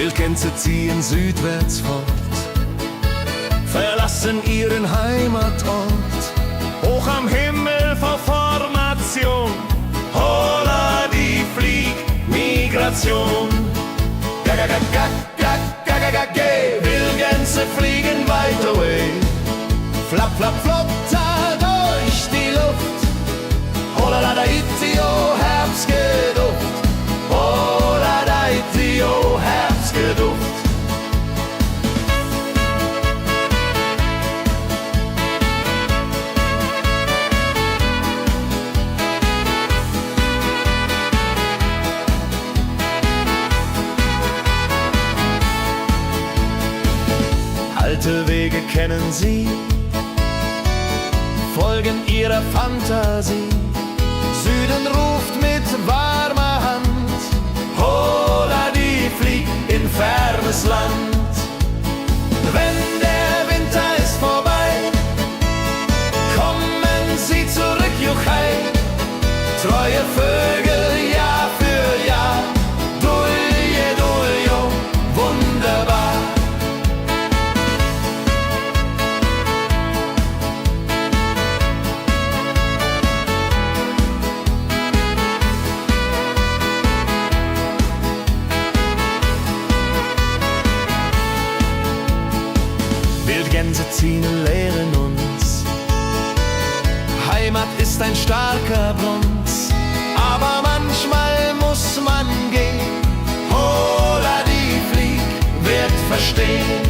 Wildgänse ziehen südwärts fort, verlassen ihren Heimatort. Hoch am Himmel vor Formation, holla die Fliegmigration. Gag, Wildgänse fliegen weit away. Flap, flap, flop, da durch die Luft. Holla da itio, Herbstgeduft. Holla da itio, Herbstgeduft. Alte Wege kennen sie, folgen ihrer Fantasie. Süden ruft mit warmer Hand, holla die flieg in fernes Land. Wenn der Winter ist vorbei, kommen sie zurück, Juchai. Treue Vögel Jahr für Jahr, Dulje, Duljo, wunderbar. Wildgänse ziehen, lehren uns. Heimat ist ein starker Bronz, aber manchmal muss man gehen. Holla die Flieg wird verstehen.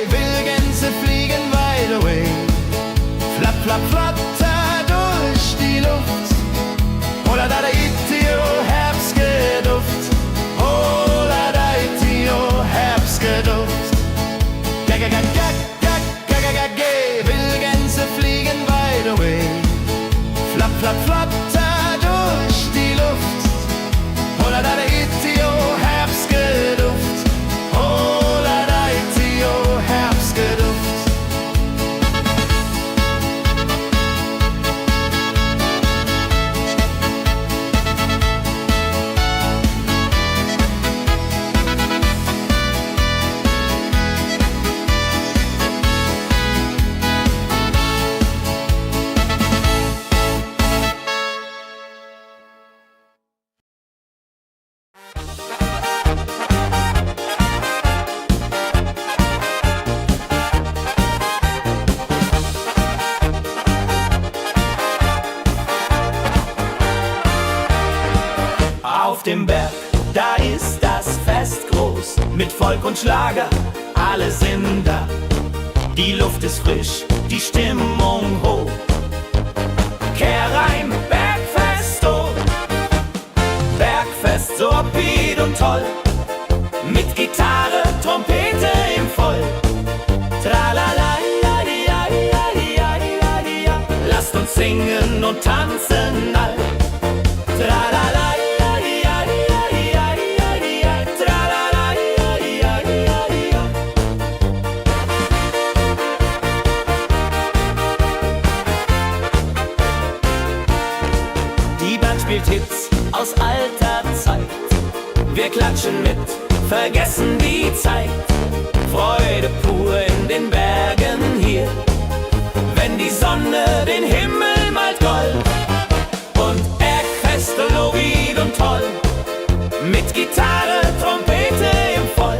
Wildgänse fliegen wide away. Flap, flap, flatter durch die Luft. Holla da itio, Herbstgeduft. Holla da itio, Herbstgeduft. Wildgänse fliegen wide away. Flap, flap, flatter durch die Luft. Holla da itio, Herbstgeduft. Holla da itio, Herbstgeduft. Auf dem Berg, da ist das Fest groß, mit Volk und Schlager, alle sind da. Die Luft ist frisch, die Stimmung hoch. Kehrreim, Bergfest, oh. Bergfest, so upbeat und toll. Mit Gitarre, Trompete im Voll. Tralala, lasst uns singen und tanzen all. Tralala. Spielt Hits aus alter Zeit. Wir klatschen mit, vergessen die Zeit. Freude pur in den Bergen hier, wenn die Sonne den Himmel malt gold. Und Bergfest, lobig und toll, mit Gitarre, Trompete im Voll.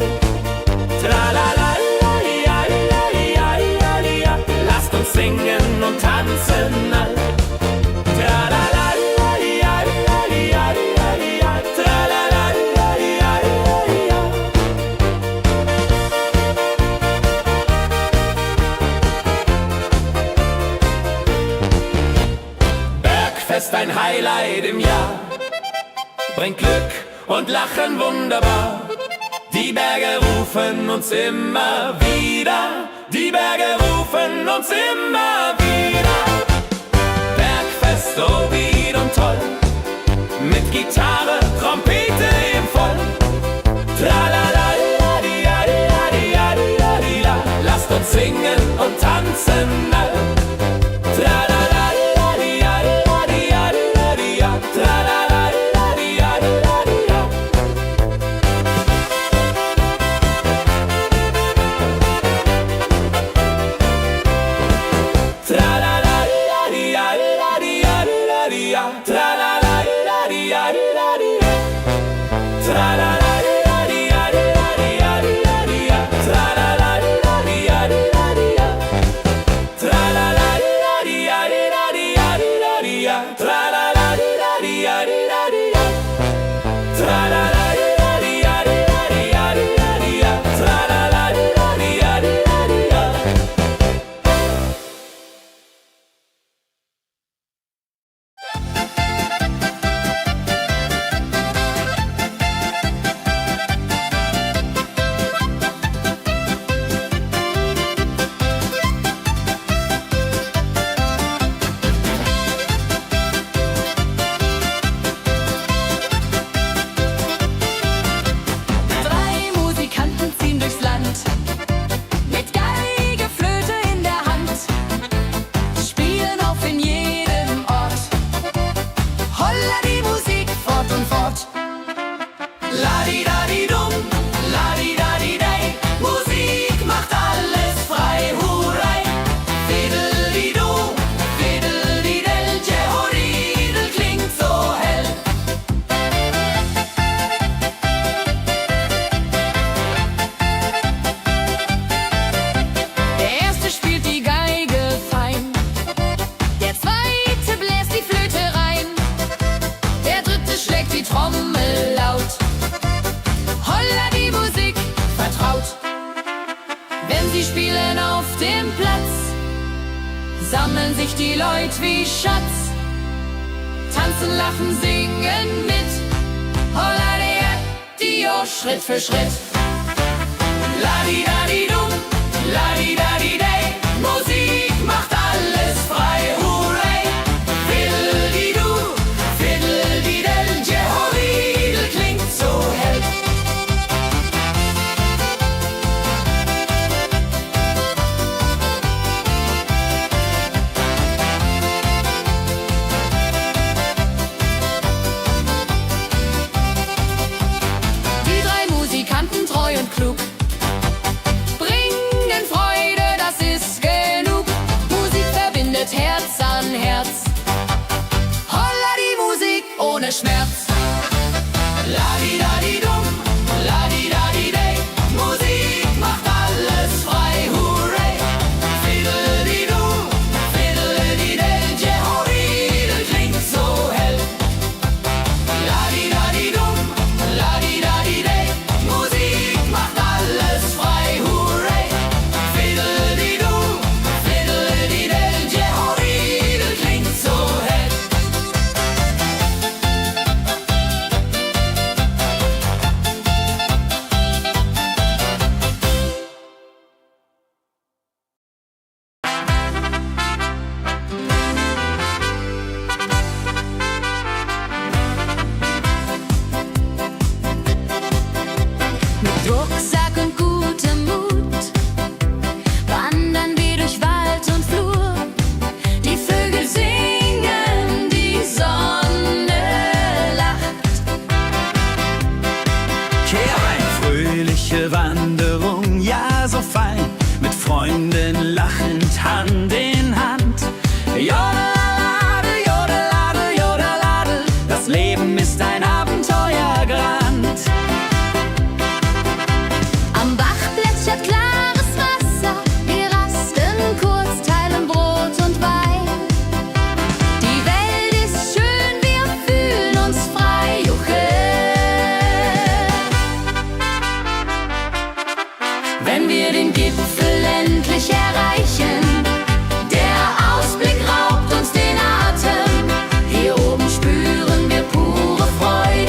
Tralala, lasst uns singen und tanzen all. Tralala. Bergfest, ein Highlight im Jahr, bringt Glück und Lachen wunderbar. Die Berge rufen uns immer wieder, die Berge rufen uns immer wieder. Bergfest, so wied und toll, mit Gitarre, Trompete im Voll. Tralala, lasst uns singen und tanzen all. Tralala, tralala. sammeln sich die Leute wie Schatz, tanzen, lachen, singen mit. Holla der Dio, Schritt für Schritt. Ladi-dadi-dum, ladi-dadi-day, Musik macht alles frei, hurray. Fiddle-di-du, fiddle-di-del, Jehoridel klingt so hell. Die drei Musikanten, treu und klug, bringen Freude, das ist genug. Musik verbindet Herz an Herz. Holla die Musik ohne Schmerz. Ladi-dadi-dum, ladi-dadi-day, Musik macht alles frei, hurray. Fiddle-di-du, fiddle-di-del, Jehoridel klingt so hell. Ladi-dadi-dum, ladi-dadi-day, Musik macht alles frei, hurray. Fiddle-di-du, fiddle-di-del, Jehoridel klingt so hell. Mit Rucksack und gutem Mut wandern wir durch Wald und Flur. Die Vögel singen, die Sonne lacht. Kehr ein, fröhliche Wanderung, ja so fein, mit Freunden lachend Hand in Hand. Jodeladel, jodeladel, jodeladel, das Leben ist ein Abenteuergrand. Am Bach plätschert klares Wasser, wir rasten kurz, teilen Brot und Wein. Die Welt ist schön, wir fühlen uns frei, juche. Wenn wir den Gipfel endlich erreichen, der Ausblick raubt uns den Atem. Hier oben spüren wir pure Freude.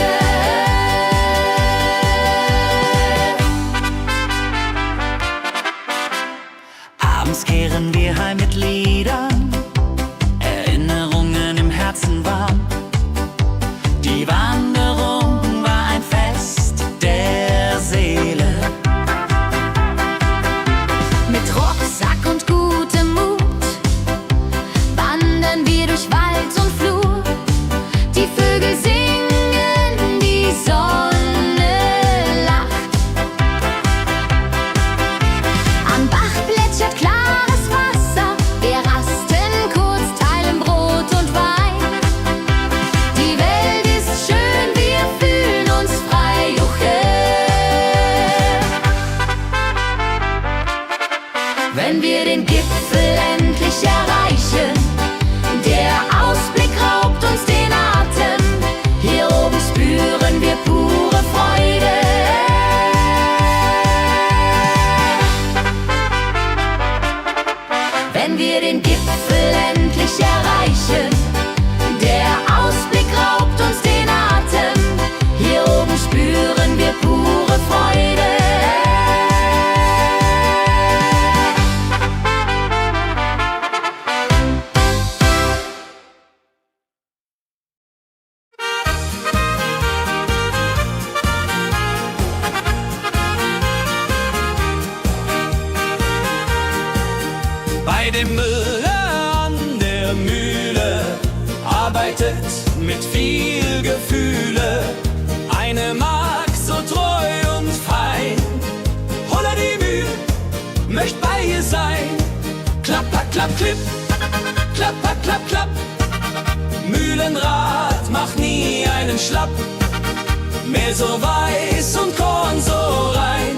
mit viel Gefühle, eine Magd so treu und fein. Holla die Mühe, möcht bei ihr sein. Klapper, klapp, klipp, klapper, klapp, klapp. Mühlenrad macht nie einen Schlapp. Mehl so weiß und Korn so rein.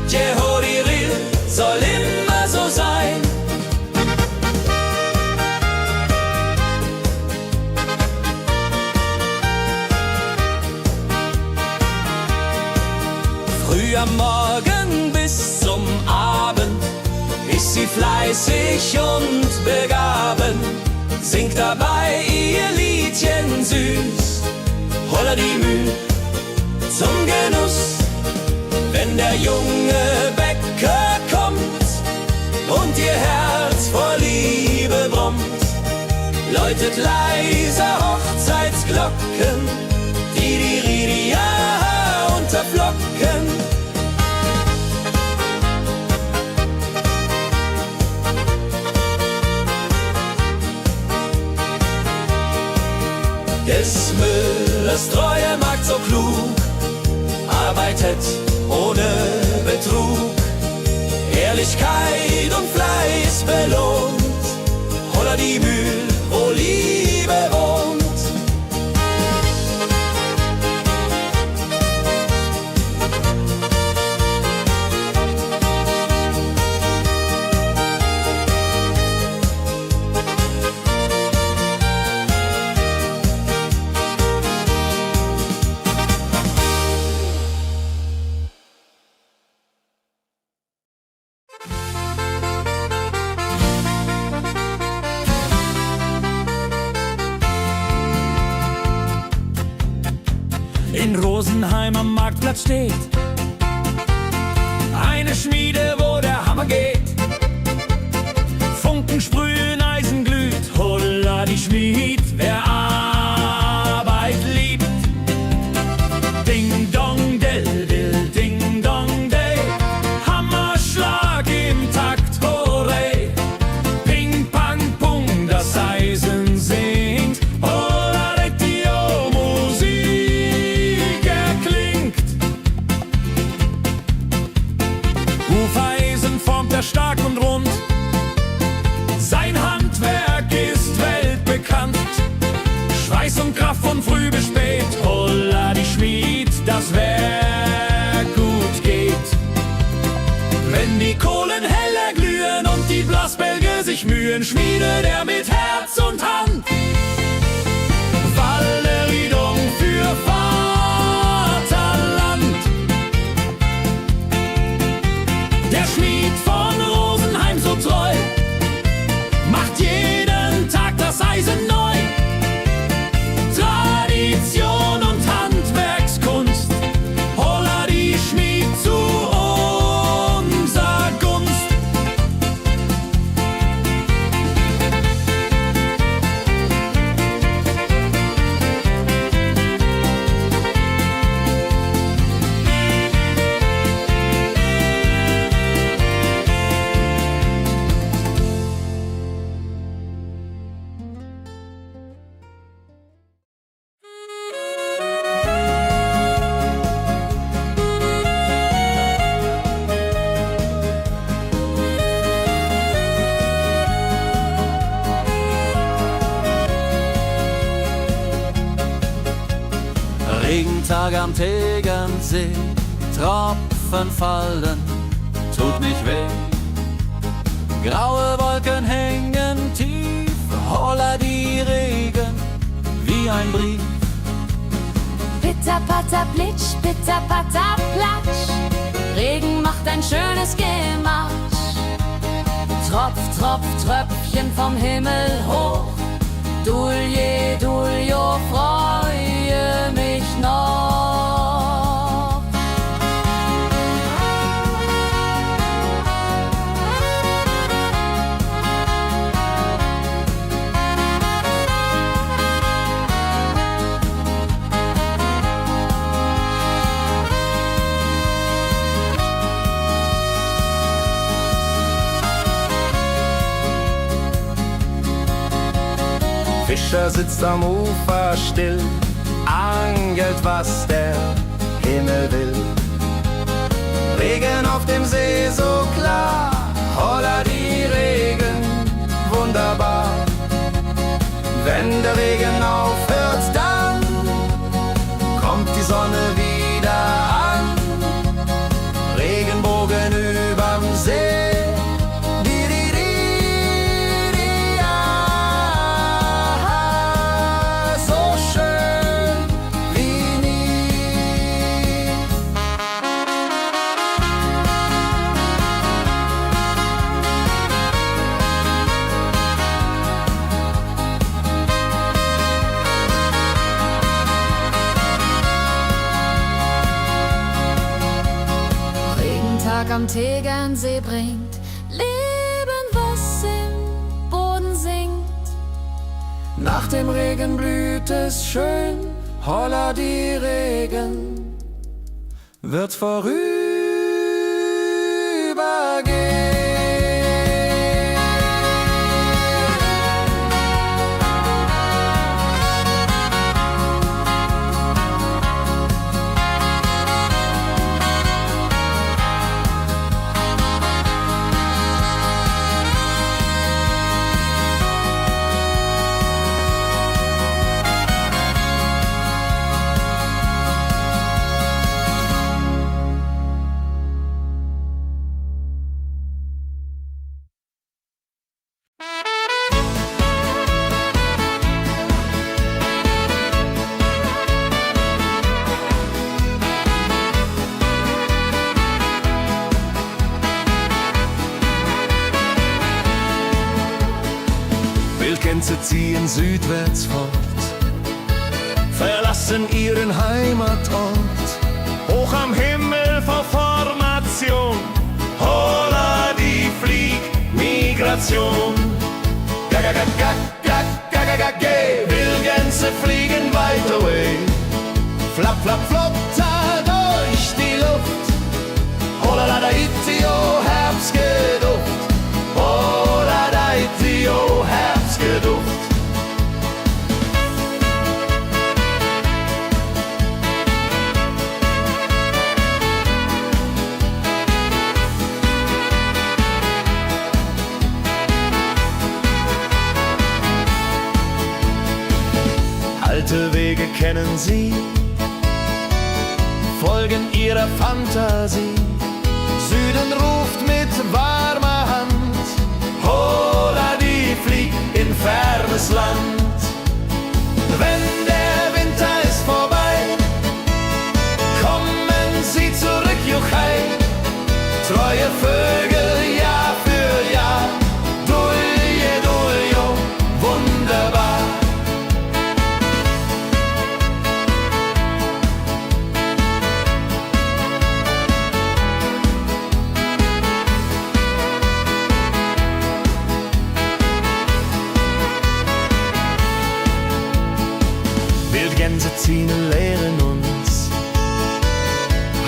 Jehodiril soll immer so sein. Früh am Morgen bis zum Abend ist sie fleißig und begaben, singt dabei ihr Liedchen süß. Holla die Müh zum Genuss, wenn der junge Bäcker kommt und ihr Herz vor Liebe brummt, läutet leise Hochzeitsglocken, die Ridia unterflocken. Des Müllers treue Magd so klug, arbeitet ohne Betrug, Ehrlichkeit und Fleiß belohnt. Holla die Mühl, wo Liebe wohnt. In Rosenheim am Marktplatz steht eine Schmiede, wo der Hammer geht. Funken sprühen, Eisen glüht, holla die Schmied, wer Arbeit liebt. Ding dong del dill, ding dong day, Hammerschlag im Takt, hurray. Ping pang pung, das Eisen singt, holla retio, Musik erklingt. Hufeisen formt er stark und rund, sein Handwerk ist weltbekannt. Schweiß und Kraft von früh bis spät, holla die Schmied, das Werk gut geht. Wenn die Kohlen heller glühen und die Blasbälge sich mühen, schmiedet er mit Herz und Hand Walleridung für Vaterland. Der Schmied von Rosenheim so treu macht jeden Tag das Eisen neu. Tradition und Handwerkskunst, holla die Schmied zu unser Gunst. Regentag am Tegernsee, Tropfen fallen, tut nicht weh. Graue Wolken hängen tief, holla die Regen wie ein Brief. Pitter, patter, plitsch, pitter, patter, platsch. Regen macht ein schönes Gematsch. Tropf, tropf, Tröpfchen vom Himmel hoch. Dulje, Duljo, freue mich noch. Fischer sitzt am Ufer still, angelt, was der Himmel will. Regen auf dem See so klar, holla die Regen, wunderbar. Wenn der Regen aufhört, dann kommt die Sonne wieder an. Regenbogen überm See. Am Tegernsee bringt Leben, was im Boden sinkt. Nach dem Regen blüht es schön, holla die Regen wird vorübergehen. Wildgänse ziehen südwärts fort, verlassen ihren Heimatort. Hoch am Himmel vor Formation, holla die Fliegmigration. Gag, Wildgänse fliegen weit away. Flap, flap, flop, da durch die Luft. Holla da itio, Herbstgeduft. Holla da itio, Herbstgeduft. Alte Wege kennen sie, folgen ihrer Fantasie. Süden ruft mit warmer Hand, holla die flieg in fernes Land. Wenn der Winter ist vorbei, kommen sie zurück, juchai. Treue Vögel Jahr für Jahr, dulje, duljo, wunderbar. Wildgänse ziehen, lehren uns.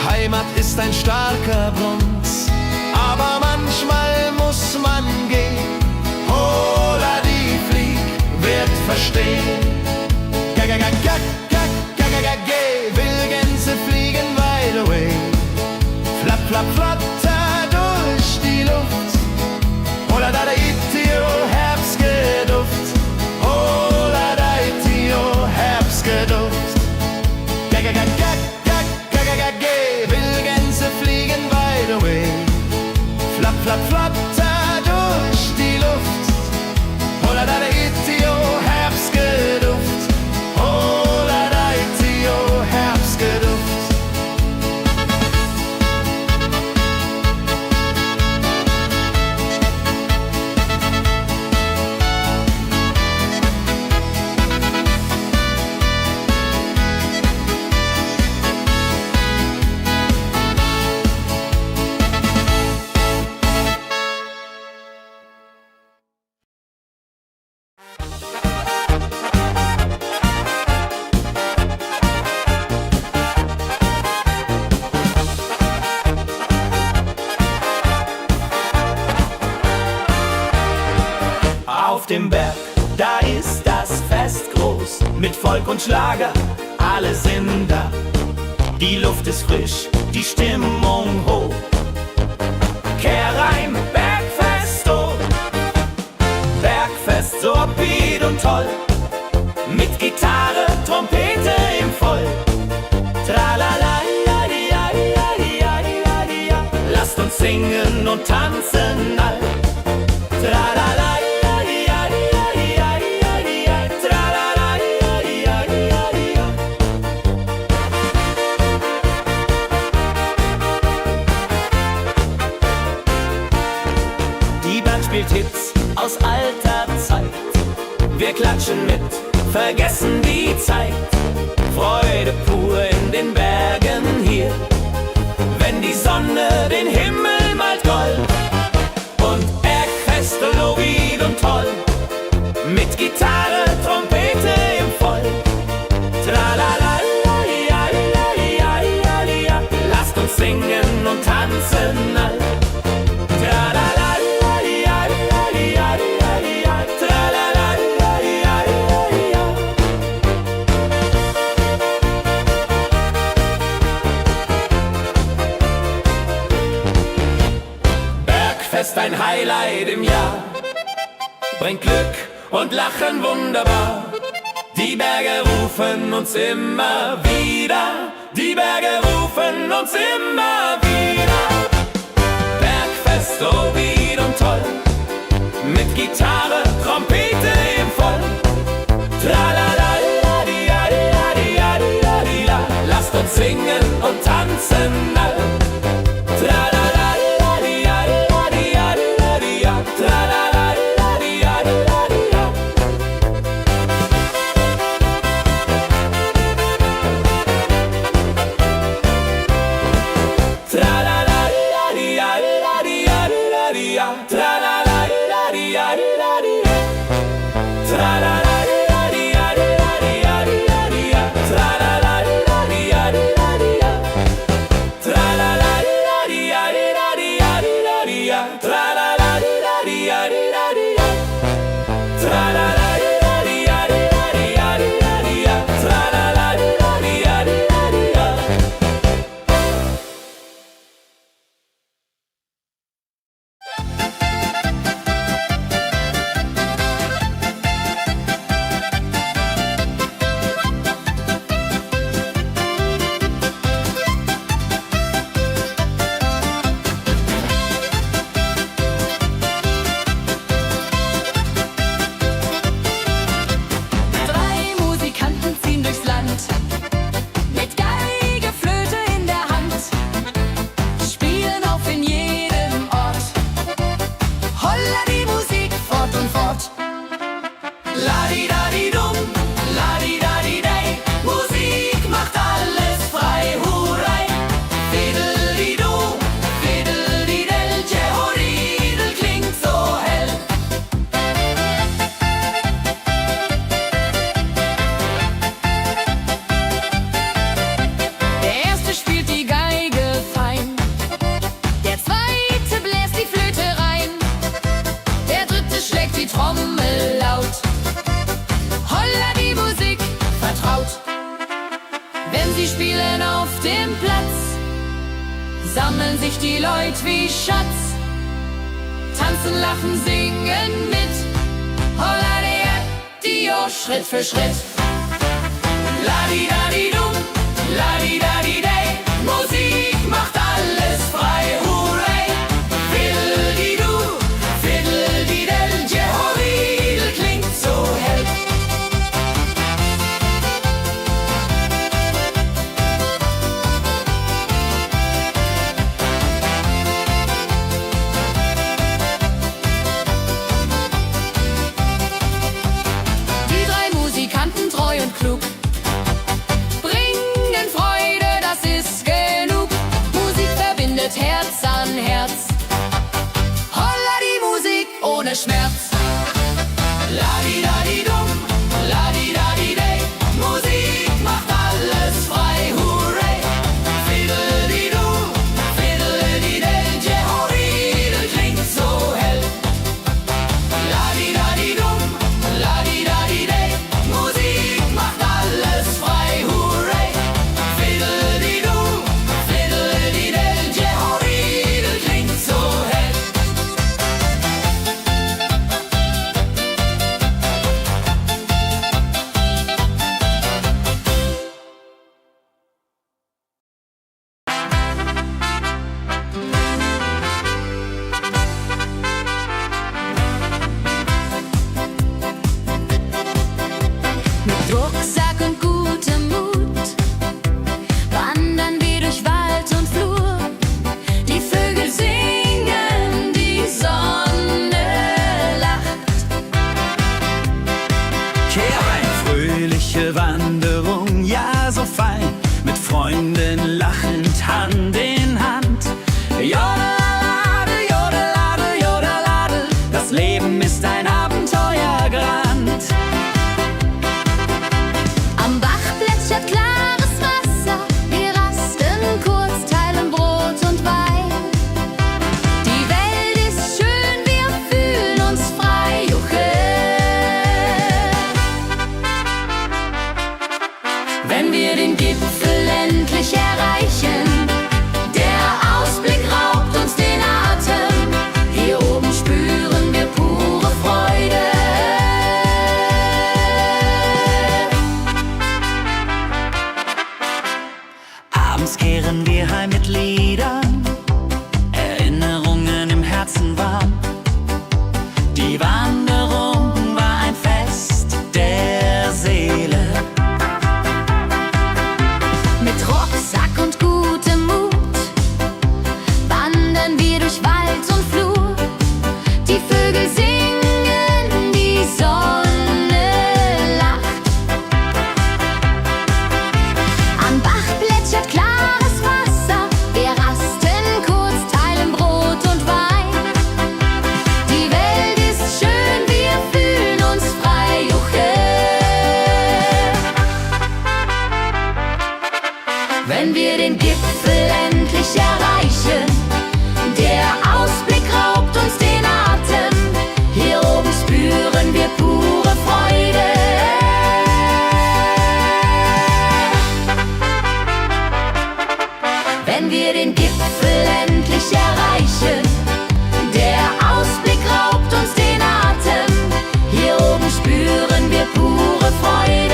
Heimat ist ein starker Bronz, aber manchmal muss man gehen. Holla die Flieg wird verstehen. Wildgänse fliegen wide away. Flap, flap, flatter durch die Luft. Holla da itio, Herbstgeduft. Holla da itio, Herbstgeduft. Wildgänse fliegen wide away. Flap, flap, flatter durch die Luft. Holla da itio, Herbstgeduft. Holla da itio, Herbstgeduft. Auf dem Berg, da ist das Fest groß, mit Volk und Schlager, alle sind da. Die Luft ist frisch, die Stimmung hoch. Kehrreim, Bergfest, oh. Bergfest, so upbeat und toll. Mit Gitarre, Trompete im Voll. Tralala, ja, ja, ja, ja, ja, ja. Lasst uns singen und tanzen all. Tralala, ja, ja, ja, ja, ja, ja. Tralala, ja, ja, ja, ja. Die Band spielt Hits aus alter Zeit. Wir klatschen mit, vergessen die Zeit. Freude pur in den Bergen hier, wenn die Sonne den Himmel malt gold. Und Bergfest, Lovid und toll, mit Gitarre, Trompete im Voll. Tralala, ja, ja, ja, ja, ja. Lasst uns singen und tanzen all. Tralala, ja, ja, ja, ja, ja. Tralala, ja, ja, ja, ja. Bergfest, ein Highlight im Jahr, bringt Glück und Lachen wunderbar. Die Berge rufen uns immer wieder, die Berge rufen uns immer wieder. Bergfest, so wied und toll, mit Gitarre, Trompete im Voll. Tralala, di, ja, di, ja, di, ja, di, ja. Lasst uns singen und tanzen all. Tralala, di, ja, di, ja, di, ja. Tralala, di, ja, di, ja. Tralala, di, ja, di, ja. Tralala, di, ja, di, ja. Tralala, di, ja, di, ja. Tralala, di, ja, di, ja. Tralala, di, ja, di, ja. Tralala, di, ja, di, ja. Tralala, di, ja, di, ja. Tralala, di, ja, di, ja. Drei Musikanten ziehen durchs Land, mit Geige, Flöte in der Hand, spielen auf in jedem Ort. Holla die Musik fort und fort. Ladi-dadi-dum, ladi-dadi-dei, Musik macht alles frei, hurray. Fiddle-di-du, fiddle-di-del, Jehoridel klingt so hell. Der erste spielt die Geige fein, der zweite bläst die Flöte rein, der dritte schlägt die Trommel laut. Holla die Musik vertraut. Wenn sie spielen auf dem Platz, sammeln sich die Leute wie Schatz, tanzen, lachen, singen mit. Holla der Dio, Schritt für Schritt. Ladi-dadi-dum, ladi-dadi-dei, Musik macht alles frei, hurray. Fiddle-di-du, fiddle-di-del, Jehoridel klingt so hell. Die drei Musikanten, treu und klug, Abends kehren wir heim mit Liedern, Erinnerungen im Herzen warm. Die Wanderung war ein Fest der Seele. Mit Rucksack und gutem Mut wandern wir durch Wald und Flur. Die Vögel singen, die Sonne lacht. Am Bach plätschert klares Wasser, wir rasten kurz, teilen Brot und Wein. Die Welt ist schön, wir fühlen uns frei, juche. Wenn wir den Gipfel endlich erreichen, der Ausblick raubt uns den Atem. Hier oben spüren wir pure Freude. Wenn wir den Gipfel endlich erreichen, der Ausblick raubt uns den Atem. Hier oben spüren wir pure Freude.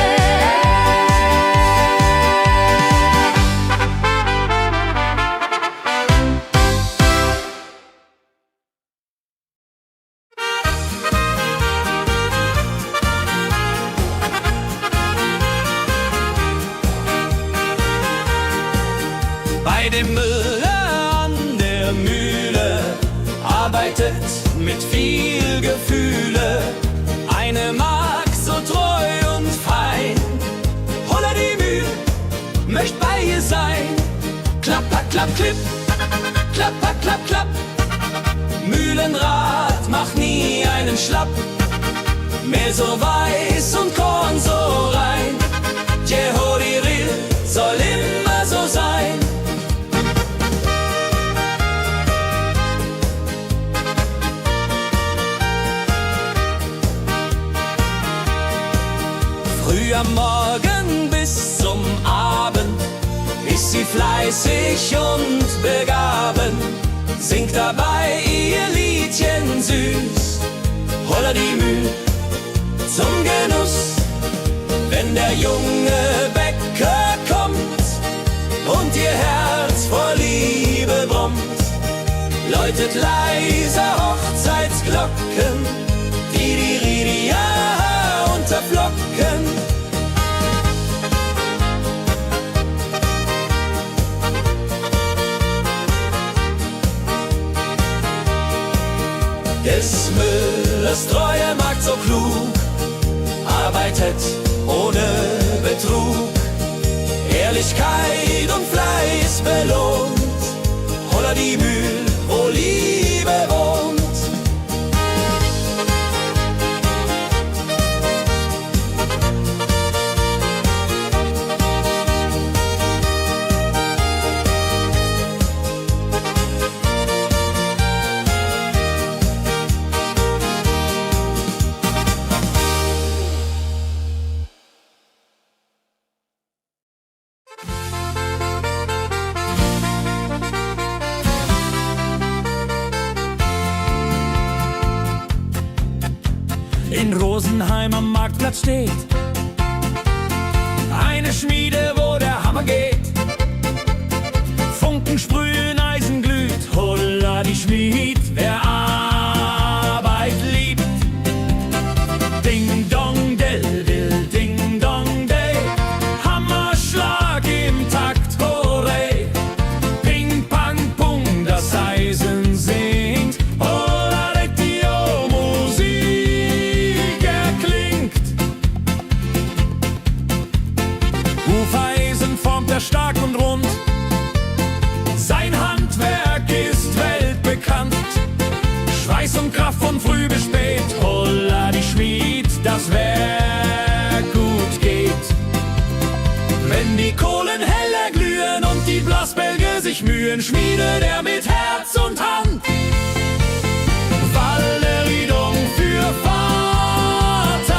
Bei dem Müller an der Mühle arbeitet mit viel Gefühle eine Magd so treu und fein. Holla die Mühl, möcht bei ihr sein. Klapper, klapp, klipp, klapper, klapp, klapp. Mühlenrad macht nie einen Schlapp. Mehr so weiß und Korn so rein. Jehodiril soll immer so sein. Früh am Morgen bis zum Abend ist sie fleißig und begaben, singt dabei ihr Liedchen süß. Holla die Mühl zum Genuss, wenn der junge Bäcker kommt und ihr Herz vor Liebe brummt, läutet leiser Hochzeitsglocken, die Ridia unterflocken. Des Müllers treue Magd so klug, arbeitet ohne Betrug, Ehrlichkeit und Fleiß belohnt. Holla die Mühl, wo Liebe wohnt. In Rosenheim am Marktplatz steht eine Schmiede, wo der Hammer geht. Funken sprühen, Eisen glüht, holla die Schmied, wer Arbeit liebt. Ding dong del dill, ding dong day, Hammerschlag im Takt, hurray. Ping pang pung, das Eisen singt, holla die Musik erklingt. Hufeisen formt er stark und rund, sein Handwerk ist weltbekannt. Schweiß und Kraft von früh bis spät, holla die Schmied, das Werk gut geht. Wenn die Kohlen heller glühen und die Blasbälge sich mühen, schmiedet er mit Herz und Hand Walleriedung für Vaterland.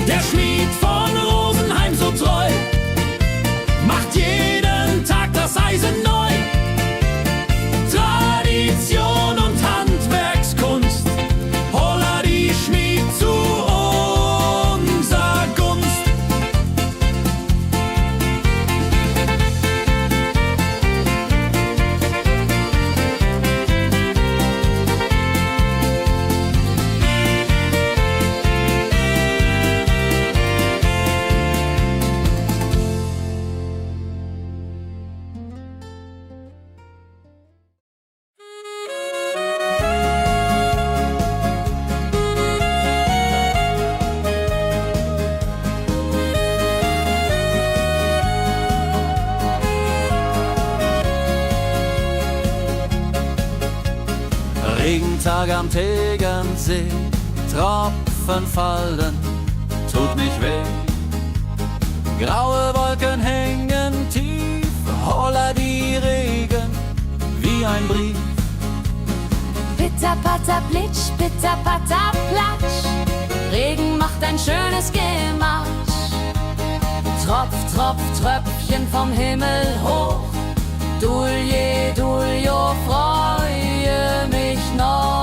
Der Schmied von Rosenheim so treu macht jeden Tag das Eisen neu. Tradition und Handwerkskunst, holla die Schmied zu unser Gunst. Tag am Tegernsee, Tropfen fallen, tut nicht weh. Graue Wolken hängen tief, holla die Regen wie ein Brief. Pitter, patter, plitsch, pitter, patter, platsch. Regen macht ein schönes Gematsch. Tropf, Tropf, Tröpfchen vom Himmel hoch. Dulje, Duljo, freue mich noch.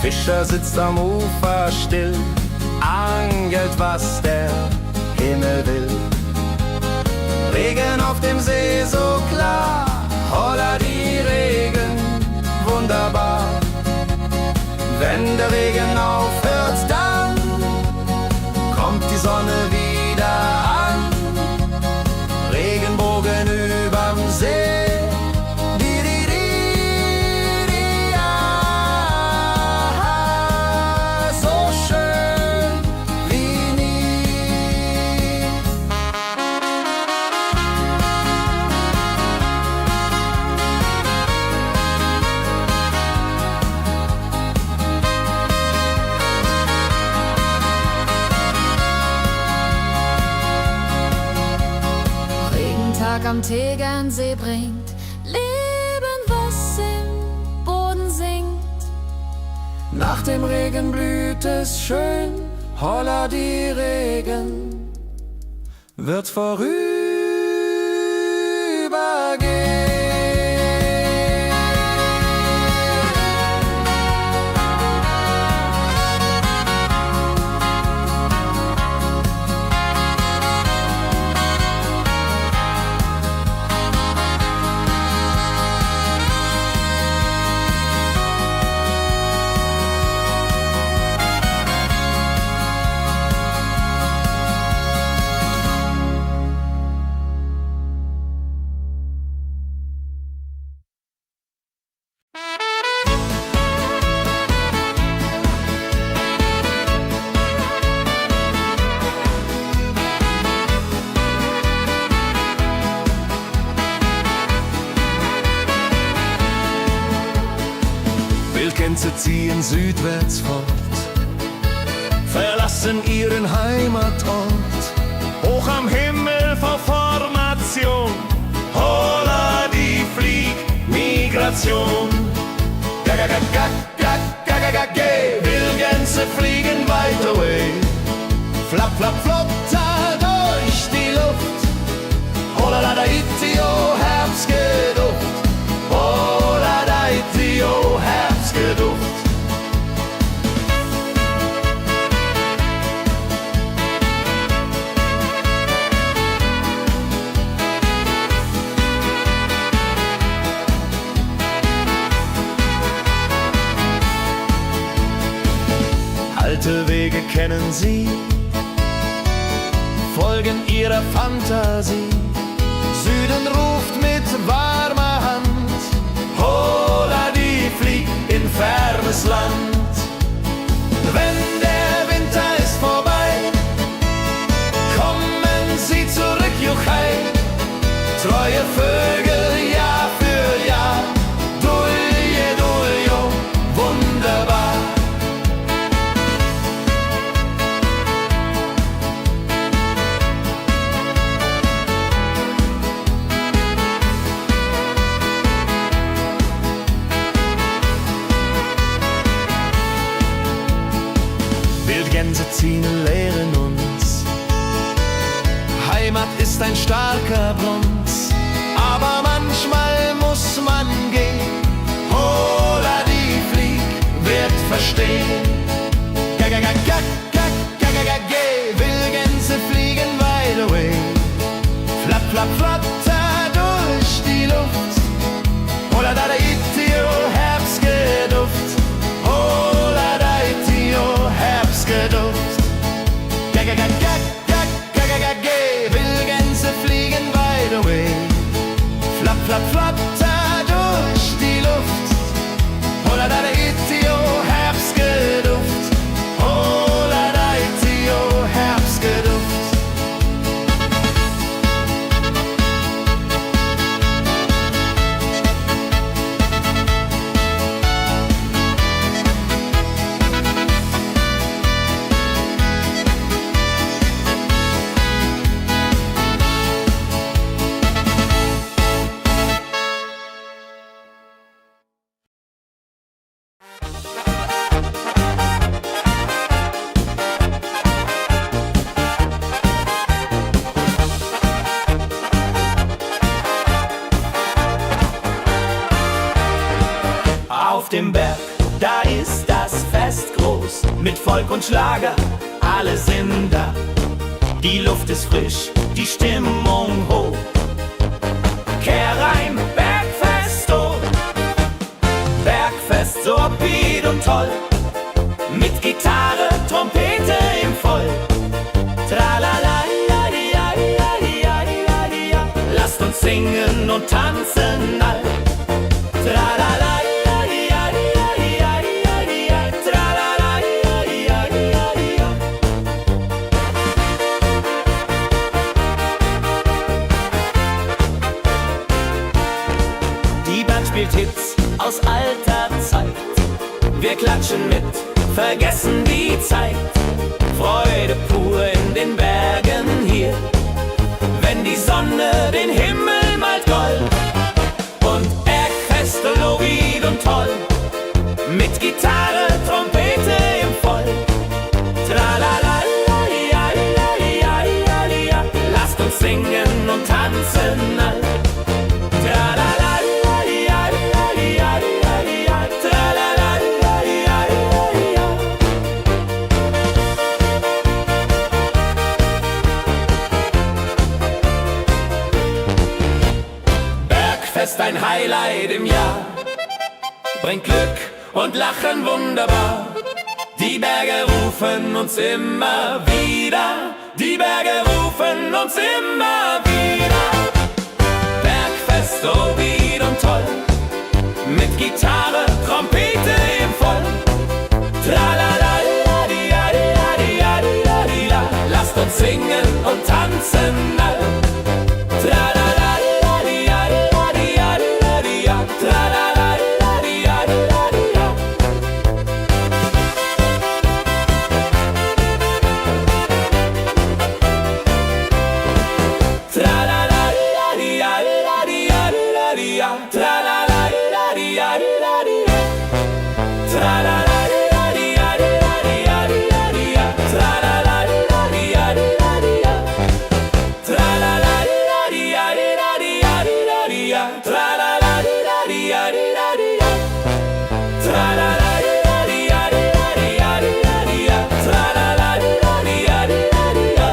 Fischer sitzt am Ufer still, angelt, was der Himmel will. Regen auf dem See so klar, holla die Regen, wunderbar. Wenn der Regen aufhört, dann kommt die Sonne wieder an. Regenbogen überm See. Am Tegernsee bringt Leben, was im Boden singt. Nach dem Regen blüht es schön, holla die Regen wird vorübergehen. Wildgänse ziehen südwärts fort, verlassen ihren Heimatort. Hoch am Himmel vor Formation, holla die Fliegmigration. Wildgänse fliegen weit away, flapp, flapp, flotter durch die Luft. Holla da itio, Herbstgeduft. Holla da itio, Herbstgeduft. Alte Wege kennen sie, folgen ihrer Fantasie. Süden ruft mit warmer Hand, holla die flieg in fernes Land. Wenn der Winter ist vorbei, kommen sie zurück, Juchai. Treue Vögel Jahr für Jahr, Dulje, Duljo, wunderbar. Wildgänse ziehen, lehren uns. Heimat ist ein starker Bronz, aber manchmal muss man gehen. Holla die Flieg wird verstehen. Wildgänse fliegen wide away, flapp, flapp, flatter durch die Luft. Holla da itio, Herbstgeduft. Holla da itio, Herbstgeduft. Auf dem Berg, da ist das Fest groß, mit Volk und Schlager, alle sind da. Die Luft ist frisch, die Stimmung hoch. Kehr rein, Bergfest, oh. Bergfest, so upbeat und toll. Mit Gitarre, Trompete im Voll. Tralala, ja, ja, ja, ja, ja, ja. Lasst uns singen und tanzen all. Tralala, ja, ja, ja, ja, ja, ja. Tralala, ja, ja, ja, ja. Die Band spielt Hits aus alter Zeit. Wir klatschen mit, vergessen die Zeit. Freude pur in den Bergen hier, wenn die Sonne den Himmel malt gold. Und Bergfest, Lovid und toll, mit Gitarre, Trompete im Voll. Tralala, ja, ja, ja, ja, ja. Lasst uns singen und tanzen all. Tralala, ja, ja, ja, ja, ja. Tralala, ja, ja, ja, ja. Bergfest, ein Highlight im Jahr, bringt Glück und Lachen wunderbar. Die Berge rufen uns immer wieder, die Berge rufen uns immer wieder. Bergfest, so wied und toll, mit Gitarre, Trompete im Voll. Tralala, di, ja, di, ja, di, ja, di, ja. Lasst uns singen und tanzen all. Tralala, di, ja, di, ja, di, ja. Tralala, di, ja, di, ja. Tralala, di, ja, di, ja. Tralala, di, ja, di, ja. Tralala, di, ja, di, ja. Tralala, di, ja, di, ja. Tralala, di, ja, di, ja. Tralala, di, ja, di, ja. Tralala, di, ja, di, ja. Tralala, di, ja, di, ja.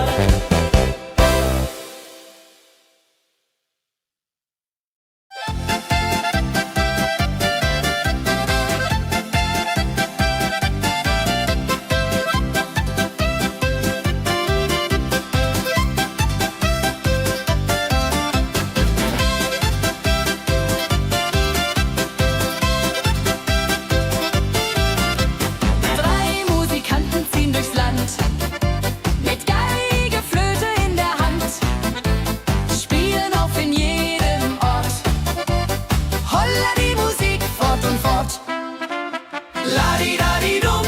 Drei Musikanten ziehen durchs Land, mit Geige, Flöte in der Hand, spielen auf in jedem Ort. Holla die Musik fort und fort. Ladi-dadi-dum,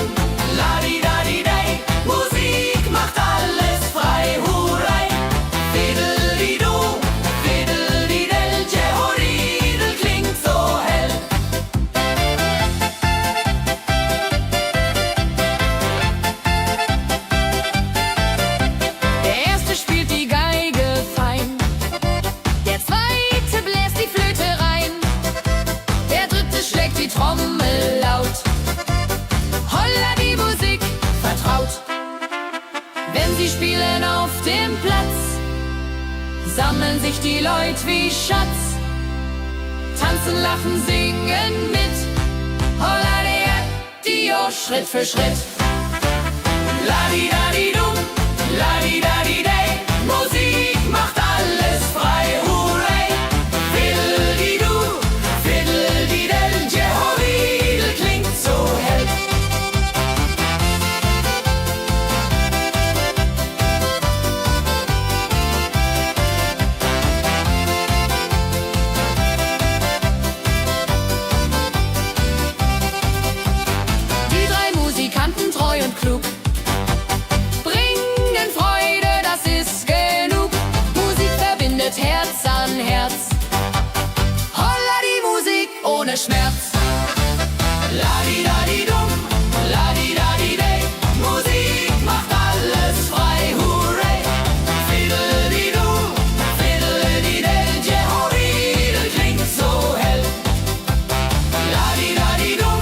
ladi-dadi-dei, Musik macht alles frei, hurray. Fiddle-di-du, fiddle-di-del, Jehoridel klingt so hell. Der erste spielt die Geige fein, der zweite bläst die Flöte rein, der dritte schlägt die Trommel laut. Holla die Musik vertraut. Wenn sie spielen auf dem Platz, sammeln sich die Leute wie Schatz, tanzen, lachen, singen mit. Holla der Dio, Schritt für Schritt. Ladi-dadi-dum, ladi-dadi-dei, Musik macht alles frei, hurray. Fiddle-di-du, fiddle-di-del, Jehoridel klingt so hell. Die drei Musikanten, treu und klug, bringen Freude, das ist genug. Musik verbindet Herz an Herz. Holla die Musik ohne Schmerz. Ladi-dadi-dum, ladi-dadi-dei, Musik macht alles frei, hurray. Fiddle-di-du, fiddle-di-del, Jehoridel klingt so hell. Ladi-dadi-dum,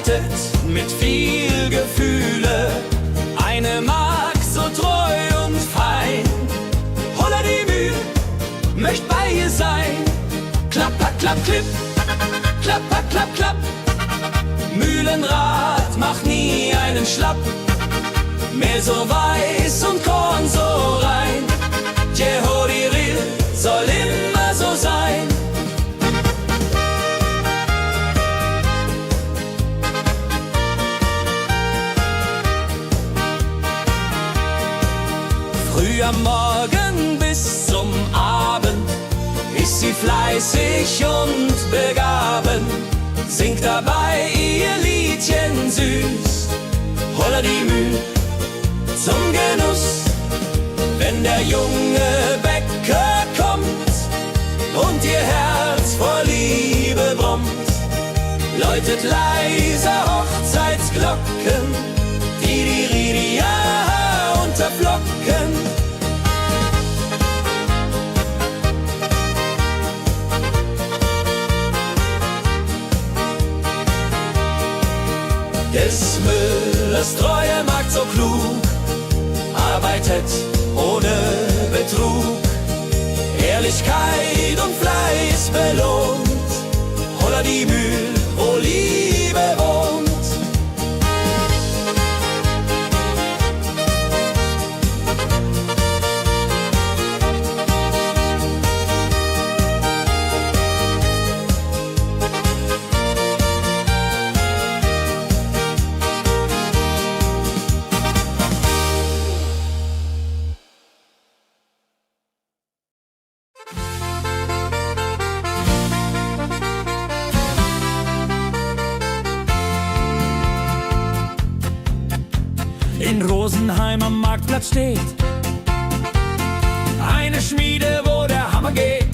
arbeitet mit viel Gefühle. Eine Magd so treu und fein. Holla die Mühl, möcht bei ihr sein. Klapper, klapp, klipp, klapper, klapp, klapp. Mühlenrad macht nie einen Schlapp. Mehl so weiß und Korn so rein. Jehodiril soll immer so sein. Früh am Morgen bis zum Abend ist sie fleißig und begaben, singt dabei ihr Liedchen süß. Holla die Mühl zum Genuss, wenn der junge Bäcker kommt und ihr Herz vor Liebe brummt, läutet leise Hochzeitsglocken, die Ridia unterflocken. Des Müllers treue Magd so klug, arbeitet ohne Betrug, Ehrlichkeit und Fleiß belohnt. Holla die Mühl, wo Liebe wohnt. In Rosenheim am Marktplatz steht eine Schmiede, wo der Hammer geht.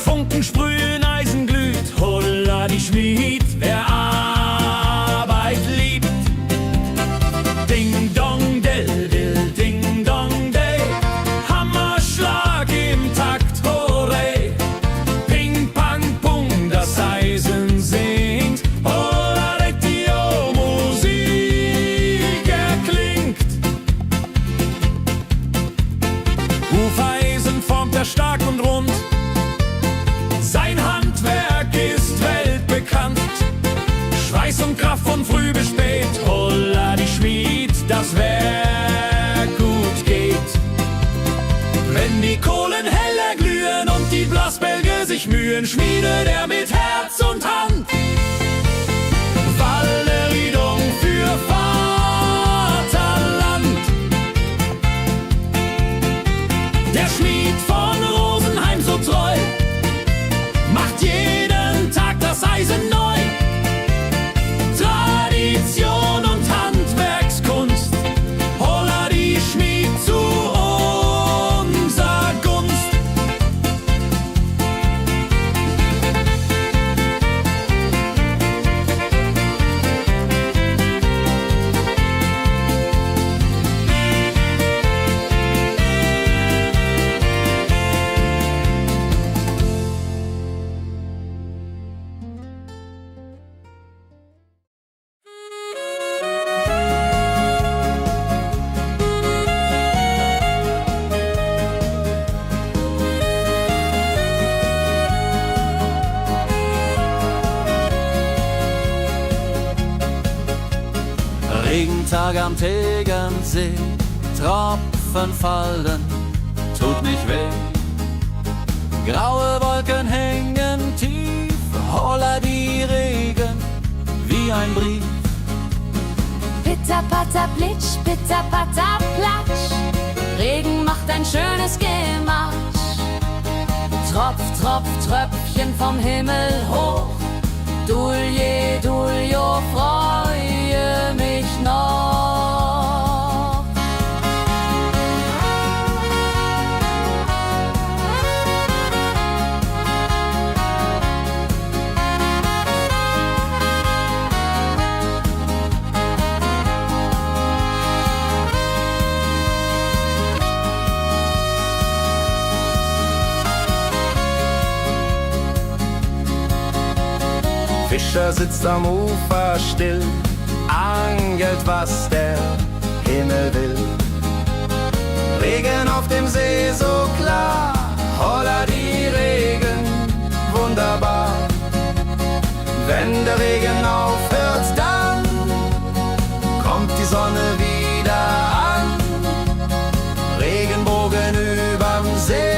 Funken sprühen, Eisen glüht, holla die Schmied, wer Arbeit liebt. Ding dong del dill, ding dong day, Hammerschlag im Takt, hurray. Ping pang pung, das Eisen singt, holla die Musik erklingt. Hufeisen formt er stark und rund, sein Handwerk ist weltbekannt. Schweiß und Kraft von früh bis spät, holla die Schmied, das Werk gut geht. Wenn die Kohlen heller glühen und die Blasbälge sich mühen, schmiedet er mit Herz und Hand Walleriedung für Vaterland. Der Schmied von Rosenheim so treu macht jeden Tag das Eisen neu. Tradition und Handwerkskunst, holla die Schmied zu unser Gunst. Regentag am Tegernsee, Tropfen fallen, tut nicht weh. Graue Wolken hängen tief, holla die Regen wie ein Brief. Pitter, patter, plitsch, pitter, patter, platsch. Regen macht ein schönes Gematsch. Tropf, Tropf, Tröpfchen vom Himmel hoch. Dulje, Duljo, freue mich noch. Fischer sitzt am Ufer still, angelt, was der Himmel will. Regen auf dem See so klar, holla die Regen, wunderbar. Wenn der Regen aufhört, dann kommt die Sonne wieder an. Regenbogen überm See.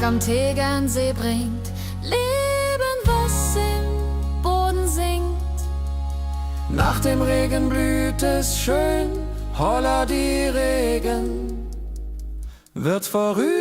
Am Tegernsee bringt Leben, was im Boden sinkt. Nach dem Regen blüht es schön, holla die Regen wird vorübergehen.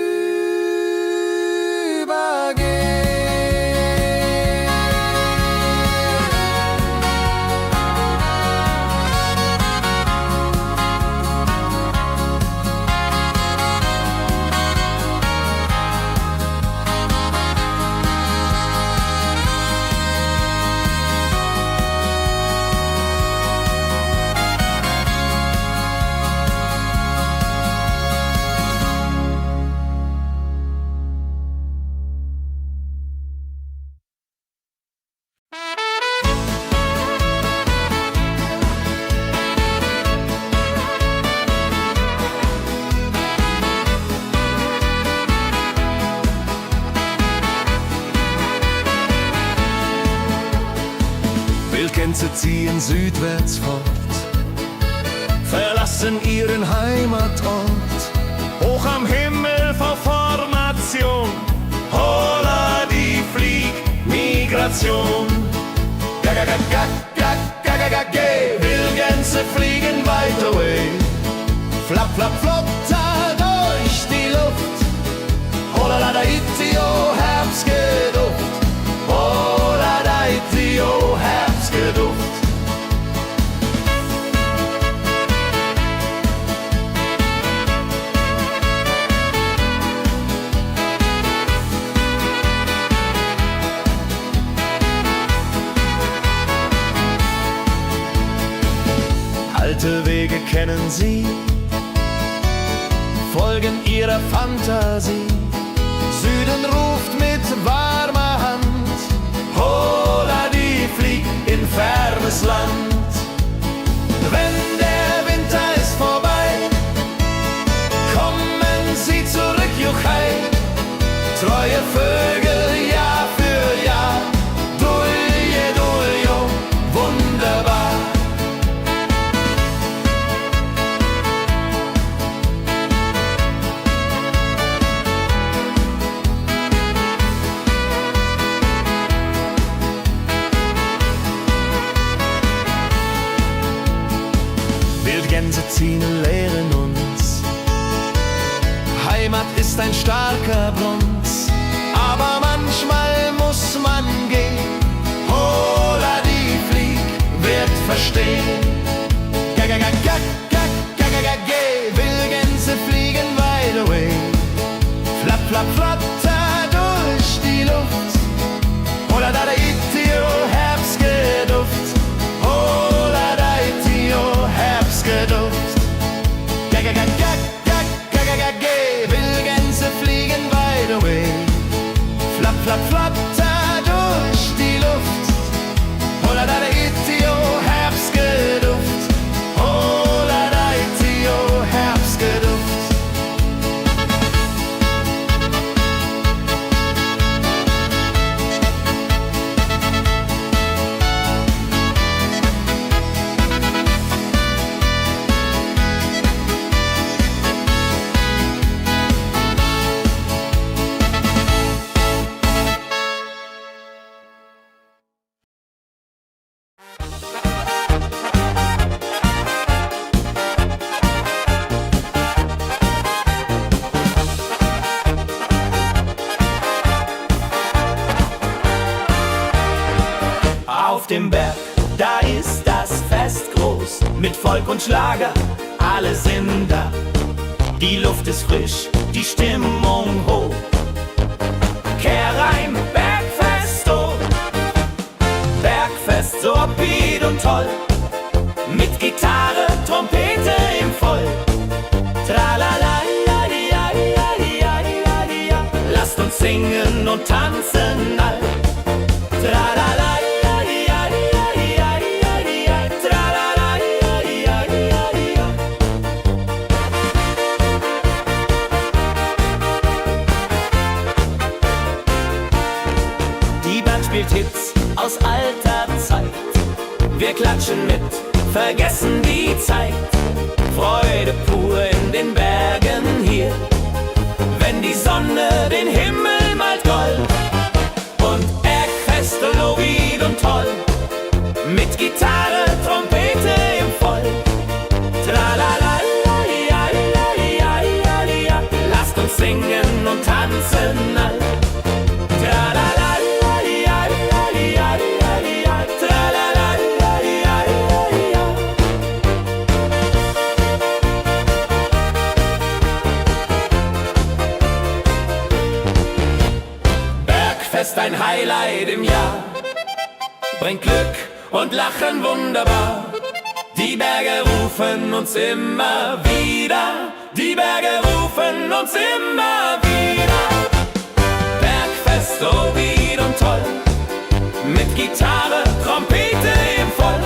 Wildgänse ziehen südwärts fort, verlassen ihren Heimatort. Hoch am Himmel vor Formation, holla die Fliegmigration. Wildgänse fliegen weit away, flap, flap, flop, da durch die Luft. Holla da itio, Herbstgeduft. Holla da itio, Herbstgeduft. Alte Wege kennen sie, folgen ihrer Fantasie. Süden ruft mit warmer Hand, holla die flieg in fernes Land. Wenn der Winter ist vorbei, kommen sie zurück, juchai. Treue Vögel Jahr für Jahr, dulje, duljo, wunderbar. Wildgänse ziehen, lehren uns, Heimat ist ein starker Brunz, aber manchmal muss man gehen. Holla die Flieg wird verstehen. Wildgänse fliegen wide away, flap, flap, flatter durch die Luft. Holla da itio, Herbstgeduft. Holla da itio, Herbstgeduft. Wildgänse fliegen wide away, flap, flap, flatter durch die Luft. Holla da itio, Herbstgeduft. Holla da itio, Herbstgeduft. mit Volk und Schlager, alle sind da. Die Luft ist frisch, die Stimmung hoch. Kehrreim, Bergfest, oh. Bergfest, so upbeat und toll. Mit Gitarre, Trompete im Voll. Tralala, ja, ja, ja, ja, ja, ja. Lasst uns singen und tanzen all. Tralala, ja, ja, ja, ja, ja, ja. Tralala, ja, ja, ja, ja. Die Band spielt Hits aus alter Zeit. Wir klatschen mit, vergessen die Zeit. Freude pur in den Bergen hier, wenn die Sonne den Himmel malt gold. Und Bergfest, Lovid und toll, mit Gitarre, Trompete im Voll. Tralala, ja, ja, ja, ja, ja. Lasst uns singen und tanzen all. Tralala, ja, ja, ja, ja, ja. Tralala, ja, ja, ja, ja. Bergfest, ein Highlight im Jahr, bringt Glück und Lachen wunderbar. Die Berge rufen uns immer wieder, die Berge rufen uns immer wieder. Bergfest, so wied und toll, mit Gitarre, Trompete im Voll.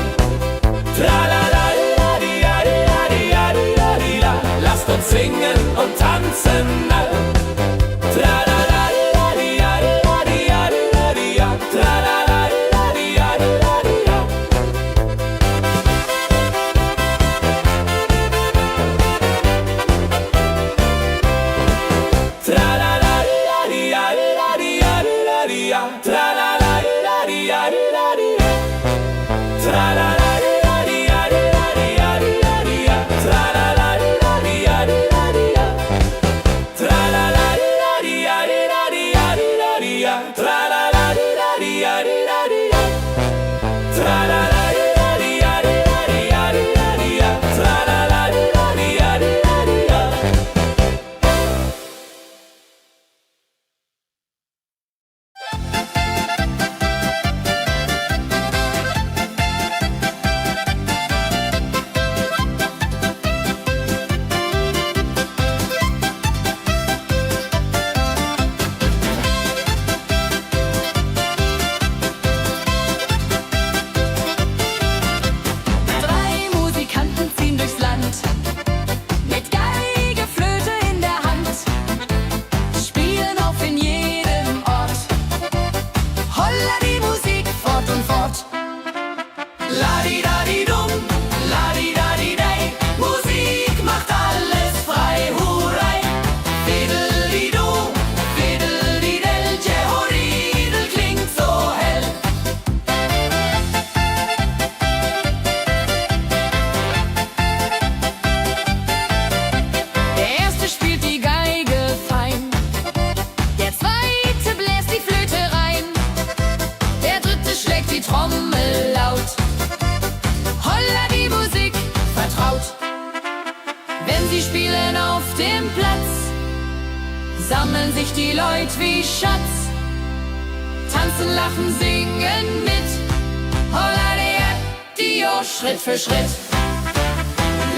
Tralala, ja, ja, ja, ja, ja, ja. Lasst uns singen und tanzen all. Tralala, ja, ja, ja, ja, ja, ja. Tralala, ja, ja, ja, ja. Tralala, ja, ja, ja, ja, ja. Tralala, ja, ja, ja, ja. Tralala, ja, ja, ja, ja, ja. Tralala, ja, ja, ja, ja. Tralala, ja, ja, ja, ja. Tralala, ja, ja, ja, ja. Tralala, ja, ja, ja, ja. Tralala, ja, ja, ja, ja. Drei Musikanten ziehen durchs Land, mit Geige, Flöte in der Hand, spielen auf in jedem Ort. Holla die Musik fort und fort. Ladi-dadi-dum, ladi-dadi-dei, Musik macht alles frei, hurray. Fiddeli-du, fiddeli-del, Jehoridel klingt so hell. Der erste spielt die Geige fein, der zweite bläst die Flöte rein, der dritte schlägt die Trommel laut. Holla die Musik vertraut. Wenn sie spielen auf dem Platz, sammeln sich die Leute wie Schatz, tanzen, lachen, singen mit. Holla der Dio, Schritt für Schritt.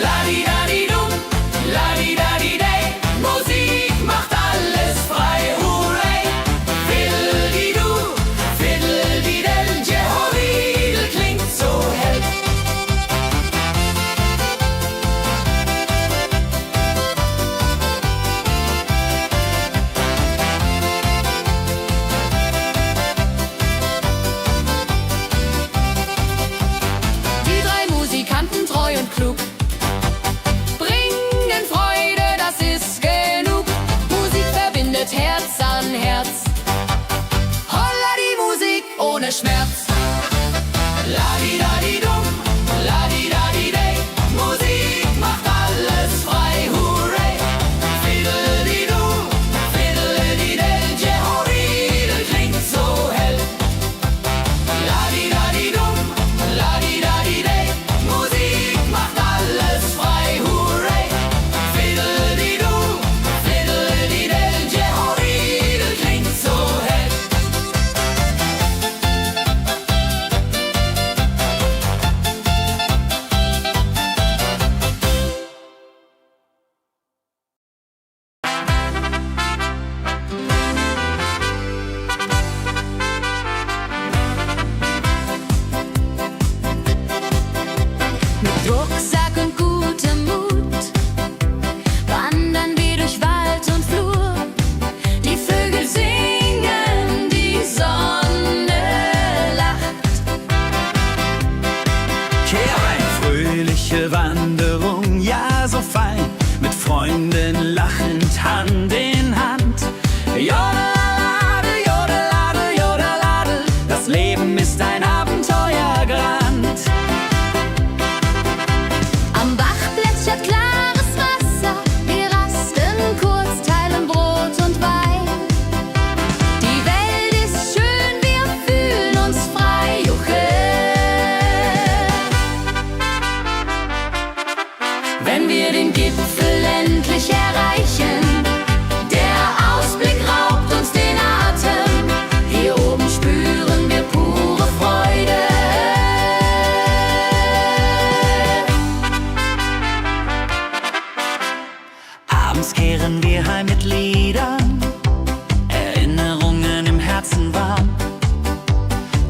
Ladi-dadi-dum, ladi-dadi-dei, Musik macht alles frei, hurray. Fiddeli-du, fiddeli-del, Jehoridel klingt so hell. Die drei Musikanten, treu und klug, Freunden lachend Hand in Hand. Jodeladel, jodeladel, jodeladel, das Leben ist ein Abenteuergrand. Am Bach plätschert klares Wasser, wir rasten kurz, teilen Brot und Wein. Die Welt ist schön, wir fühlen uns frei, juche. Wenn wir den Gipfel endlich erreichen, der Ausblick raubt uns den Atem. Hier oben spüren wir pure Freude. Abends kehren wir heim mit Liedern, Erinnerungen im Herzen warm.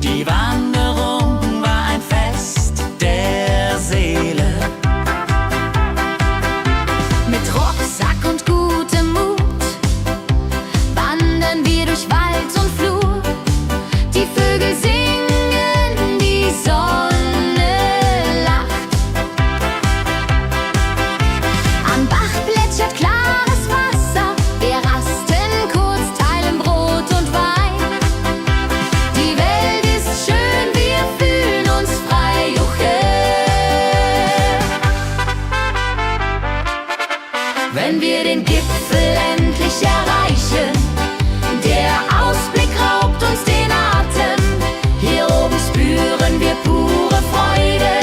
Die Wanderung war ein Fest der Seele. Mit Rucksack und gutem Mut wandern wir durch Wald und Flur. Die Vögel singen, die Sonne lacht. Am Bach plätschert klares Wasser, wir rasten kurz, teilen Brot und Wein. Die Welt ist schön, wir fühlen uns frei, juche. Wenn wir den Gipfel endlich erreichen, der Ausblick raubt uns den Atem. Hier oben spüren wir pure Freude.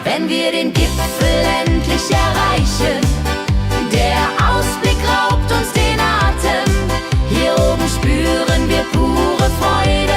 Wenn wir den Gipfel endlich erreichen, der Ausblick raubt uns den Atem. Hier oben spüren wir pure Freude.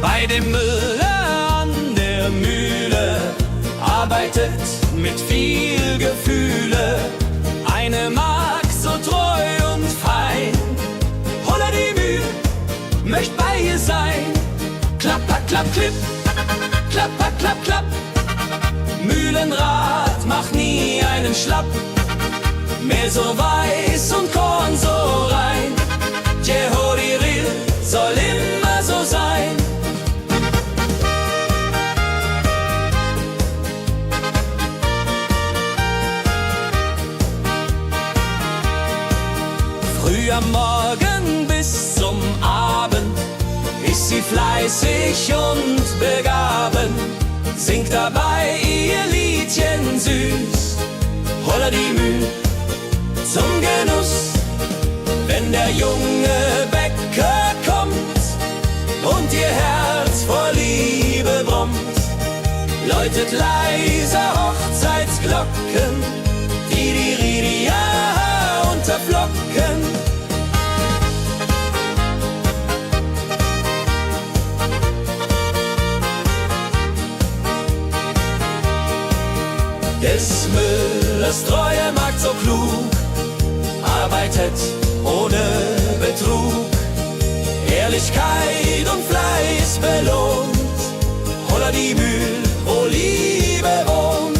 Bei dem Müller an der Mühle arbeitet mit viel Gefühle eine Magd so treu und fein. Holla die Mühl, möcht bei ihr sein. Klapper, klapp, klipp, klapper, klapp, klapp. Mühlenrad macht nie einen Schlapp. Mehl so weiß und Korn so rein. Jehodiril soll immer so sein. Früh am Morgen bis zum Abend ist sie fleißig und begaben, singt dabei ihr Liedchen süß. Holla die Mühl zum Genuss, wenn der junge Bäcker kommt und ihr Herz vor Liebe brummt, läutet leise Hochzeitsglocken, die Ridia unterflocken. Des Müllers treue Magd so klug, arbeitet ohne Betrug, Ehrlichkeit und Fleiß belohnt. Holla die Mühl, wo Liebe wohnt.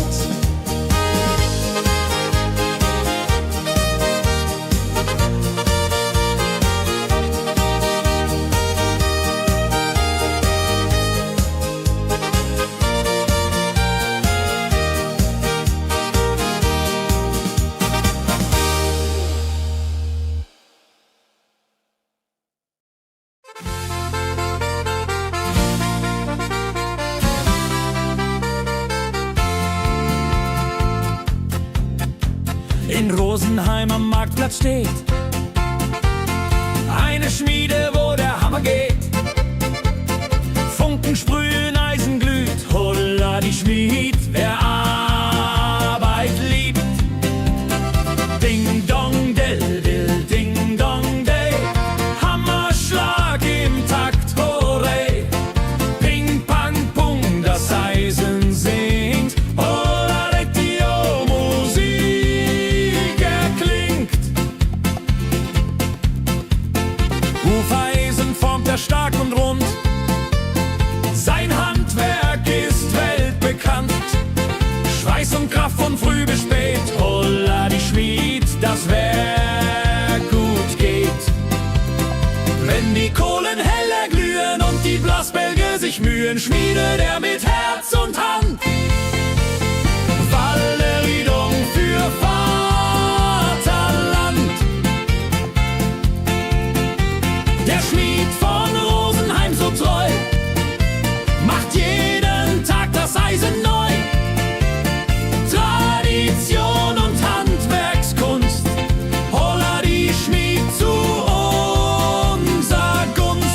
In Rosenheim am Marktplatz steht eine Schmiede, wo der Hammer geht. Funken sprühen, Eisen glüht, holla die Schmied, wer Arbeit liebt. Ding dong del dill, ding dong day, Hammerschlag im Takt, hurray. Ping pang pung, das Eisen singt, holla die Musik erklingt. Hufeisen formt der sich Mühen schmiedet er mit Herz und Hand. Walleridung für Vaterland. Der Schmied von Rosenheim so treu macht jeden Tag das Eisen neu. Tradition und Handwerkskunst, holla die Schmied zu unser Gunst.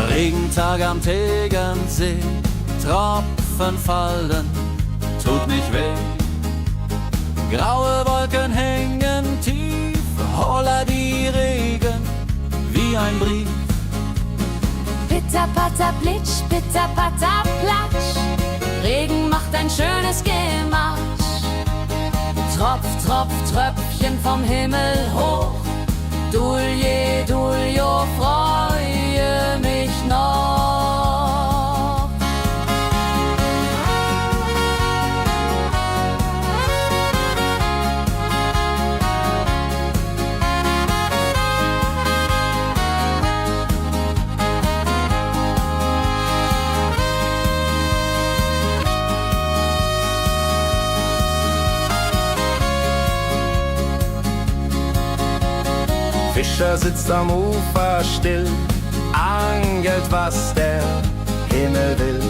Regentag am Tegernsee, Tropfen fallen, tut nicht weh. Graue Wolken hängen tief, holla die Regen wie ein Brief. Pitter, patter, plitsch, pitter, patter, platsch. Regen macht ein schönes Gemarsch. Tropf, Tropf, Tröpfchen vom Himmel hoch. Dulje, Duljo, freue mich noch. Fischer sitzt am Ufer still, angelt, was der Himmel will.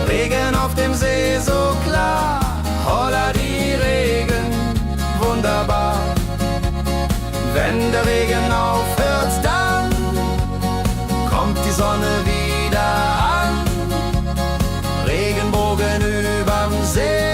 Regen auf dem See so klar, holla die Regen, wunderbar. Wenn der Regen aufhört, dann kommt die Sonne wieder an. Regenbogen überm See.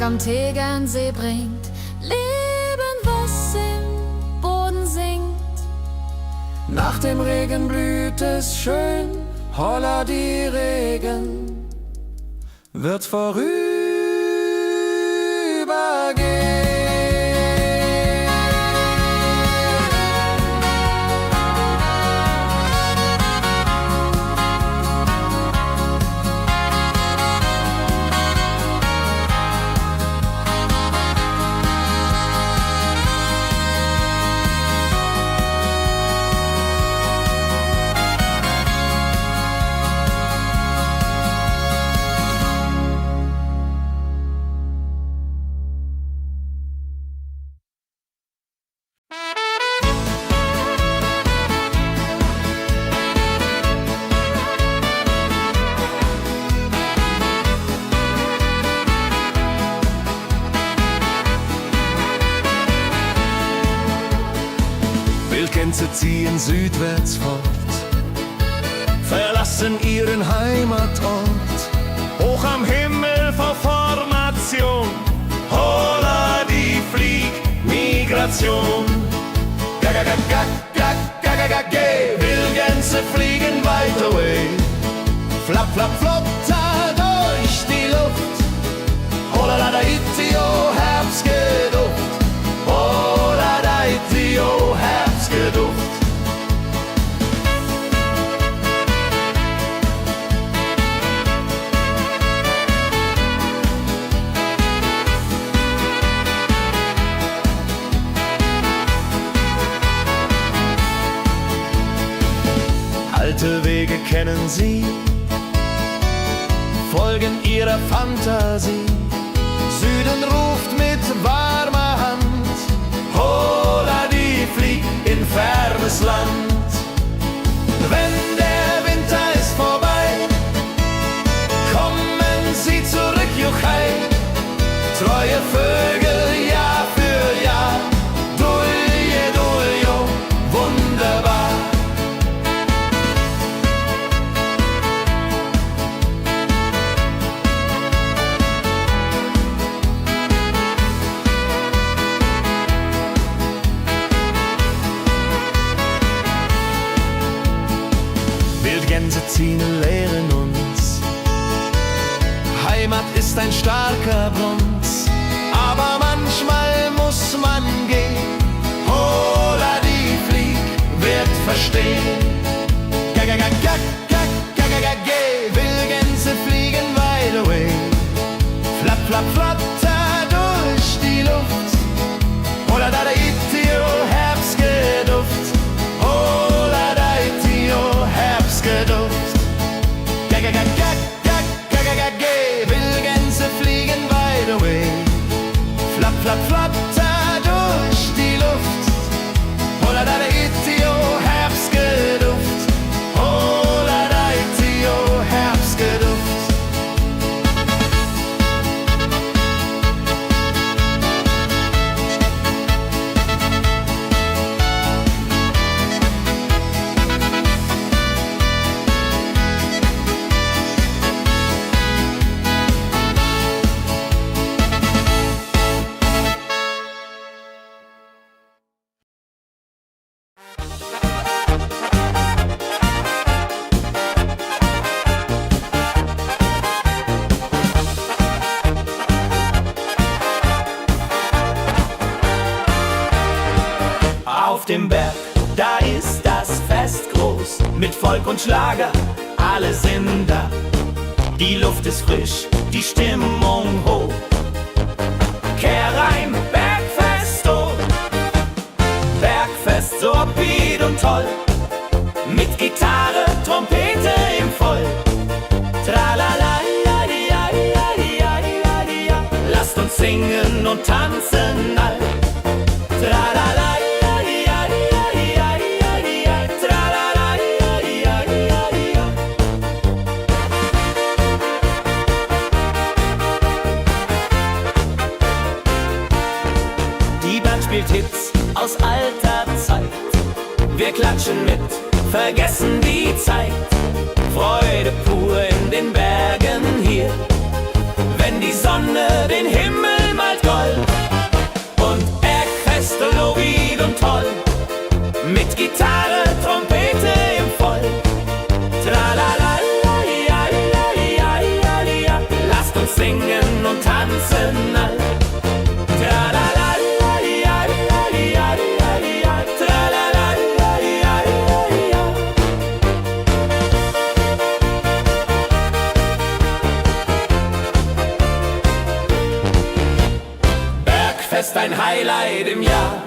Am Tegernsee bringt Leben, was im Boden singt. Nach dem Regen blüht es schön, holla die Regen wird vorübergehen. Gänse ziehen südwärts fort, verlassen ihren Heimatort. Hoch am Himmel vor Formation, holla die Fliegmigration. Wildgänse fliegen weit away, flapp, flapp, flotter durch die Luft. Holla da itio, Herbstgeduft. Holla da itio, Herbstgeduft. Alte Wege kennen sie, folgen ihrer Fantasie. Süden ruft mit warmer Hand, holla Auf dem Berg, da ist das Fest groß, mit Volk und Schlager, alle sind da. Die Luft ist frisch, die Stimmung hoch. Kehr rein, Bergfest, oh. Bergfest, so upbeat und toll. Mit Gitarre, Trompete im Voll. Tralala, ja, ja, ja, ja, ja, ja. Lasst uns singen und tanzen all. Tralala, ja, ja, ja, ja, ja, ja. Tralala, ja, ja, ja, ja. Die Band spielt Hits aus alter Zeit. Wir klatschen mit, vergessen die Zeit. Freude pur in den Bergen hier, wenn die Sonne den Himmel malt gold. Und Bergfest, Lovid und toll, mit Gitarre, Trompete im Voll. Tralala, ja, ja, ja, ja, ja. Lasst uns singen und tanzen all. Tralala, ja, ja, ja, ja, ja. Tralala, ja, ja, ja, ja. Bergfest, ein Highlight im Jahr,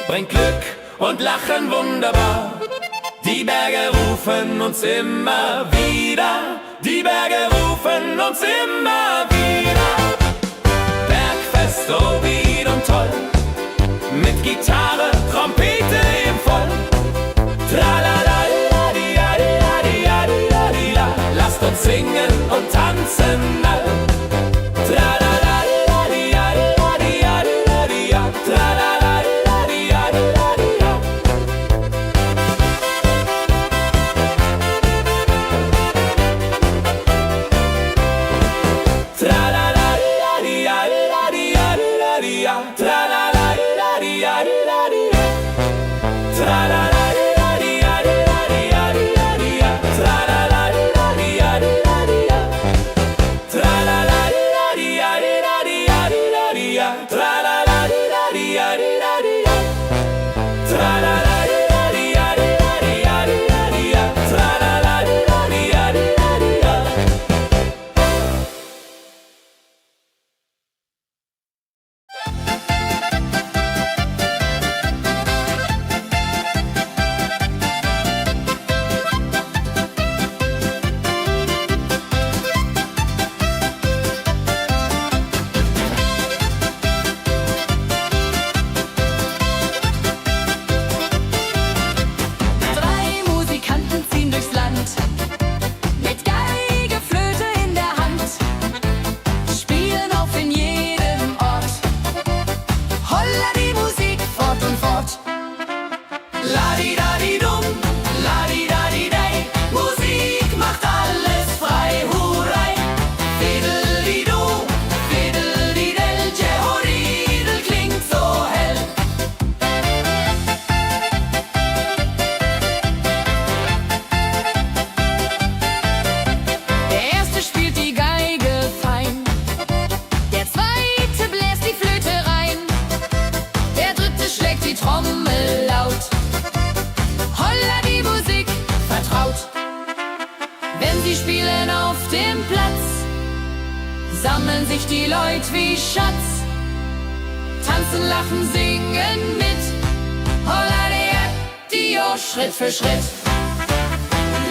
bringt Glück und Lachen wunderbar. Die Berge rufen uns immer wieder, die Berge rufen uns immer wieder. Bergfest, so wied und toll, mit Gitarre, Trompete im Voll. Tralala, la, di, ja, di, ja, di, ja, di, ja, di, la. Lasst uns singen und tanzen all. Tralala, la, di, ja, di, ja, di, ja, di, ja, di, ja. Tralala, la, di, ja, di, ja, di, ja. Tralala, la, di, ja, di, ja, di, ja, di, ja. Tralala, la, di, ja, di, ja, di, ja. Tralala, la, di, ja, di, ja, di, ja, di, ja, di, ja. Tralala, la, di, ja, di, ja, di, ja. Tralala, la, di, ja, di, ja, di, ja, di, ja, di, ja. Tralala, la, di, ja, di, ja, di, ja. Tralala, la, di, ja, di, ja, di, ja, di, ja, di, ja. Tralala, la, di, ja, di, ja, di, ja. Drei Musikanten ziehen durchs Land, mit Geige, Flöte in der Hand, spielen auf in jedem Ort. Holla die Musik fort und fort. La-di-da-di-dum, la-di-da-di-dei, Musik macht alles frei, hurray. Fiddle-di-du, fiddle-di-del, Jehoridel klingt so hell. Der erste spielt die Geige fein, der zweite bläst die Flöte rein, der dritte schlägt die Trommel laut. Holla die Musik vertraut. Wenn sie spielen auf dem Platz, sammeln sich die Leute wie Schatz, tanzen, lachen, singen mit. Holla der Dio, Schritt für Schritt.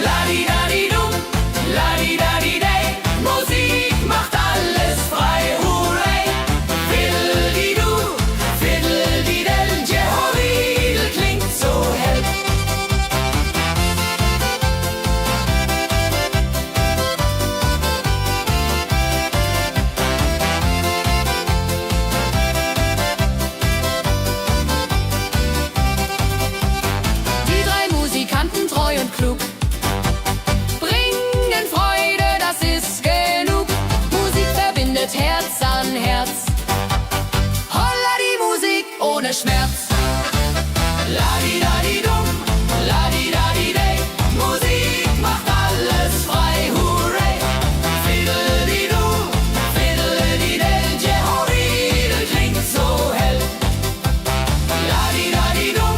La-di-da-di-dum, la-di-da-di-dei, Musik macht alles frei, hurray. Fiddle-di-du, fiddle-di-del, Jehoridel klingt so hell. Die drei Musikanten, treu und klug, bringen Freude, das ist genug. Musik verbindet Herz an Herz. Holla die Musik ohne Schmerz. La-di-da-di-dum, la-di-da-di-dei, Musik macht alles frei, hurray. Fiddle-di-du, fiddle-di-del, Jehoridel klingt so hell. La-di-da-di-dum,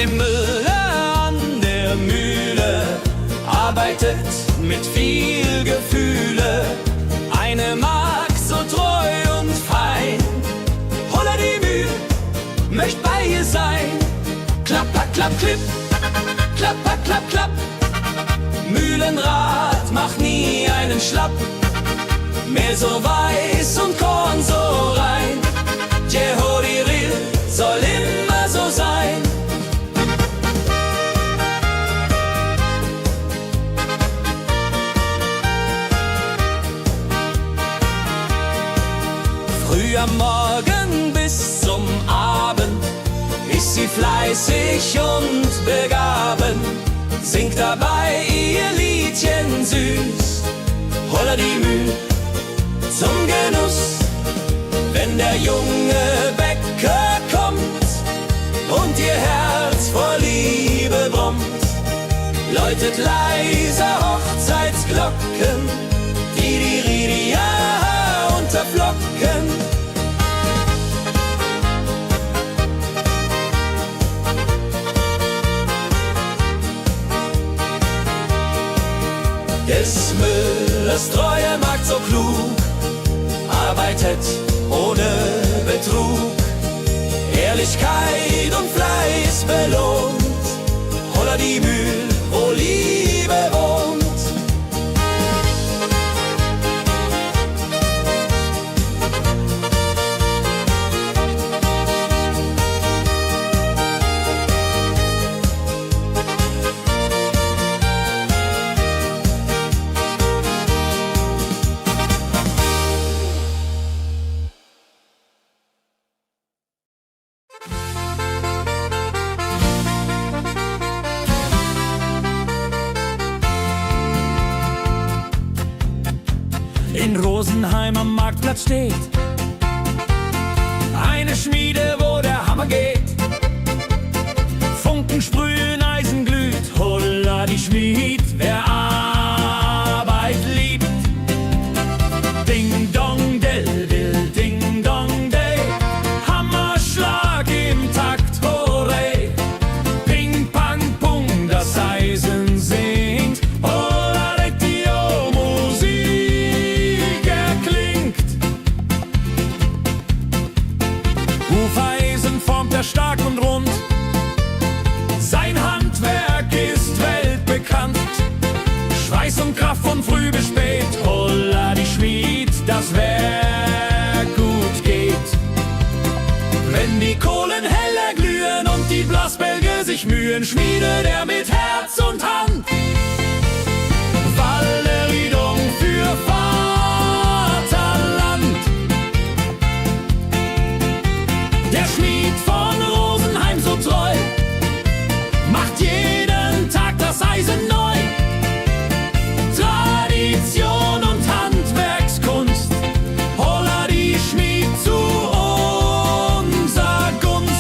dem Müller an der Mühle, arbeitet mit viel Gefühle. Eine Magd so treu und fein, Holla die Mühl, möcht bei ihr sein. Klapper, klapp, klipp, klapper, klapp, klapp. Mühlenrad macht nie einen Schlapp. Mehl so weiß und Korn so rein. Jehodiril soll immer so sein. Früh am Morgen bis zum Abend ist sie fleißig und begaben, singt dabei ihr Liedchen süß. Holla die Mühl zum Genuss, wenn der junge Bäcker kommt und ihr Herz vor Liebe brummt, läutet leiser Hochzeitsglocken, die Ridia unterflocken. Des Müllers treue Magd so klug, arbeitet ohne Betrug, Ehrlichkeit und Fleiß belohnt. Holla die Mühl, wo Liebe wohnt. In Rosenheim am Marktplatz steht eine Schmiede, wo der Hammer geht. Funken sprühen, Eisen glüht, Holla die Schmied, wer Arbeit liebt. Ding dong del dill, ding dong day, Hammerschlag im Takt, hurray. Ping pang pung, das Eisen singt, Holla Dio, Musik erklingt. Hufeisen formt er stark und rund, sein Handwerk ist weltbekannt. Schweiß und Kraft von früh bis spät, Holla die Schmied, das Werk gut geht. Wenn die Kohlen heller glühen und die Blasbälge sich mühen, schmiedet er mit Herz und Hand Walleridung für Vaterland. Der Schmied von Rosenheim so treu, macht jeden Tag das Eisen neu. Tradition und Handwerkskunst, Holla die Schmied zu unser Gunst.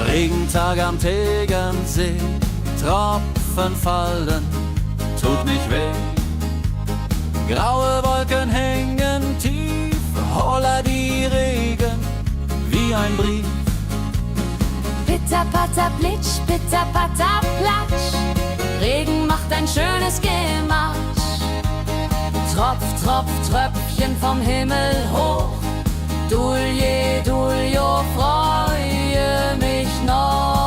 Regentag am Tegernsee, Tropfen fallen, tut nicht weh. Graue Wolken hängen tief, Holla die Regen wie ein Brief. Pitter, patter, plitsch, pitter, patter, platsch. Regen macht ein schönes Gematsch. Tropf, Tropf, Tröpfchen vom Himmel hoch. Dulje, Duljo, freue mich noch.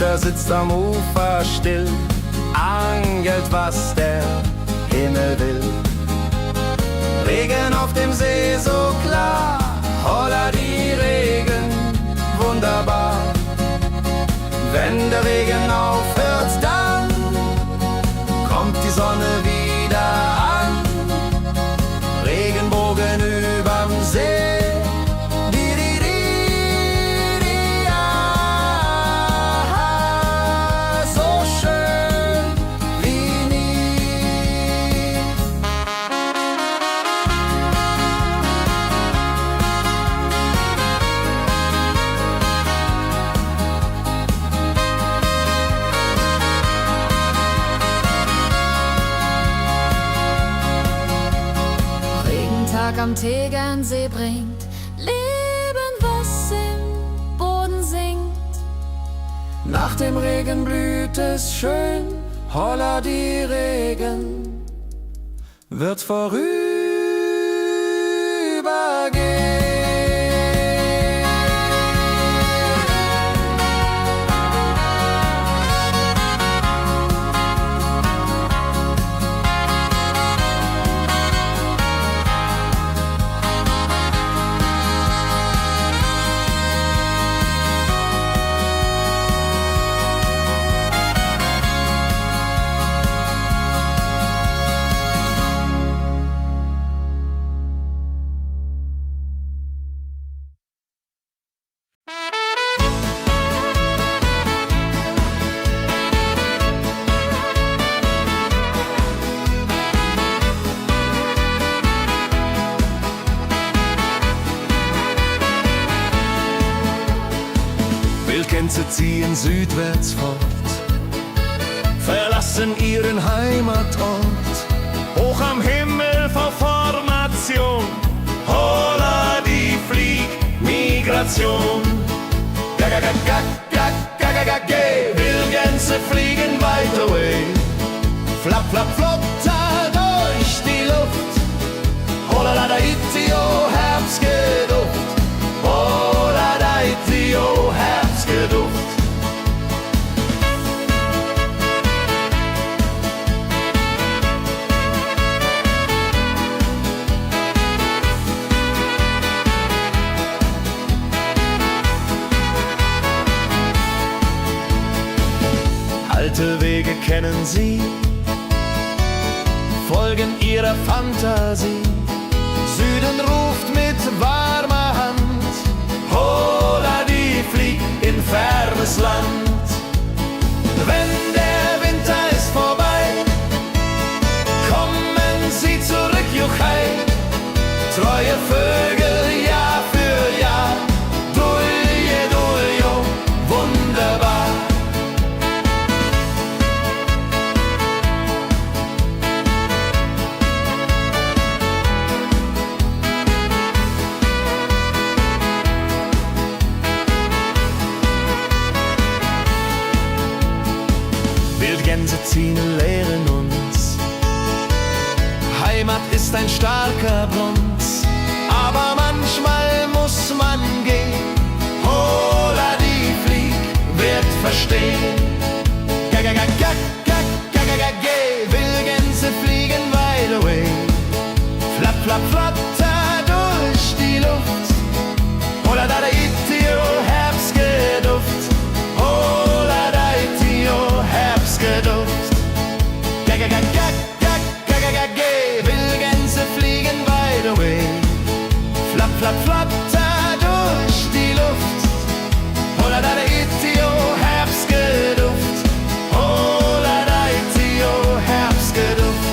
Fischer sitzt am Ufer still, angelt, was der Himmel will. Regen auf dem See so klar, holla die Regen, wunderbar. Wenn der Regen aufhört, dann kommt die Sonne wieder an. Regenbogen überm See. Am Tegernsee bringt Leben, was im Boden sinkt. Nach dem Regen blüht es schön, holla die Regen wird vorübergehen. Wildgänse ziehen südwärts fort, verlassen ihren Heimatort. Hoch am Himmel vor Formation, holla die Fliegmigration. Gag, Wildgänse fliegen weit away. Flap, flap, flotter durch die Luft. Holla da itio, Herbstgeduft. Holla da itio, Herbstgeduft. Alte Wege kennen sie, folgen ihrer Fantasie. Süden ruft mit warmer Hand, holla die flieg in fernes Land. Wenn der Winter ist vorbei, kommen sie zurück, Juchai. Treue Vögel Jahr für Jahr, Dulje, Duljo, wunderbar. Wildgänse ziehen, lehren uns. Heimat ist ein starker Bronz, aber manchmal muss man gehen. Holla die Flieg wird verstehen. Wildgänse fliegen wide away. Flap, flap, flatter durch die Luft. Holla da itio, Herbstgeduft. Holla da itio, Herbstgeduft. Wildgänse fliegen wide away. Flap, flap, flatter durch die Luft. Holla da itio, Herbstgeduft. Holla da itio, Herbstgeduft.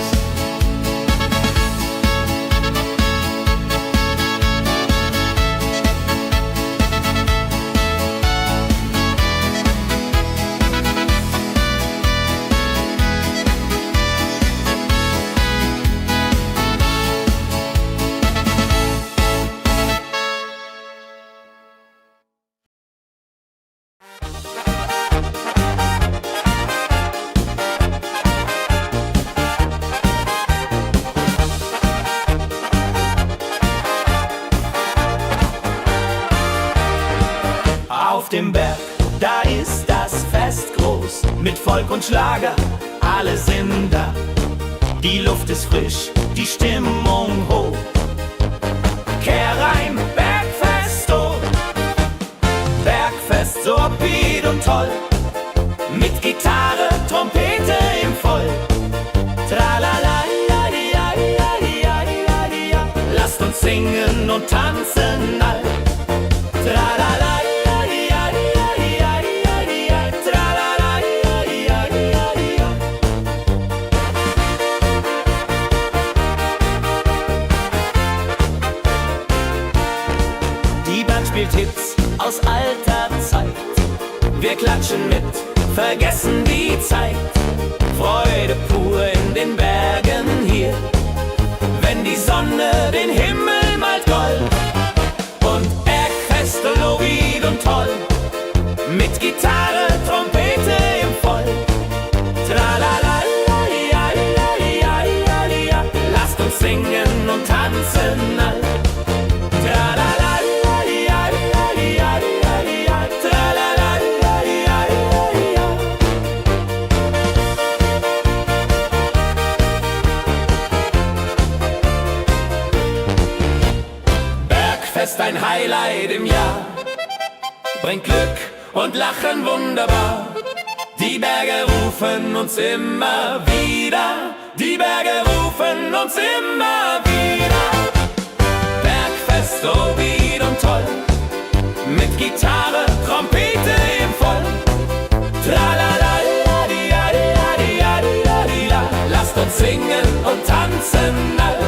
mit Volk und Schlager, alle sind da. Die Luft ist frisch, die Stimmung hoch. Kehr rein, Bergfest, oh. Bergfest, so upbeat und toll. Mit Gitarre, Trompete im Voll. Tralala, ja, ja, ja, ja, ja, ja. Lasst uns singen und tanzen all. Tralala, ja, ja, ja, ja, ja, ja. Tralala, ja, ja, ja, ja. Die Band spielt Hits aus alter Zeit. Wir klatschen mit, vergessen die Zeit. Freude pur in den Bergen hier, wenn die Sonne den Himmel malt gold. Und Bergfest, Lovid und toll, mit Gitarre, Trompete im Voll. Tralala, ja, ja, ja, ja, ja. Lasst uns singen und tanzen all. Tralala, ja, ja, ja, ja, ja. Tralala, ja, ja, ja, ja. Bergfest, ein Highlight im Jahr, bringt Glück und Lachen wunderbar. Die Berge rufen uns immer wieder, die Berge rufen uns immer wieder. Bergfest, so wied und toll, mit Gitarre, Trompete im Voll. Tralala, ja, ja, ja, ja, ja, ja. Lasst uns singen und tanzen all.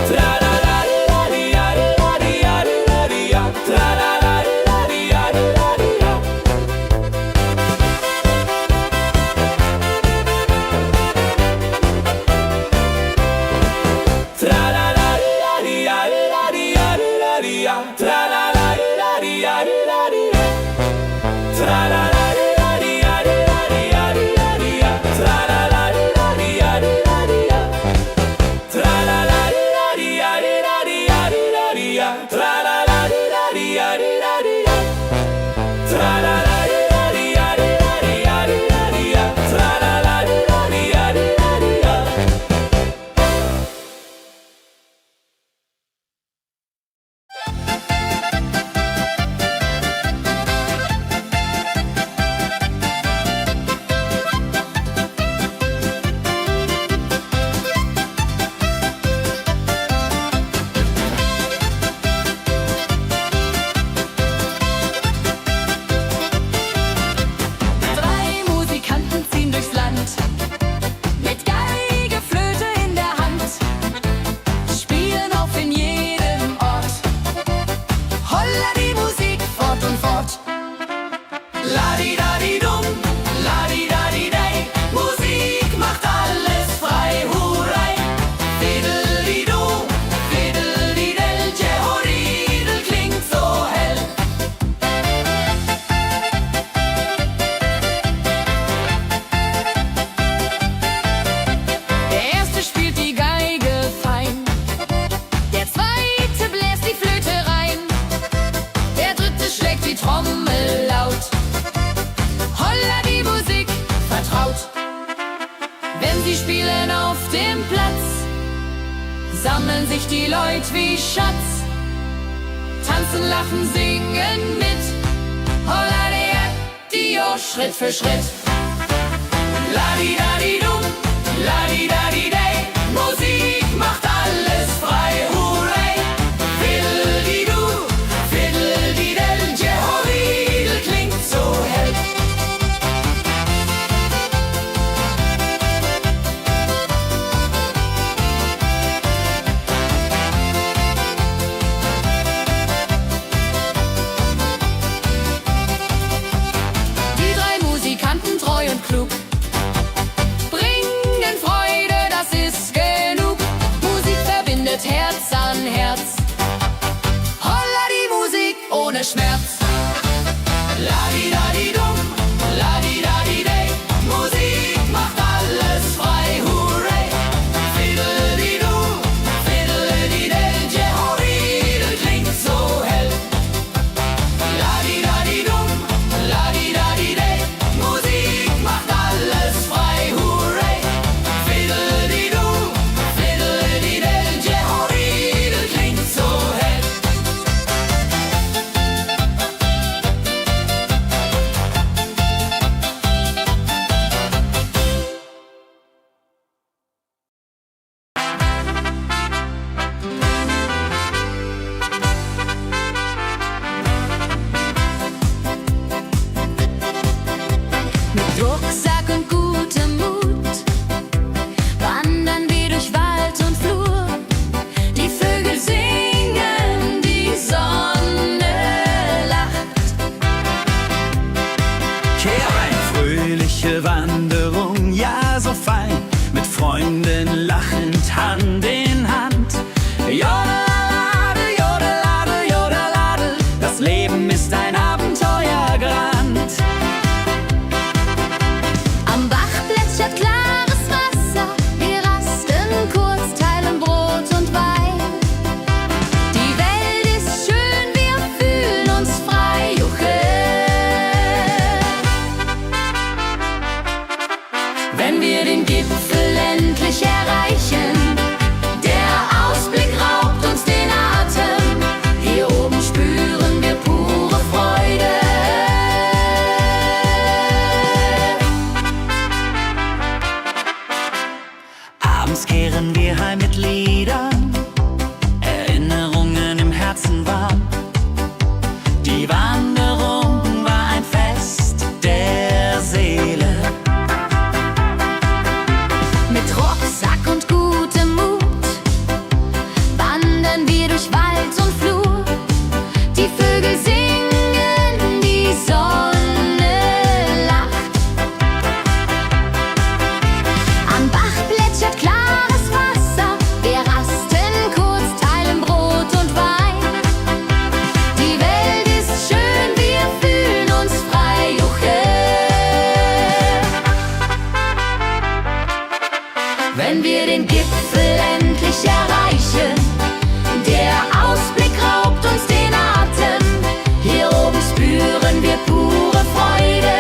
Tralala, ja, ja, ja, ja, ja. Tralala, ja, ja, ja, ja. Tralala, ja, ja, ja, ja, ja. Tralala, ja, ja, ja, ja. Tralala, ja, ja, ja, ja, ja. Tralala, ja, ja, ja, ja. Tralala, ja, ja, ja, ja. Tralala, ja, ja, ja, ja. Tralala, ja, ja, ja, ja. Tralala, ja, ja, ja, ja. Drei Musikanten ziehen durchs Land, mit Geige, Flöte in der Hand, spielen auf in jedem Ort. Holla die Musik fort und fort. Ladi-dadi-dum, ladi-dadi-dei, Musik macht alles frei, hurray. Fiddeli-du, fiddeli-del, Jehoridel klingt so hell. Der erste spielt die Geige fein, der zweite bläst die Flöte rein, der dritte schlägt die Trommel laut. Holla die Musik vertraut. Wenn sie spielen auf dem Platz, sammeln sich die Leute wie Schatz, tanzen, lachen, singen mit. Holla der Dio, Schritt für Schritt. Ladi-dadi-dum, ladi-dadi-dei, Musik macht alles frei, hurray. Fiddeli-du, fiddeli-del, Jehoridel klingt so hell. Die drei Musikanten, treu und klug, wenn wir den Gipfel endlich erreichen. Der Ausblick raubt uns den Atem, hier oben spüren wir pure Freude. Abends kehren wir heim mit Liedern, Erinnerungen im Herzen warm. Die Wanderung war ein Fest der Seele. Mit Rucksack und gutem Mut wandern wir durch Wald und Flur. Die Vögel singen, die Sonne lacht. Am Bach plätschert klares Wasser, wir rasten kurz, teilen Brot und Wein. Die Welt ist schön, wir fühlen uns frei, juche. Wenn wir den Gipfel endlich erreichen, der Ausblick raubt uns den Atem, hier oben spüren wir pure Freude.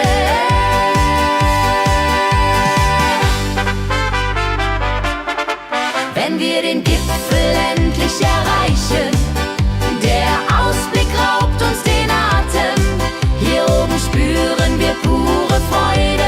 Wenn wir den Gipfel endlich erreichen, der Ausblick raubt uns den Atem, hier oben spüren wir pure Freude.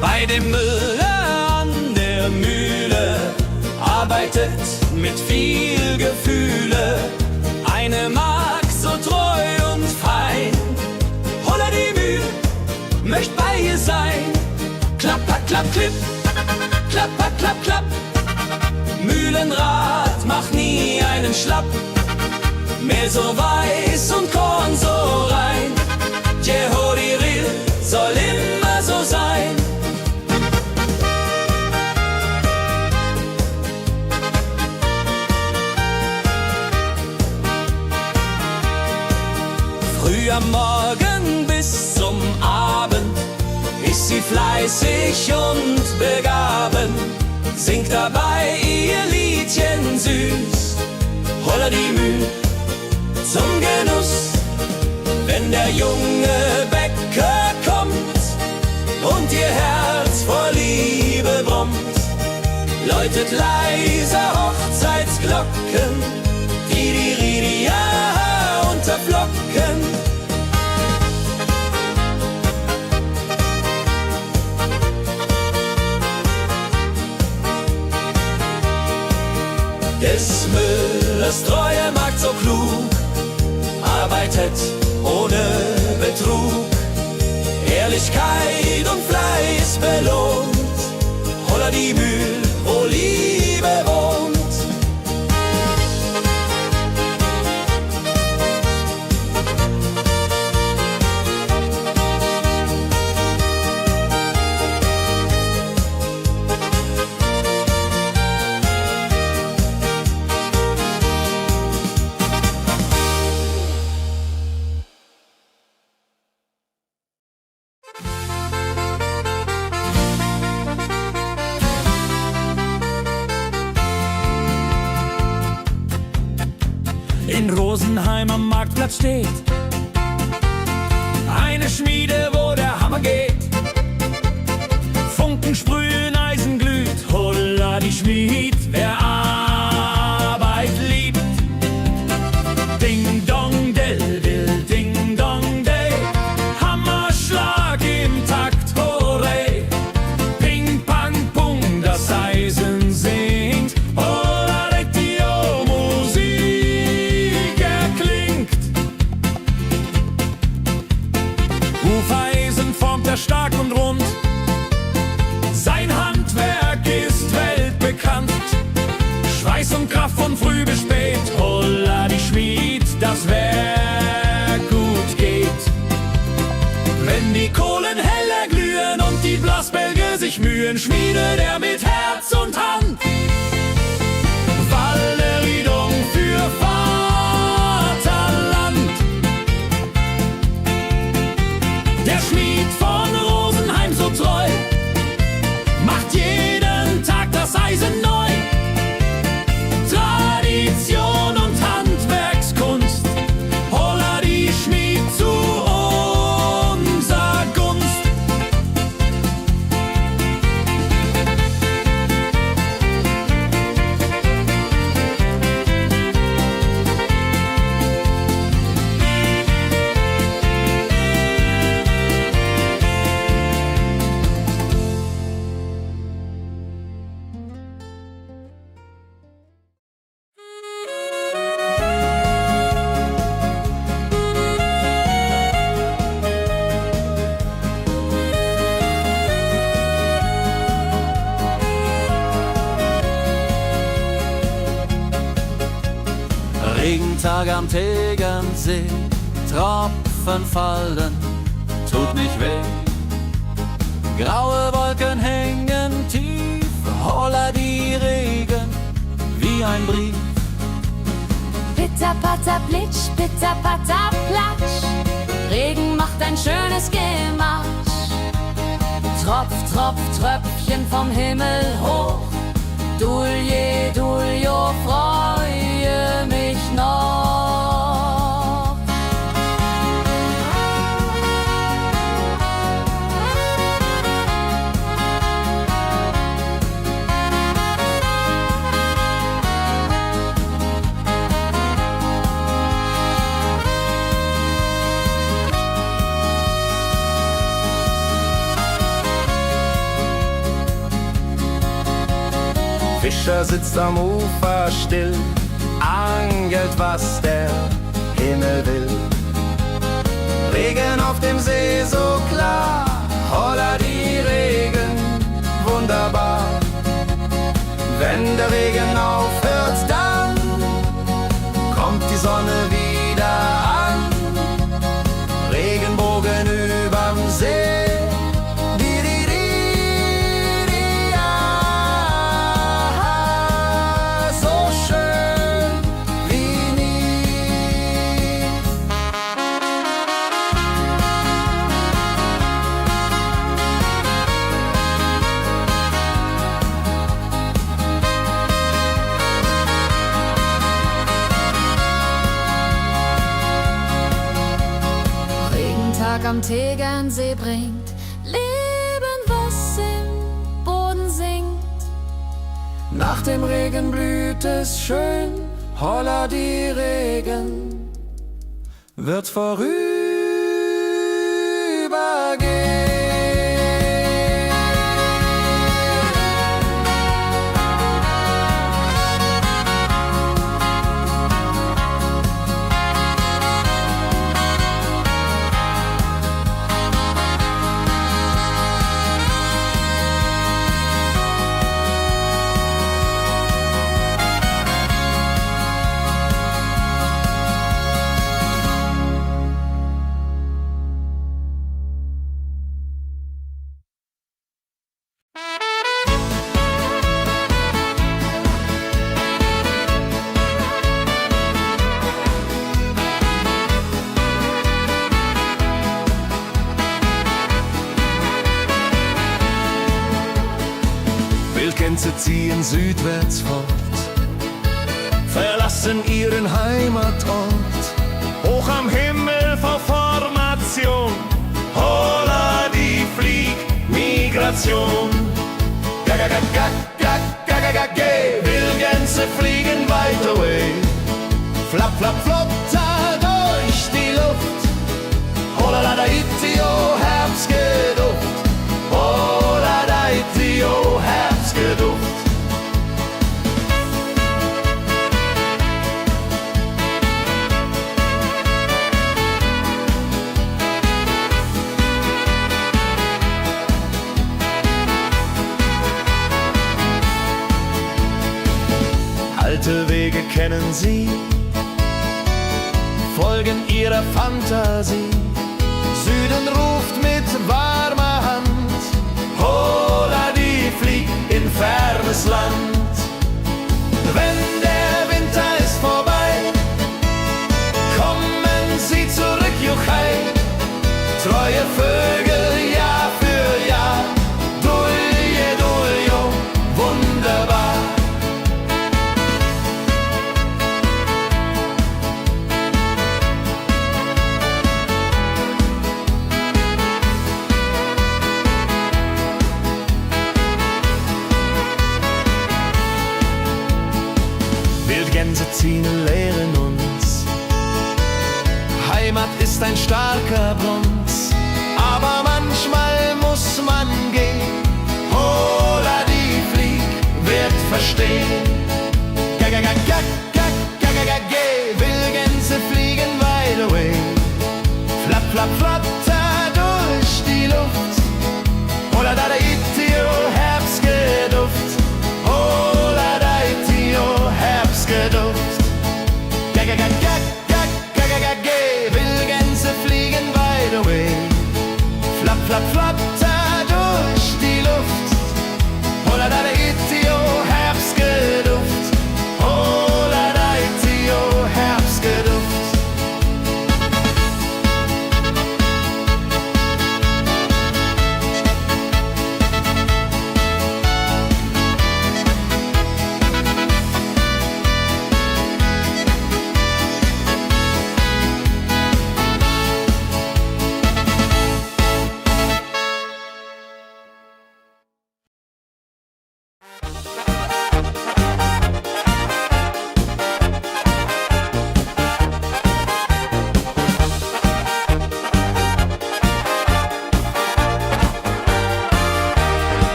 Bei dem Müller an der Mühle arbeitet mit viel Gefühle eine Magd so treu und fein. Holla die Mühl, möcht bei ihr sein. Klapper, klapp, klipp, klapper, klapp, klapp. Mühlenrad macht nie einen Schlapp. Mehl so weiß und Korn so rein. Jehodiril soll immer so sein. Früh am Morgen bis zum Abend ist sie fleißig und begaben, singt dabei ihr Liedchen süß. Holla die Mühl zum Genuss, wenn der junge Bäcker kommt und ihr Herz vor Liebe brummt, läutet leise Hochzeitsglocken, Didiridia unter Flocken. Des Müllers treue Magd so klug, arbeitet ohne Betrug, Ehrlichkeit und Fleiß belohnt. Holla die Mühl, wo Liebe wohnt. In Rosenheim am Marktplatz steht eine Schmiede, wo der Hammer geht. Funken sprühen, Eisen glüht, holla die Schmied, wer Arbeit liebt. Ding dong del will, ding dong day, Hammerschlag im Takt, hooray. Ping pang pung, das Eisen singt, holla die Musik erklingt. Hufeisen formt er stark und rund, sein Handwerk ist weltbekannt. Schweiß und Kraft von früh bis spät, holla die Schmied, das Werk gut geht. Wenn die Kohlen heller glühen und die Blasbälge sich mühen, schmiedet er mit Herz und Hand Walleriedung für Vaterland. Der Schmied von Rosenheim so treu macht jeden Tag das Eisen neu. Tradition und Handwerkskunst, holla die Schmied zu unser Gunst. Regentag am Tegernsee, Tropfen fallen, tut nicht weh. Graue Wolken hängen tief, holla die Regen wie ein Brief. Pitter, patter, plitsch, pitter, patter, platsch. Regen macht ein schönes Gemarsch. Tropf, Tropf, Tröpfchen vom Himmel hoch. Dulje, Duljo, freue mich noch. Fischer sitzt am Ufer still, angelt, was der Himmel will. Regen auf dem See so klar, holla die Regen, wunderbar. Wenn der Regen aufhört, dann kommt die Sonne wieder an. Regenbogen überm See. Am Tegernsee bringt Leben, was im Boden singt. Nach dem Regen blüht es schön, holla die Regen wird vorübergehen. Gänse ziehen südwärts fort, verlassen ihren Heimatort. Hoch am Himmel vor Formation, holla die Fliegmigration. Wildgänse fliegen weit away, flapp, flapp, flotter durch die Luft. Holla da itio, Herbstgeduft, holla da itio, Herbstgeduft. Alte Wege kennen sie, folgen ihrer Fantasie. Süden ruft mit warmer Hand, holla die flieg in fernes Land. Wenn der Winter ist vorbei, kommen sie zurück, Juchai. Treu neue Vögel Jahr für Jahr. Dulje, duljo, wunderbar. Wildgänse ziehen lehren uns. Heimat ist ein starker Bronz, aber manchmal muss man gehen. Hola, die Flieg wird verstehen. Wildgänse fliegen wide away. Flapp, flapp, flatter durch die Luft. Hola, da itio, Herbstgeduft. Hola, da itio, Herbstgeduft. Wildgänse fliegen wide away. Flapp, flapp, flatter durch die Luft. Hola, da itio, Herbstgeduft. Hola, da itio, Herbstgeduft.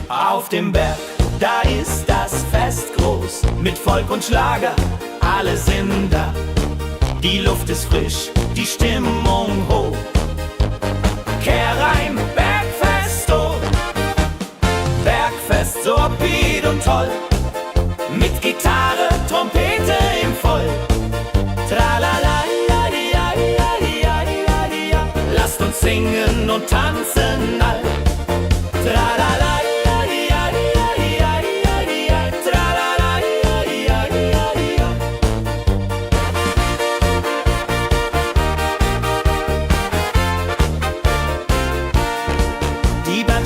Auf dem Berg, da ist das Fest groß, mit Volk und Schlager, alle sind da. Die Luft ist frisch, die Stimmung hoch. Kehrreim, Bergfest, oh. Bergfest, so upbeat und toll. Mit Gitarre, Trompete im Voll. Tralala, ja, ja, ja, ja, ja, ja. Lasst uns singen und tanzen all. Tralala.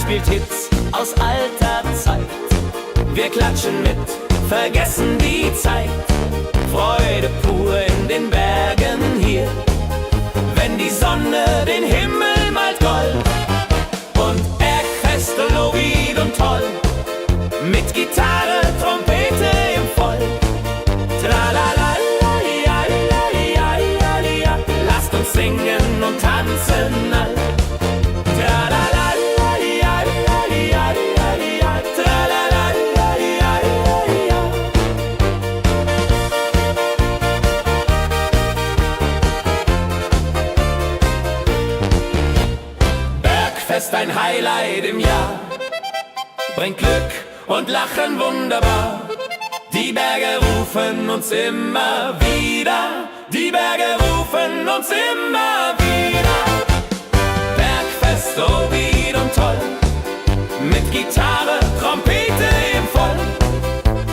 Spielt Hits aus alter Zeit. Wir klatschen mit, vergessen die Zeit. Freude pur in den Bergen hier, wenn die Sonne den Himmel malt gold. Und Bergfest, lobig und toll, mit Gitarre, Trompete im Voll. Tralala, ja, ja, ja, ja, ja. Lasst uns singen und tanzen all. Tralala. Bergfest, ein Highlight im Jahr, bringt Glück und Lachen wunderbar. Die Berge rufen uns immer wieder, die Berge rufen uns immer wieder. Bergfest, so wied und toll, mit Gitarre, Trompete im Voll.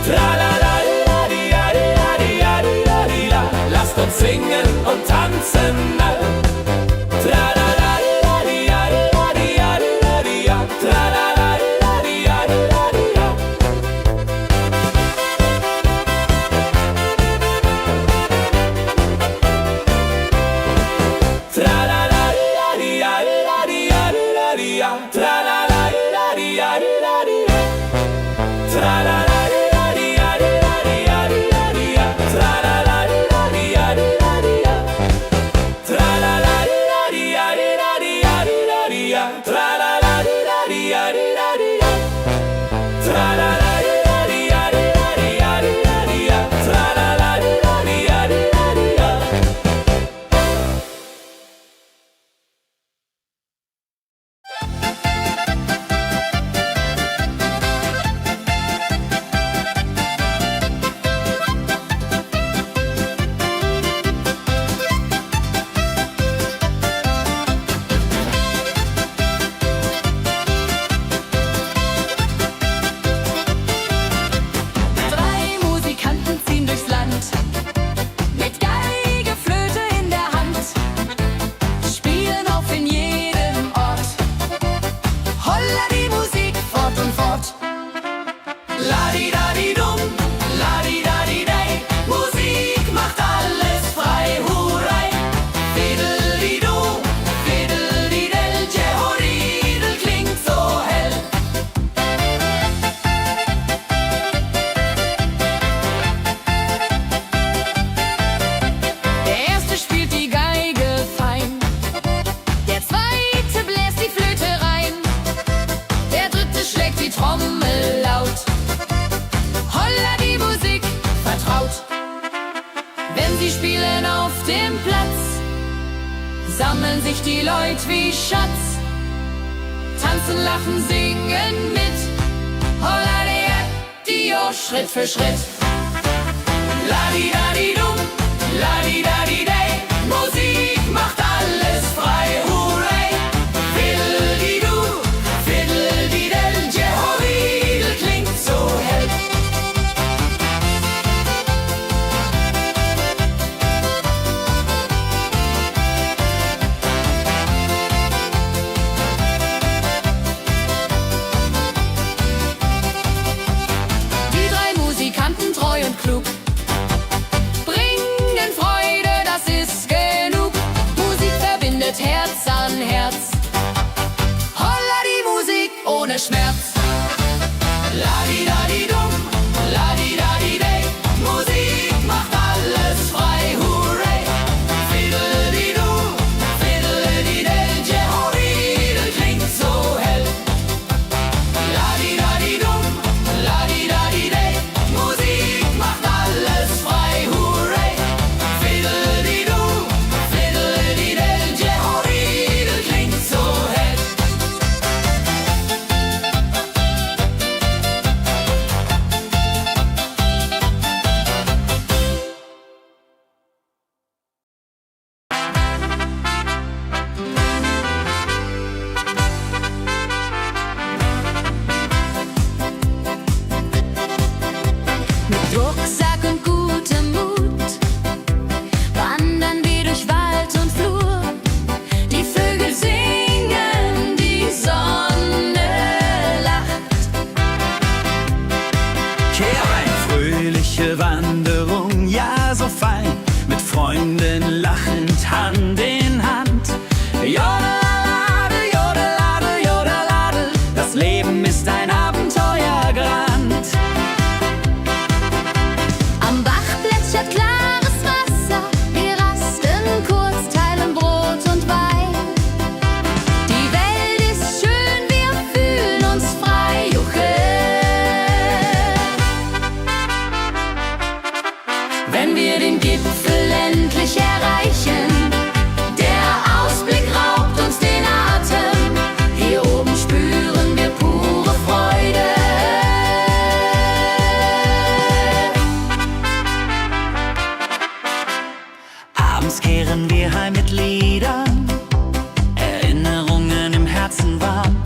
Tralala, ja, ja, ja, ja, ja. Lasst uns singen und tanzen all. Tralala. sammeln sich die Leute wie Schatz. Tanzen, lachen, singen mit. Holla Dio, Schritt für Schritt. Ladi-dadi-dum, ladi-dadi-day. Musik macht alles frei, hurray. Fiddle-di-du, fiddle-di-del. Jehoridel klingt so hell. Die drei Musikanten, treu und klug, bringen Freude, das ist genug. Musik verbindet Herz an Herz. Holla die Musik ohne Schmerz. Ladi-dadi-dum, ladi-dadi-day. Musik macht alles frei, hurray. Fiddle-di-du, fiddle-di-del. Jehoridel klingt so hell. Ladi-dadi-dum, ladi-dadi-day. Musik macht alles frei, hurray. Fiddle-di-du, fiddle-di-del. Jehoridel klingt so hell. Mit Rucksack und gutem Mut wandern wir durch Wald und Flur. Die Vögel singen, die Sonne lacht. Eine fröhliche Wanderung, ja so fein, mit Freunden lachend Hand in Hand. Jodeladel, jodeladel, jodeladel, das Leben ist ein Abenteuergrand. Am Bach plätschert klares Wasser, wir rasten kurz, teilen Brot und Wein. Die Welt ist schön, wir fühlen uns frei, juche. Wenn wir den Gipfel endlich erreichen, der Ausblick raubt uns den Atem. Hier oben spüren wir pure Freude. Abends kehren wir heim mit Liedern, Erinnerungen im Herzen warm.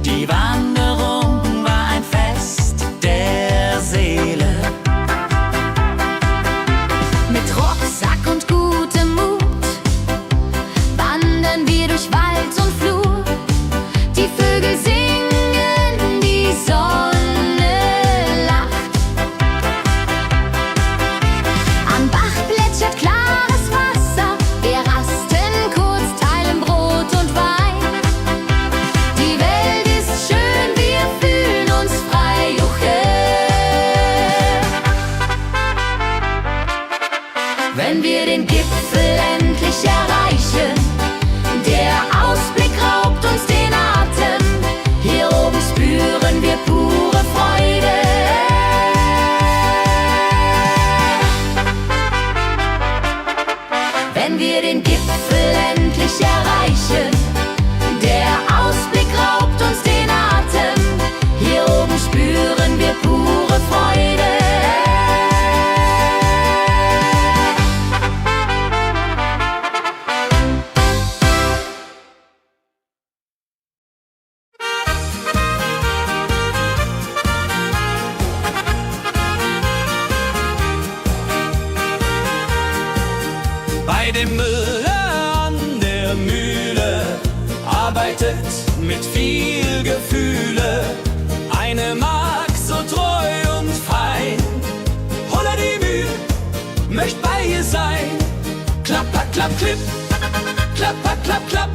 Die Wanderung war ein Fest der Seele. Mit Rucksack und gutem Mut wandern wir durch Wald und Flur. Die Vögel singen, die Sonne lacht. Am Bach plätschert klares Wasser, wir rasten kurz, teilen Brot und Wein. Die Welt ist schön, wir fühlen uns frei, juche. Wenn wir den Gipfel endlich erreichen, der Ausblick raubt uns den Atem. Hier oben spüren wir pure Freude. Wenn wir den Gipfel endlich erreichen, der Ausblick raubt uns den Atem. Hier oben spüren wir pure Freude. Bei dem Müller an der Mühle arbeitet mit viel Gefühle eine Magd so treu und fein. Holla die Mühl, möcht bei ihr sein. Klapper, klapp, klipp, klapper, klapp, klapp.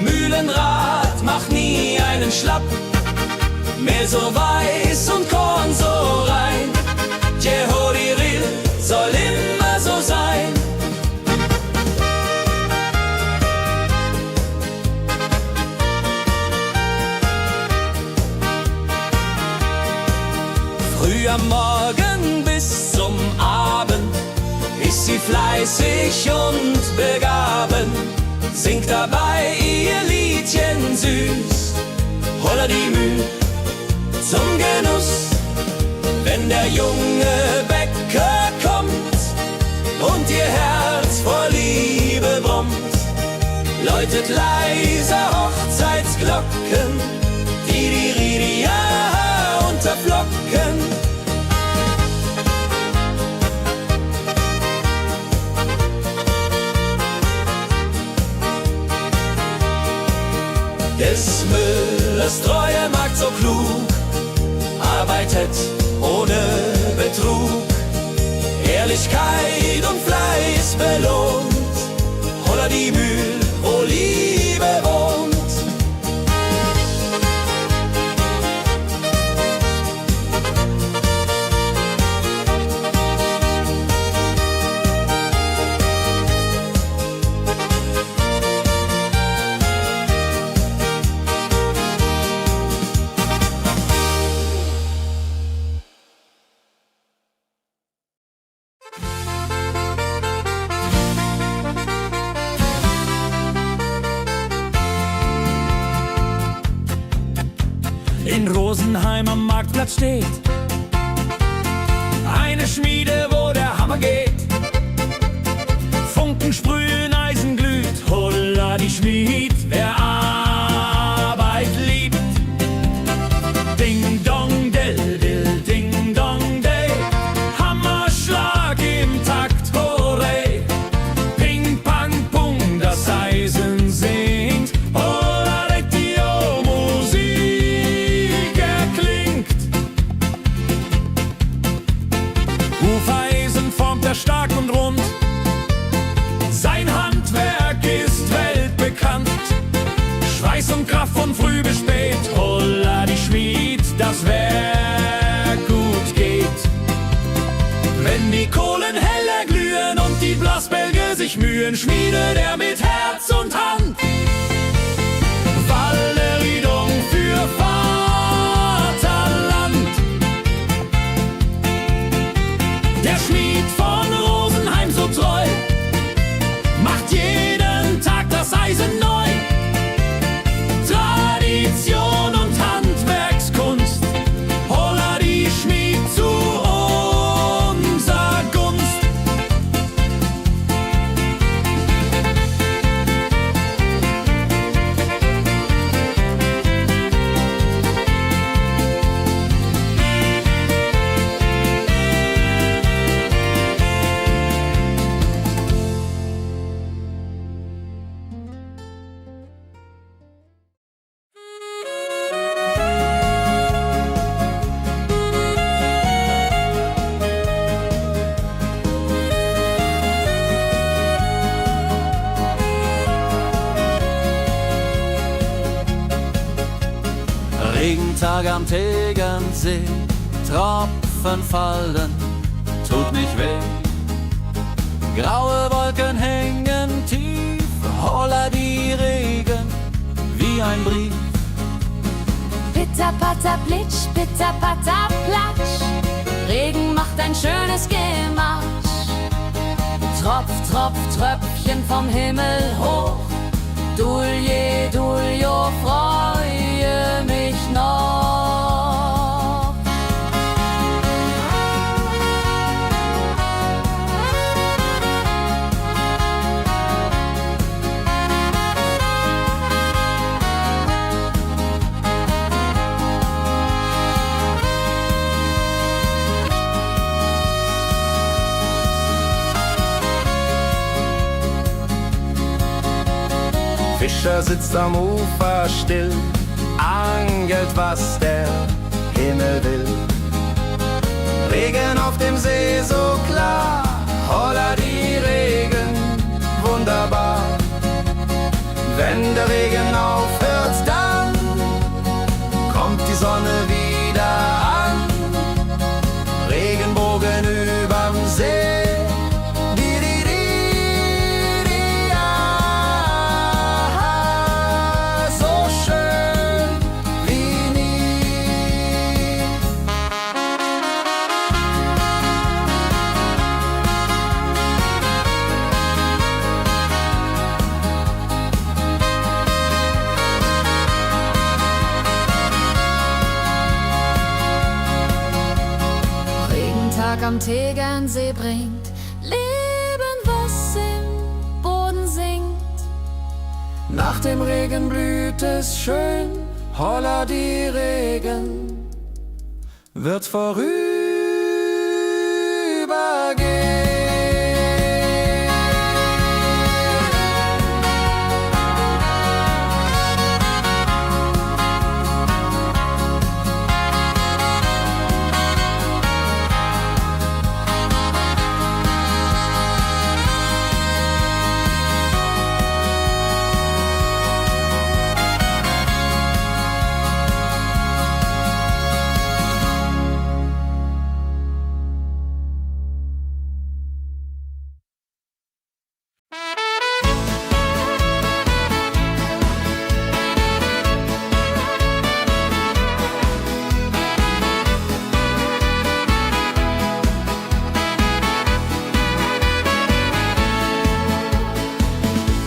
Mühlenrad macht nie einen Schlapp. Mehl so weiß und Korn so rein. Jehoridel soll immer so sein. Früh am Morgen bis zum Abend ist sie sie fleißig und begaben, singt dabei ihr Liedchen süß. Holla die Müh zum Genuss, wenn der junge Bäcker kommt und ihr Herz vor Liebe brummt, läutet leise Hochzeitsglocken, die Ridia unterflocken. Des Müllers treue Magd so klug, arbeitet ohne Betrug, Ehrlichkeit und Fleiß belohnt, Holla die Mühl, wo Liebe wohnt. In Rosenheim am Marktplatz steht eine Schmiede, wo der Hammer geht. Funken sprühen, Eisen glüht, holla die Schmied, wer Arbeit liebt. Ding dong del dill, ding dong day, Hammerschlag im Takt, hurray. Ping pang pung, das Eisen singt, holla die Musik erklingt. Hufeisen formt er stark und rund, sein Handwerk ist weltbekannt. Schweiß und Kraft von früh bis spät, holla die Schmied, das Werk gut geht. Wenn die Kohlen heller glühen und die Blasbälge sich mühen, schmiedet er mit Herz und Hand Walleridung für Vaterland. Der Schmied von Rosenheim so treu macht jeden Tag das Eisen neu. Tradition und Handwerkskunst, holla die Schmied zu unser Gunst. Regentag am Tegernsee, Tropfen fallen, tut nicht weh. Graue Wolken hängen tief, holla die Regen wie ein Brief. Pitter, patter, plitsch, pitter, patter, platsch. Regen macht ein schönes Gemarsch. Tropf, Tropf, Tröpfchen vom Himmel hoch. Dulje, Duljo, freue mich noch. Fischer sitzt am Ufer still, angelt, was der Himmel will. Regen auf dem See so klar, holla die Regen, wunderbar. Wenn der Regen aufhört, dann kommt die Sonne wieder an. Regenbogen überm See. am Tegernsee bringt Leben, was im Boden singt. Nach dem Regen blüht es schön, holla die Regen wird vorübergehen.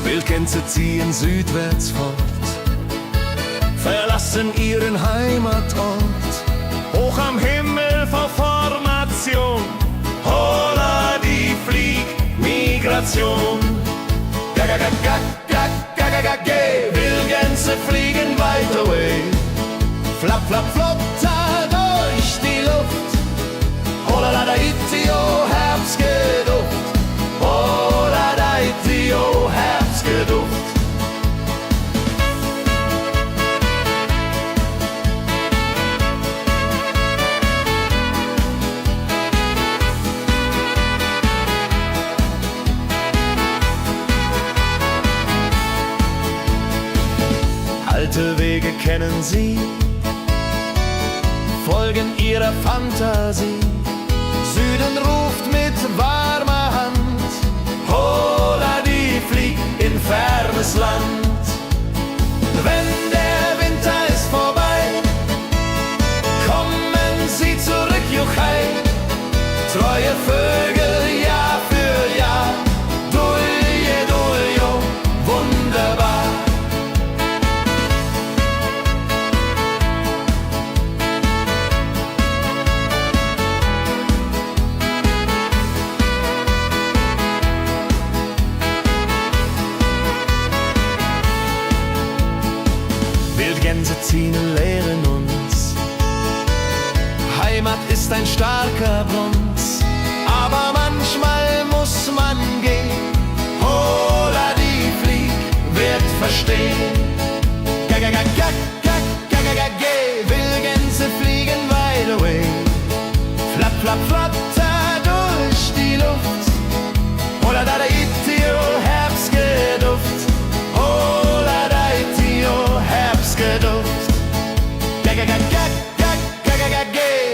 Wildgänse ziehen südwärts fort, verlassen ihren Heimatort. Hoch am Himmel vor Formation, holla die Fliegmigration. Wildgänse fliegen weit away, flap, flap, flop, da durch die Luft. Holla da itio, Herbstgeduft. Holla da itio, Herbstgeduft. Alte Wege kennen sie, folgen ihrer Fantasie. Süden ruft mit warmer Hand, holla die flieg in fernes Land. Wenn der Winter ist vorbei, kommen sie zurück, Juchai. Treue Vögel Jahr für Jahr, dulje, duljo, wunderbar. Wildgänse ziehen, lehren uns, Heimat ist ein starker Bronz, aber manchmal muss man gehen. Holla die Flieg wird verstehen. Wildgänse fliegen wide away, flap, flap, flatter durch die Luft. Holla da itio, Herbstgeduft. Holla da itio, Herbstgeduft.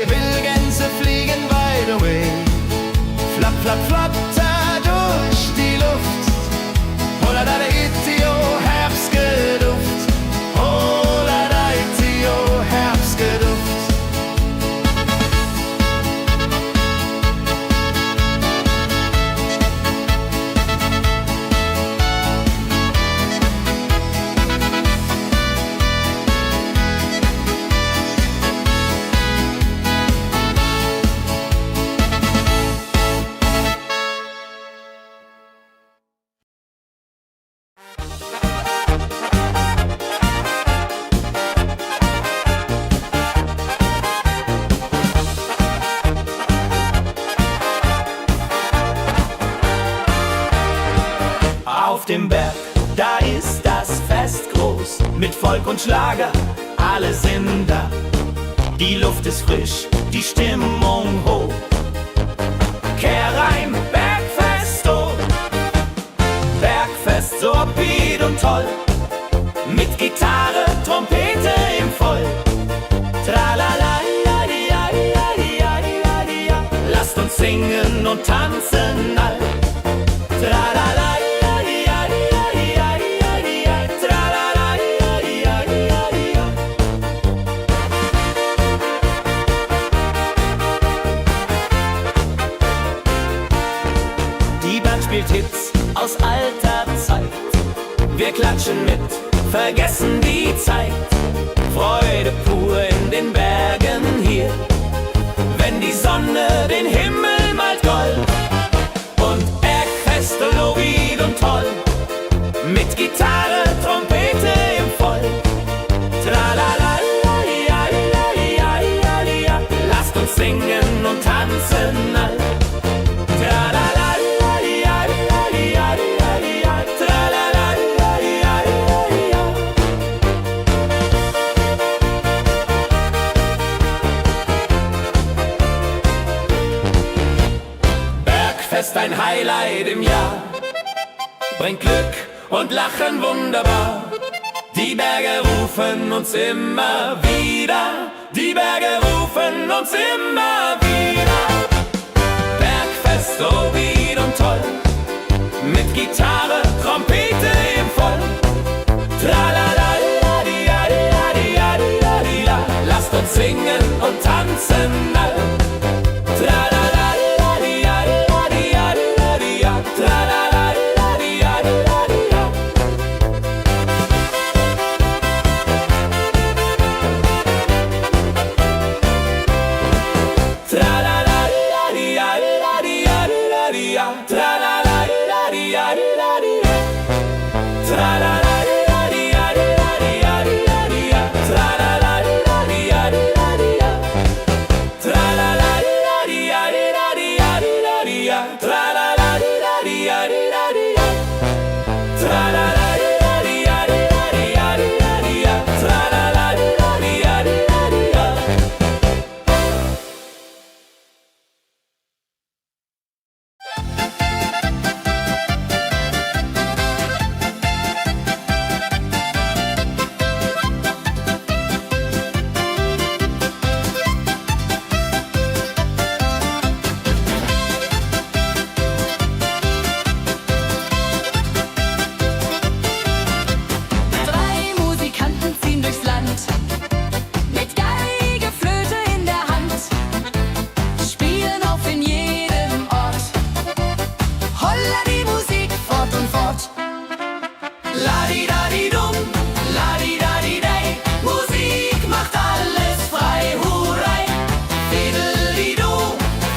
Wildgänse fliegen wide away, flap, flap, flatter durch die Luft. Holla da itio, Herbstgeduft. Holla da itio, Herbstgeduft. Auf dem Berg, da ist das Fest groß, mit Volk und Schlager, alle sind da. Die Luft ist frisch, die Stimmung hoch. Kehrreim, Bergfest, oh. Bergfest, so upbeat und toll, mit Gitarre, Trompete im Voll. Tralala, lasst uns singen und tanzen all. Tralala. Spielt Hits aus alter Zeit. Wir klatschen mit, vergessen die Zeit. Freude pur in den Bergen hier, wenn die Sonne den Himmel Bergfest ein Highlight im Jahr. Bringt Glück und Lachen wunderbar. Die Berge rufen uns immer wieder. Die Berge rufen uns immer wieder. Bergfest, so weit und toll. Mit Gitarre, Trompete im Voll. Tralala-di-a-di-a-di-a-di-a-di-a. Lasst uns singen und tanzen all. Tralala-di-a-di-a-di-a-di-a. Tralala-di-a-di-a-di-a. Tralala-di-a-di-a-di-a-di-a. Tralala-di-a-di-a-di-a-di-a. Ladi-dadi-dum, ladi-dadi-dei, Musik macht alles frei, hurray! Fiddle-di-du,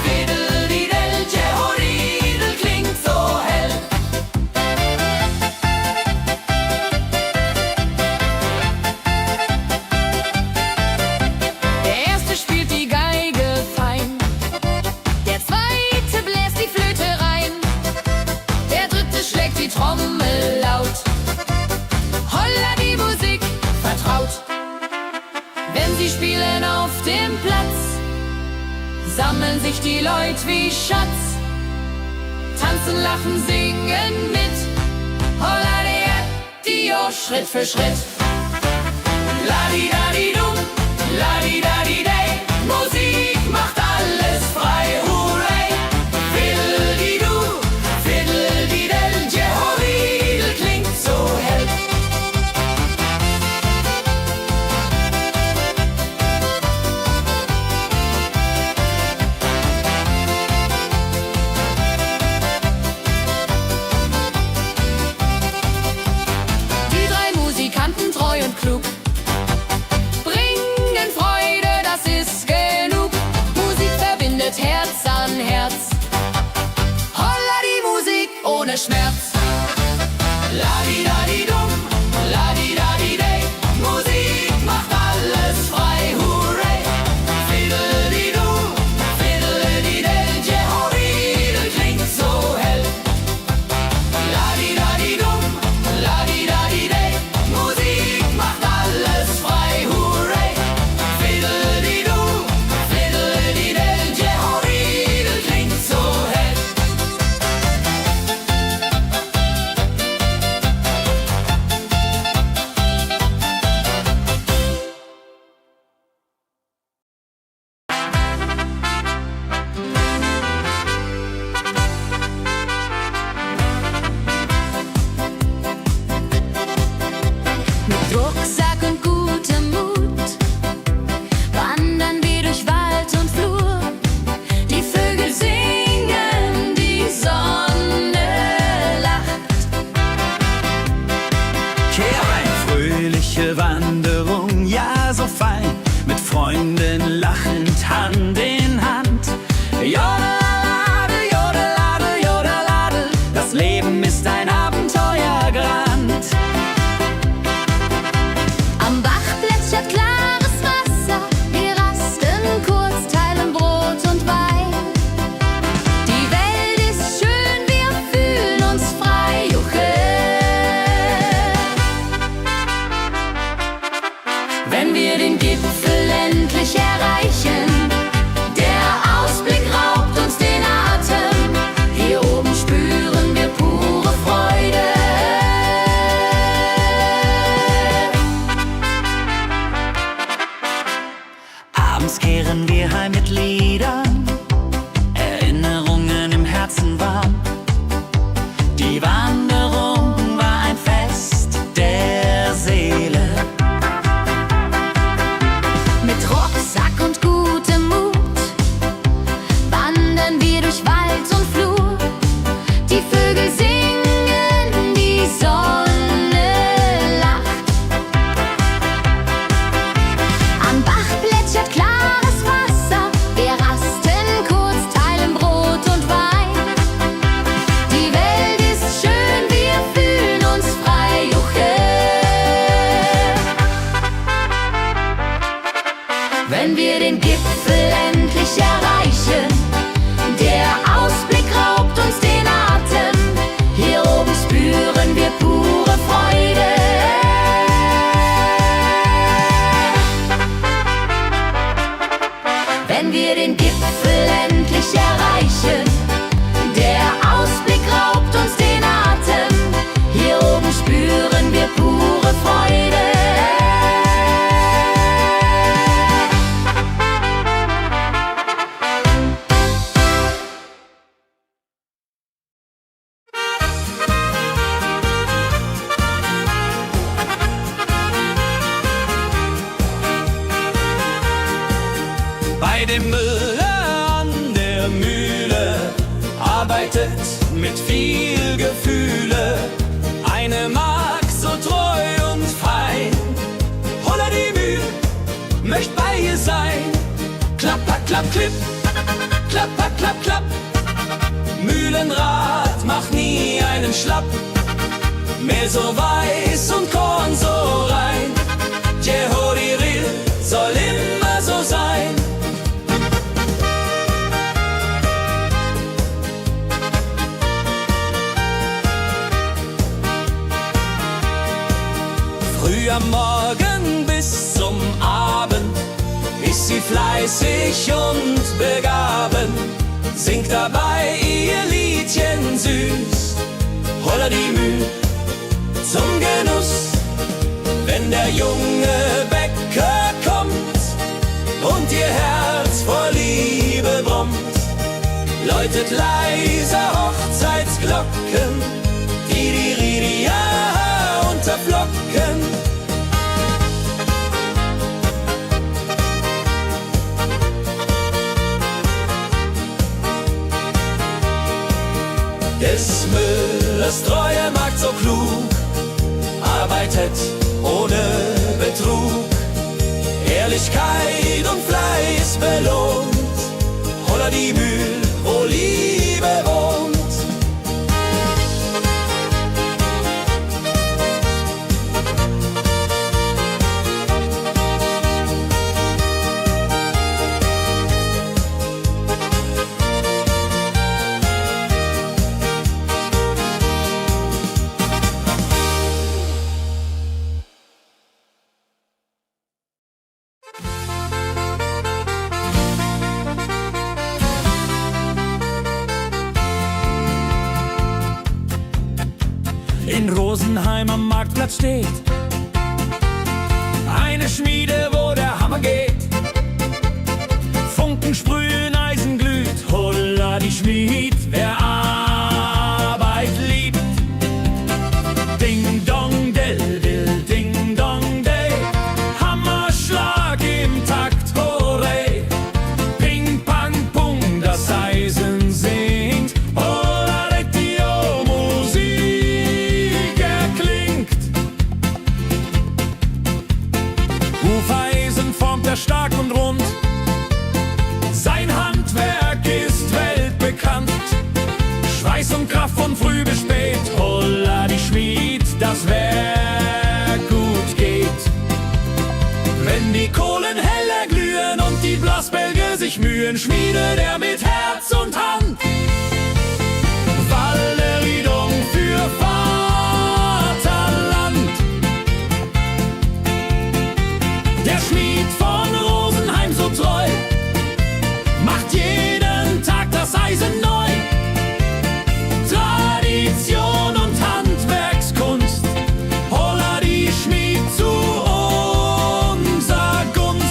fiddle-di-del, Jehoridel klingt so hell. Der erste spielt die Geige fein, der zweite bläst die Flöte rein, der dritte schlägt die Trommel laut. Holla, die Musik vertraut. Wenn sie spielen auf dem Platz, sammeln sich die Leute wie Schatz. Tanzen, lachen, singen mit. Holla, Dio, Schritt für Schritt. Ladi-dadi-dum, ladi-dadi-dei, Musik macht alles frei, hurray! Fiddle-di-du, fiddle-di-del, Jehoridel klingt so hell. Die drei Musikanten, treu und klug, bringen Freude, das ist genug. Musik verbindet Herz an Herz. Holla, die Musik ohne Schmerz. Ladi-dadi-dum, ladi-dadi-dei, Musik macht alles frei, hurray! Fiddle-di-du, fiddle-di-del, Jehoridel klingt so hell. Ladi-dadi-dum, ladi-dadi-dei, Musik macht alles wenn wir den Gipfel endlich erreichen. Der Ausblick raubt uns den Atem, hier oben spüren wir pure Freude. Wenn wir den Gipfel endlich erreichen, der Ausblick raubt uns den Atem, hier oben spüren wir pure Freude. Bei dem Müller an der Mühle arbeitet mit viel Gefühle eine Magd so treu und fein. Holla die Mühl, möcht bei ihr sein. Klapper, klapp, klipp, klapper, klapp, klapp. Mühlenrad macht nie einen Schlapp. Mehl so weiß und Korn so rein. Jehodiril soll immer so sein. Früh am Morgen bis zum Abend ist sie fleißig und begaben, singt dabei ihr Liedchen süß. Holla die Mühl zum Genuss, wenn der junge Bäcker kommt und ihr Herz vor Liebe brummt, läutet leise Hochzeitsglocken, die Ridia unterflocken. Des Müllers treue Magd so klug, arbeitet ohne Betrug, Ehrlichkeit und Fleiß belohnt. Holla die Mühl, wo Liebe wohnt. In Rosenheim am Marktplatz steht eine Schmiede, wo der Hammer geht. Funken sprühen, Eisen glüht, holla die Schmied, wer Arbeit liebt. Ding dong del dill, ding dong day, Hammerschlag im Takt, hurray. Ping pang pung, das Eisen singt, holla retio, Musik erklingt. Hufeisen formt er stark und rund, sein Handwerk ist weltbekannt. Schweiß und Kraft von früh bis spät, holla die Schmied, das Werk gut geht. Wenn die Kohlen heller glühen und die Blasbälge sich mühen, schmiedet er mit Herz und Hand Walleridung für Vaterland. Der Schmied von Rosenheim so treu macht jeden Tag das Eisen neu. Tradition und Handwerkskunst, holla die Schmied zu unser Gunst.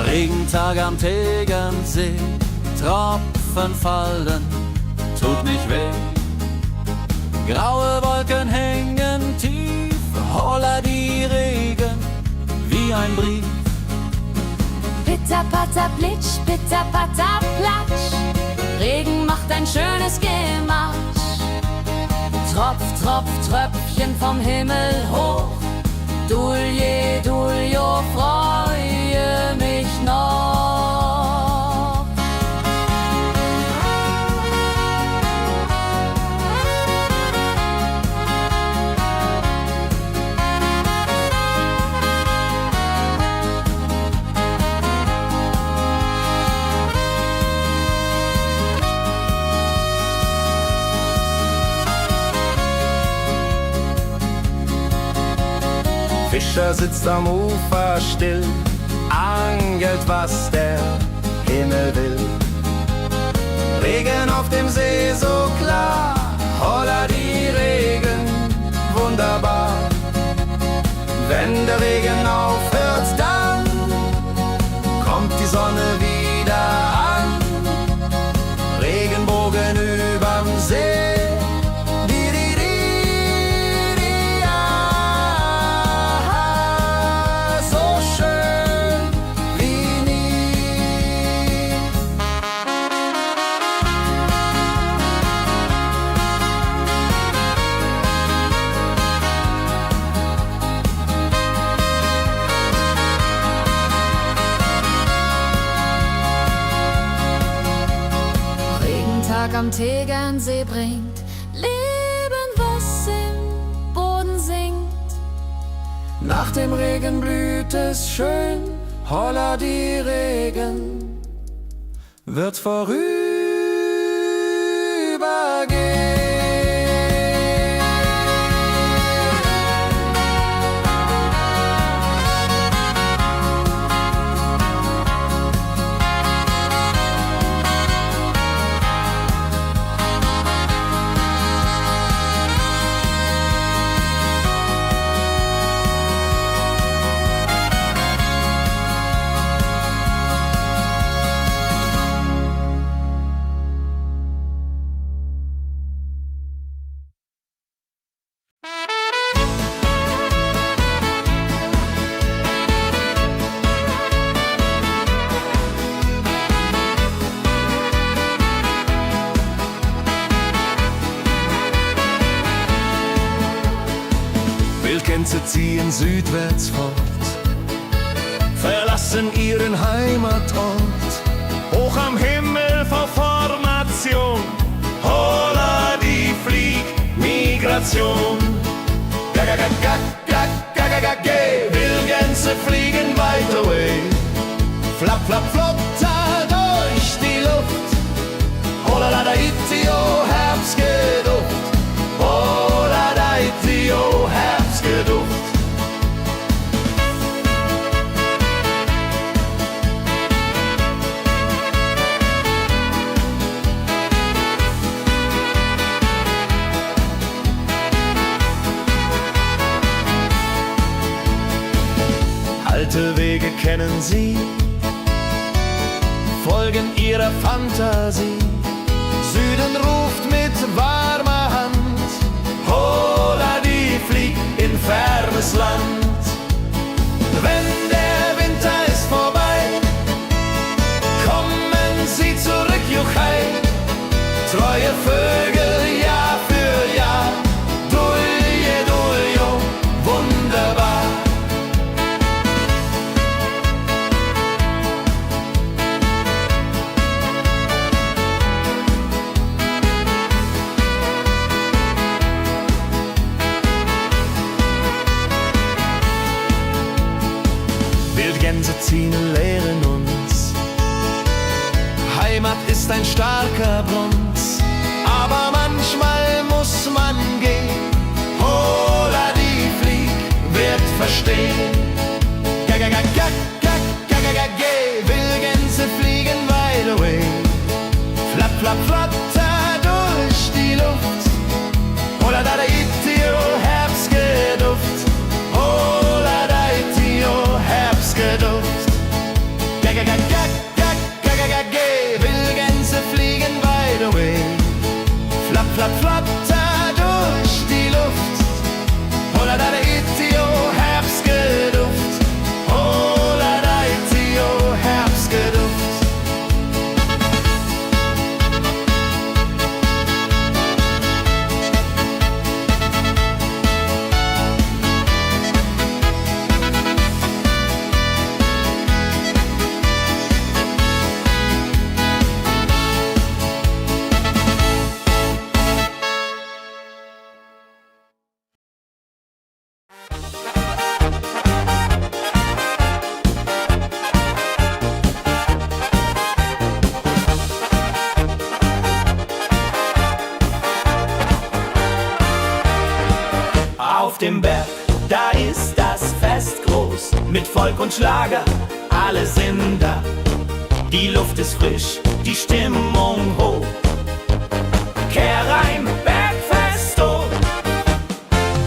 Regentag am Tegernsee, Tropfen fallen, tut nicht weh. Graue Wolken hängen tief, holla die Regen wie ein Brief. Pitter, patter, plitsch, pitter, patter, platsch. Regen macht ein schönes Gemarsch. Tropf, Tropf, Tröpfchen vom Himmel hoch. Dulje, Duljo, freue mich noch. Fischer sitzt am Ufer still, angelt, was der Himmel will. Regen auf dem See so klar, holla die Regen, wunderbar. Wenn der Regen aufhört, dann kommt die Sonne wieder an. Regenbogen überm See. Am Tegernsee bringt Leben, was im Boden singt. Nach dem Regen blüht es schön, holla die Regen wird vorübergehen. Wildgänse ziehen südwärts fort, verlassen ihren Heimatort. Hoch am Himmel vor Formation, holla die Fliegmigration. Gag, Wildgänse fliegen weit away. Flap, flap, flotter durch die Luft. Holla da itio, Herbstgeduft. Holla da itio, Herbstgeduft. Alte Wege kennen sie, folgen ihrer Fantasie. Süden ruft mit warmer Hand, holla die flieg in fernes Land. Wenn der Winter ist vorbei, kommen sie zurück, Juchai. Treue Vögel, Jahr für Jahr, Dulje, Duljo, wunderbar. Wildgänse ziehen, lehren uns. Heimat ist ein starker Bronz, aber manchmal muss man gehen. Holla die Flieg wird verstehen. Wildgänse fliegen wide away. Flap, flap, flatter durch die Luft. Holla da itio, Herbstgeduft. Holla da itio, Herbstgeduft. Wildgänse fliegen wide away. Flap, flap, flatter durch Auf dem Berg, da ist das Fest groß, mit Volk und Schlager, alle sind da. Die Luft ist frisch, die Stimmung hoch. Kehrreim, Bergfest, oh.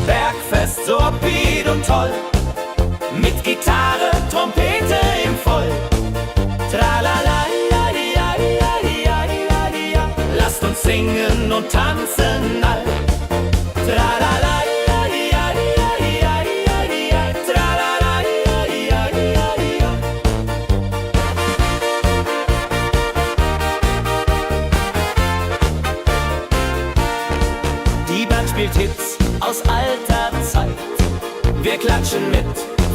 Bergfest, so upbeat und toll. Mit Gitarre, Trompete im Voll. Tralala, ja, ja, ja, ja, ja, ja. Lasst uns singen und tanzen all. Tralala, ja, ja, ja, ja, ja, ja. Tralala, ja, ja, ja, ja. Die Band spielt Hits aus alter Zeit. Wir klatschen mit,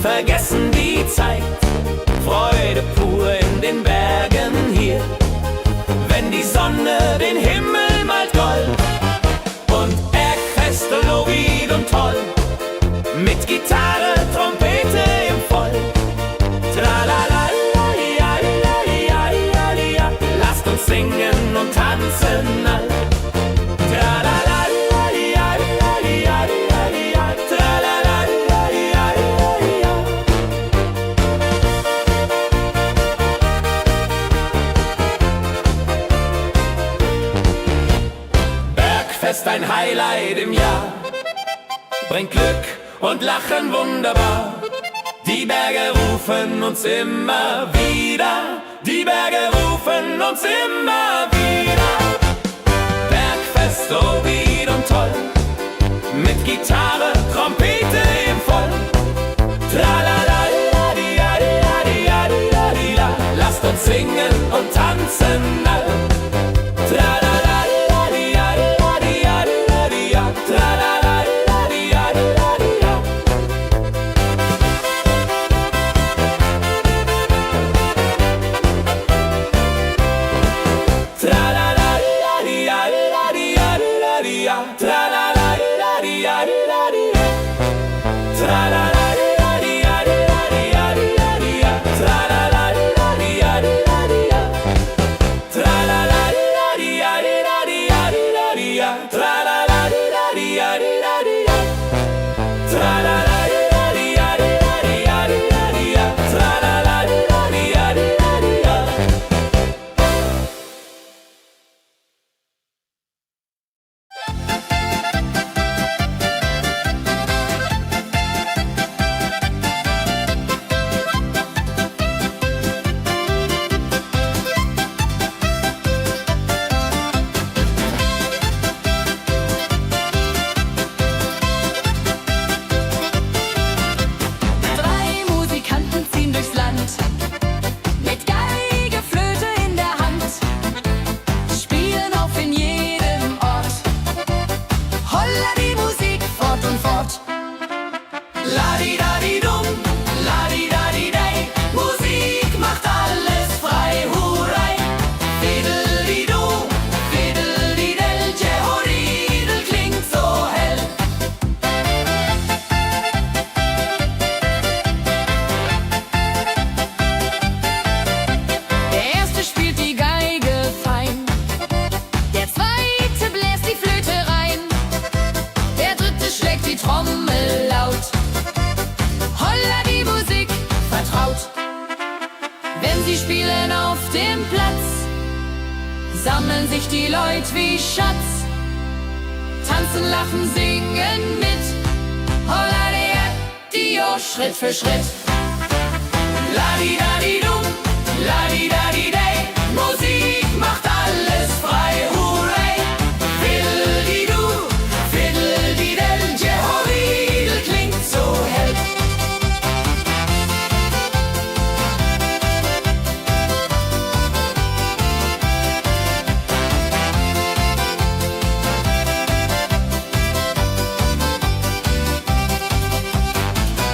vergessen die Zeit. Freude pur in den Bergen hier, wenn die Sonne den Himmel malt gold. Und Bergfest, Lovid und toll, mit Gitarre, Trompete im Voll. Tralala, ja, ja, ja, ja, ja. Lasst uns singen und tanzen all. Tralala, ja, ja, ja, ja, ja. Tralala, ja, ja, ja, ja. Bergfest, ein Highlight im Jahr, bringt Glück und Lachen wunderbar. Die Berge rufen uns immer wieder, die Berge rufen uns immer wieder. Bergfest, so wied und toll, mit Gitarre, Trompete im Voll. Tralala, ja, ja, ja, ja, ja, ja. Lasst uns singen und tanzen all. Tralala, ja, ja, ja, ja, ja. Tralala, ja, ja, ja, ja. Tralala, ja, ja, ja, ja, ja. Tralala, ja, ja, ja, ja. Tralala, ja, ja, ja, ja, ja. Tralala, ja, ja, ja, ja. Tralala, ja, ja, ja, ja. Tralala, ja, ja, ja, ja. Tralala, ja, ja, ja, ja. Tralala, ja, ja, ja, ja. Drei Musikanten ziehen durchs Land, mit Geige, Flöte in der Hand, spielen auf in jedem Ort. Holla die Musik fort und fort. Ladi-dadi-dum, ladi-dadi-dei, Musik macht alles frei, hurray. Fiddeli-du, fiddeli-del, Jehoridel klingt so hell. Der erste spielt die Geige fein, der zweite bläst die Flöte rein, der dritte schlägt die Trommel laut. Holla die Musik vertraut. Wenn sie spielen auf dem Platz, sammeln sich die Leute wie Schatz, tanzen, lachen, singen mit. Holla der Dio, Schritt für Schritt. Ladi-dadi-dum, ladi-dadi-dei, Musik macht alles frei, hurray. Fiddeli-du, fiddeli-del, Jehoridel klingt so hell.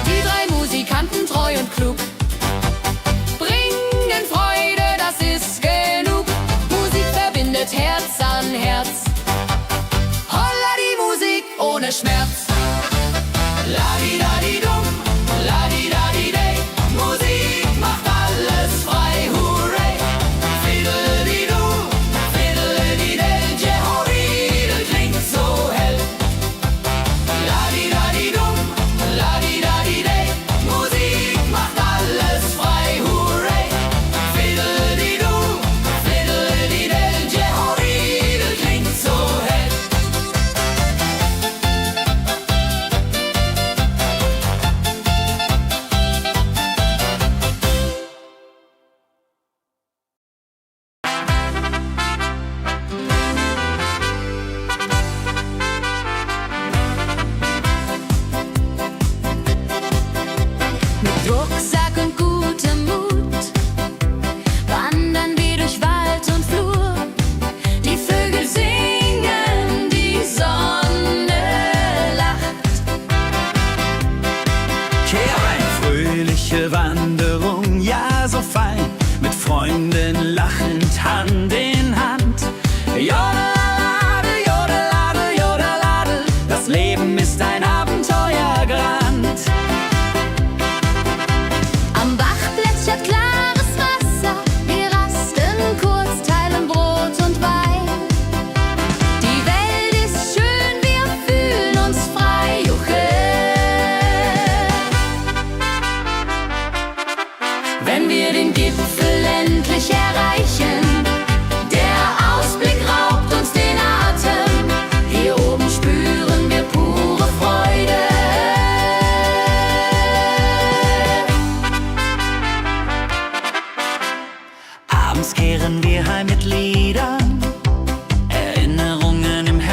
Die drei Musikanten, treu und klug, bringen Freude, das ist genug. Musik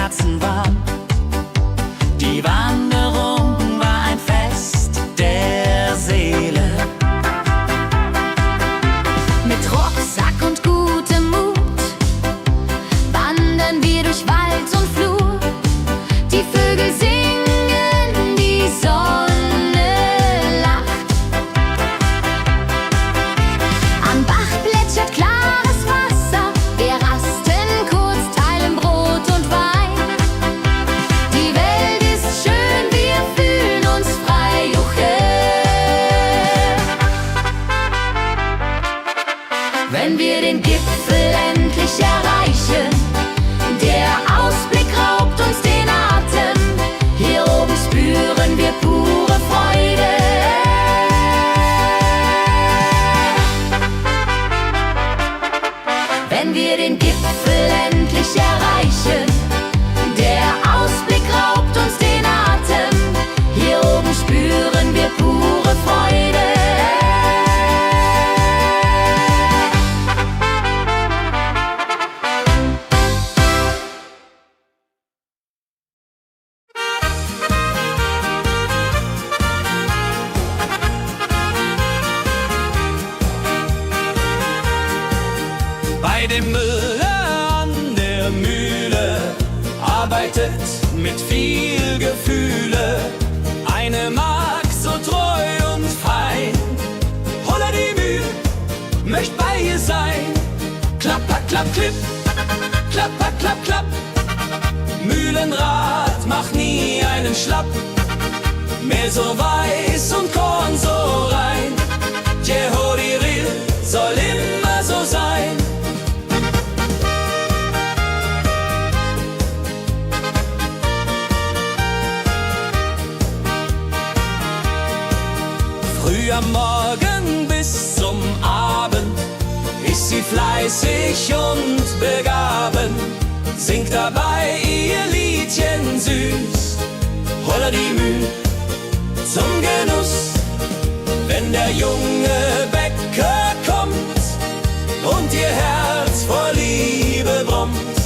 Herzen warm. Die Wanderung war ein Fest der Seele. Mit Rucksack und gutem Mut wandern wir durch Wald und Flur. Die Vögel singen, die Sonne lacht. Am Bach plätschert klares Wasser. Wir rasten kurz, teilen Brot und Wein. Die Welt ist schön, wir fühlen uns frei. Juche. Wenn wir den Gipfel endlich erreichen, der Ausblick raubt uns den Atem. Hier oben spüren wir pure Freude. Wenn wir den Gipfel endlich erreichen, der Ausblick raubt uns den Atem. Hier oben spüren wir pure Freude. Bei dem Müller an der Mühle arbeitet mit viel Gefühle eine Magd so treu und fein. Holla die Mühl, möcht bei ihr sein. Klapper, klapp, klipp, klapper, klapp, klapp. Mühlenrad macht nie einen Schlapp. Mehl so weiß und Korn so rein. Jehodiril soll immer so sein. Früh am Morgen bis zum Abend ist sie fleißig und begaben, singt dabei ihr Liedchen süß. Holla die Mühl zum Genuss, wenn der junge Bäcker kommt und ihr Herz vor Liebe brummt,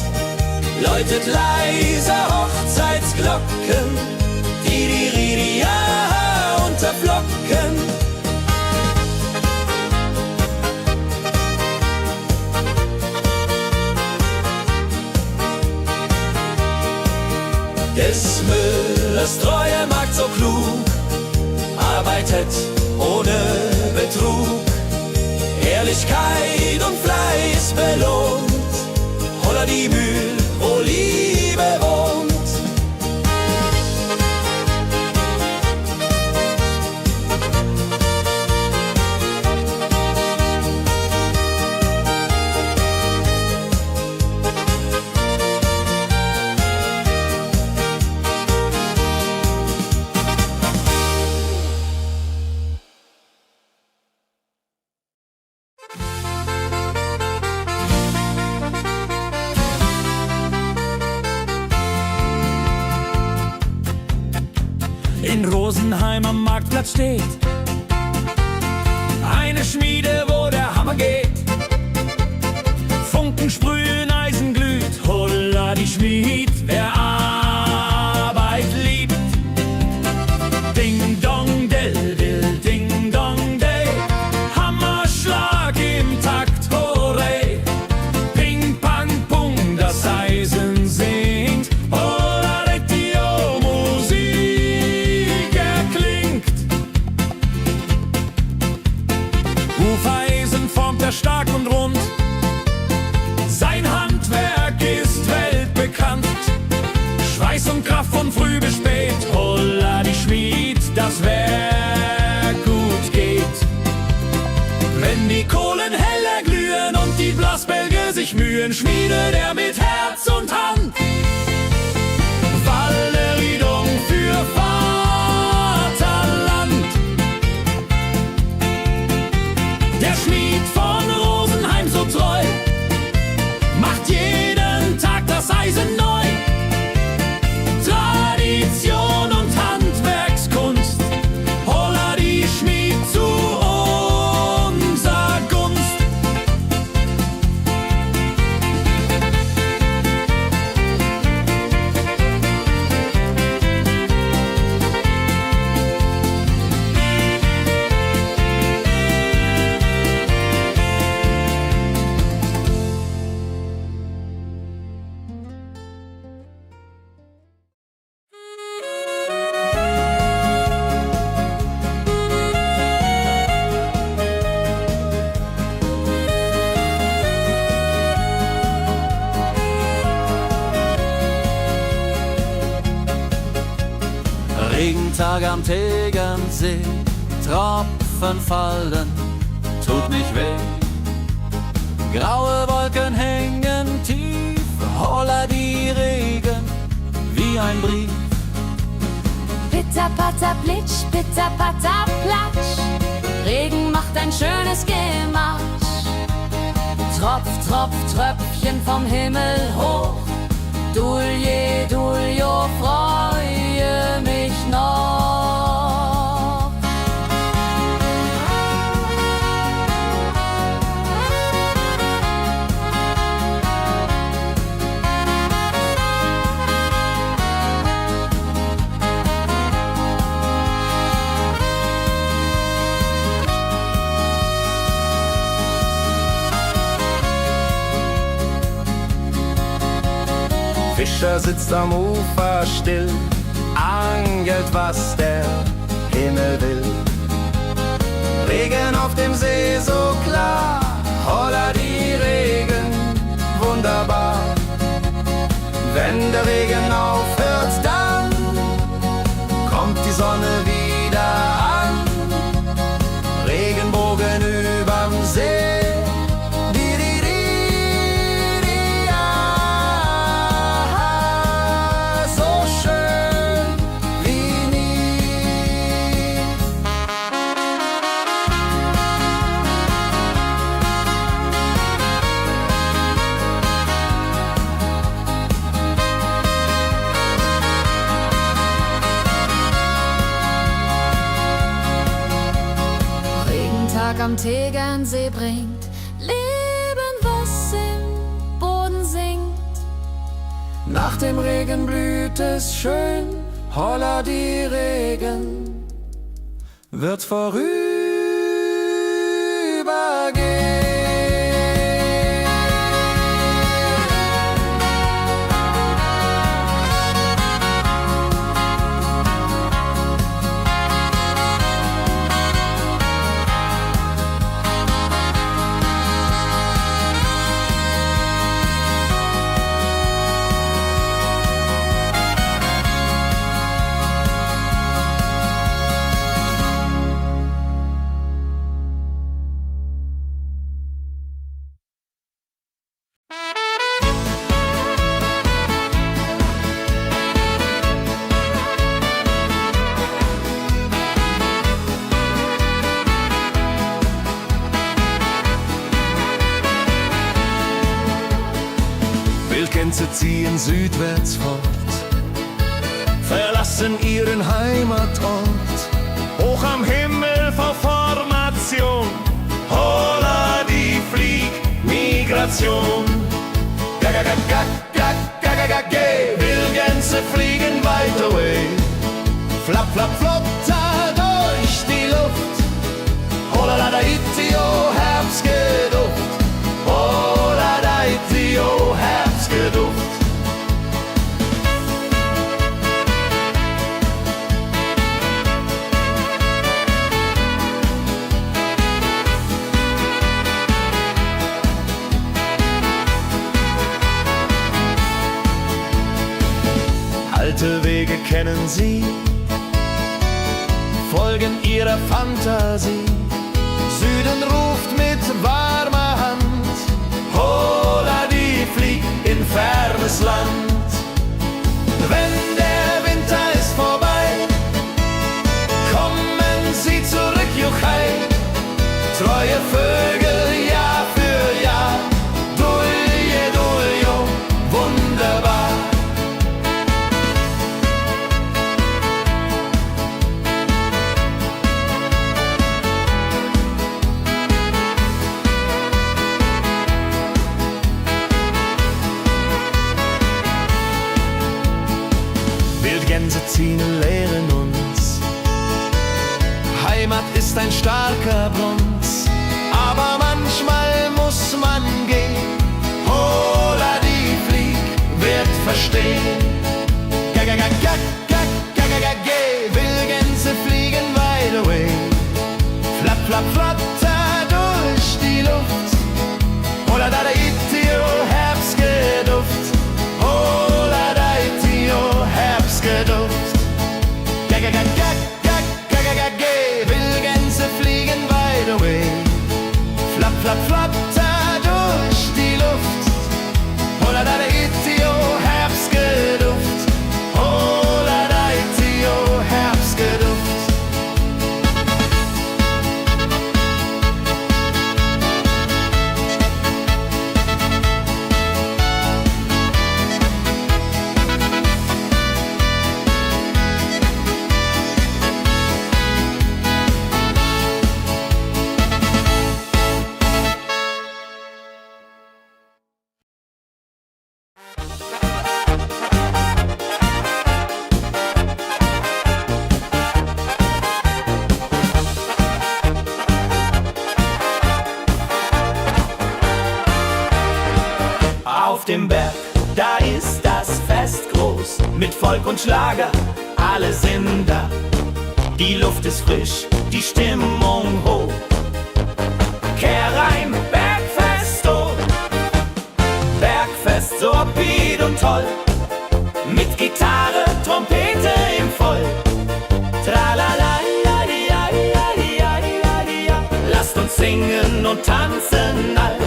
läutet leise Hochzeitsglocken, die Ridia unterflocken. Des Müllers treue Magd so klug, arbeitet ohne Betrug, Ehrlichkeit und Fleiß belohnt. Holla die Mühl, wo Liebe wohnt. In Rosenheim am Marktplatz steht eine Schmiede, wo der Hammer geht. Funken sprühen, Eisen glüht, holla die Schmied, wer Arbeit liebt. Ding dong del dill, ding dong day, Hammerschlag im Takt, hooray. Ping pang pung, das Eisen singt, holla retio, Musik erklingt. Hufeisen formt er stark und rund, sein Handwerk ist weltbekannt. Schweiß und Kraft von früh bis spät, holla die Schmied, das Werk gut geht. Wenn die Kohlen heller glühen und die Blasbälge sich mühen, schmiedet er mit Herz und Hand Walleriedung für Vaterland. Der Schmied von Rosenheim so treu macht jeden Tag das Eisen neu. Tradition und Handwerkskunst, holla die Schmied zu unser Gunst. Jeden Tag am Tegernsee, Tropfen fallen, tut nicht weh. Graue Wolken hängen tief, holla die Regen wie ein Brief. Pitter, patter, plitsch, pitter, patter, platsch. Regen macht ein schönes Gemarsch. Tropf, Tropf, Tröpfchen vom Himmel hoch. Dulje, Duljo, freue mich noch. Fischer sitzt am Ufer still, angelt, was der Himmel will. Regen auf dem See so klar, holla die Regen, wunderbar. Wenn der Regen aufhört, dann kommt die Sonne wieder an. Regenbogen überm See. Am Tegernsee bringt Leben, was im Boden singt. Nach dem Regen blüht es schön, holla die Regen wird vorübergehen. Wildgänse ziehen südwärts fort, verlassen ihren Heimatort. Hoch am Himmel vor Formation, holla die Fliegmigration. Gag, Wildgänse fliegen weit away. Flap, flap, flotter durch die Luft. Holla da itio, Herbstgeduft. Holla da itio, Herbstgeduft. Alte Wege kennen sie, folgen ihrer Fantasie. Süden ruft mit warmer Hand, holla die flieg in fernes Land. Wenn der Winter ist vorbei, kommen sie zurück, Juchai. Treue Vögel Jahr für Jahr, Dulje, Duljo, wunderbar. Wildgänse ziehen, lehren uns. Heimat ist ein starker Bronz, aber manchmal muss man gehen. Holla die Flieg wird verstehen. Wildgänse fliegen wide away. Flap, flap, flatter durch die Luft. Holla da itio, Herbstgeduft. Holla da itio, Herbstgeduft. mit Volk und Schlager, alle sind da. Die Luft ist frisch, die Stimmung hoch. Kehrreim, Bergfest, oh. Bergfest, so upbeat und toll. Mit Gitarre, Trompete im Voll. Tralala, ja, ja, ja, ja, ja, ja. Lasst uns singen und tanzen all.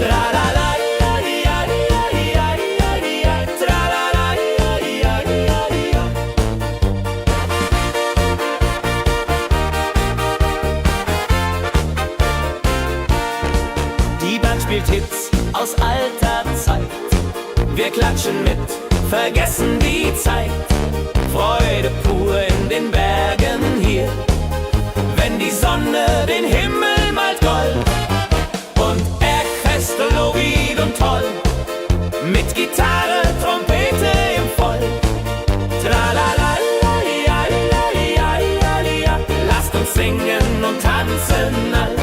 Tralala, ja, ja, ja, ja, ja, ja. Tralala, ja, ja, ja, ja. Die Band spielt Hits aus alter Zeit. Wir klatschen mit, vergessen die Zeit. Freude pur in den Bergen hier, wenn die Sonne den Himmel malt gold. Und Bergfest, Lovid und toll, mit Gitarre, Trompete im Voll. Tralala, ja, ja, ja, ja, ja. Lasst uns singen und tanzen all.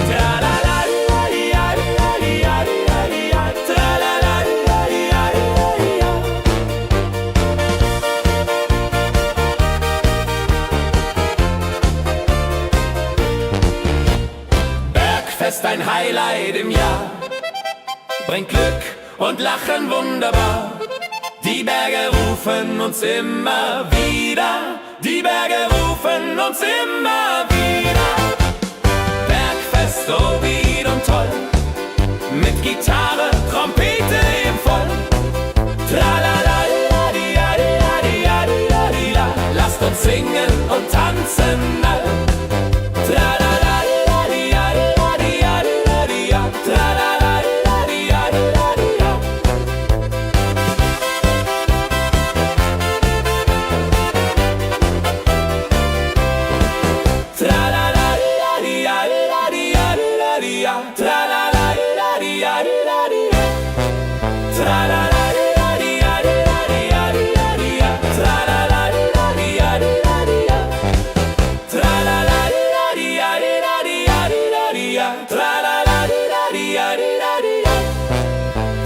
Tralala, ja, ja, ja, ja, ja. Tralala, ja, ja, ja, ja. Bergfest, ein Highlight im Jahr, bringt Glück und Lachen wunderbar. Die Berge rufen uns immer wieder, die Berge rufen uns immer wieder. Bergfest, so wied und toll, mit Gitarre, Trompete im Voll. Tralala, ja, ja, ja, ja, ja, ja. Lasst uns singen und tanzen all. Tralala, ja, ja, ja, ja, ja, ja. Tralala, ja, ja, ja, ja. Tralala, ja, ja, ja, ja, ja. Tralala, ja, ja, ja, ja. Tralala, ja, ja, ja, ja, ja. Tralala, ja, ja, ja, ja. Tralala, ja, ja, ja, ja.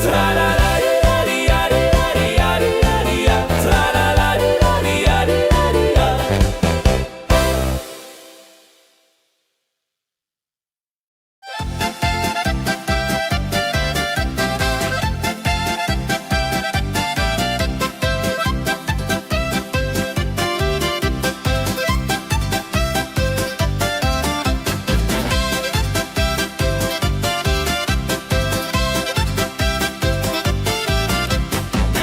Tralala, ja, ja, ja, ja. Tralala, ja, ja, ja, ja. Tralala, ja, ja, ja, ja.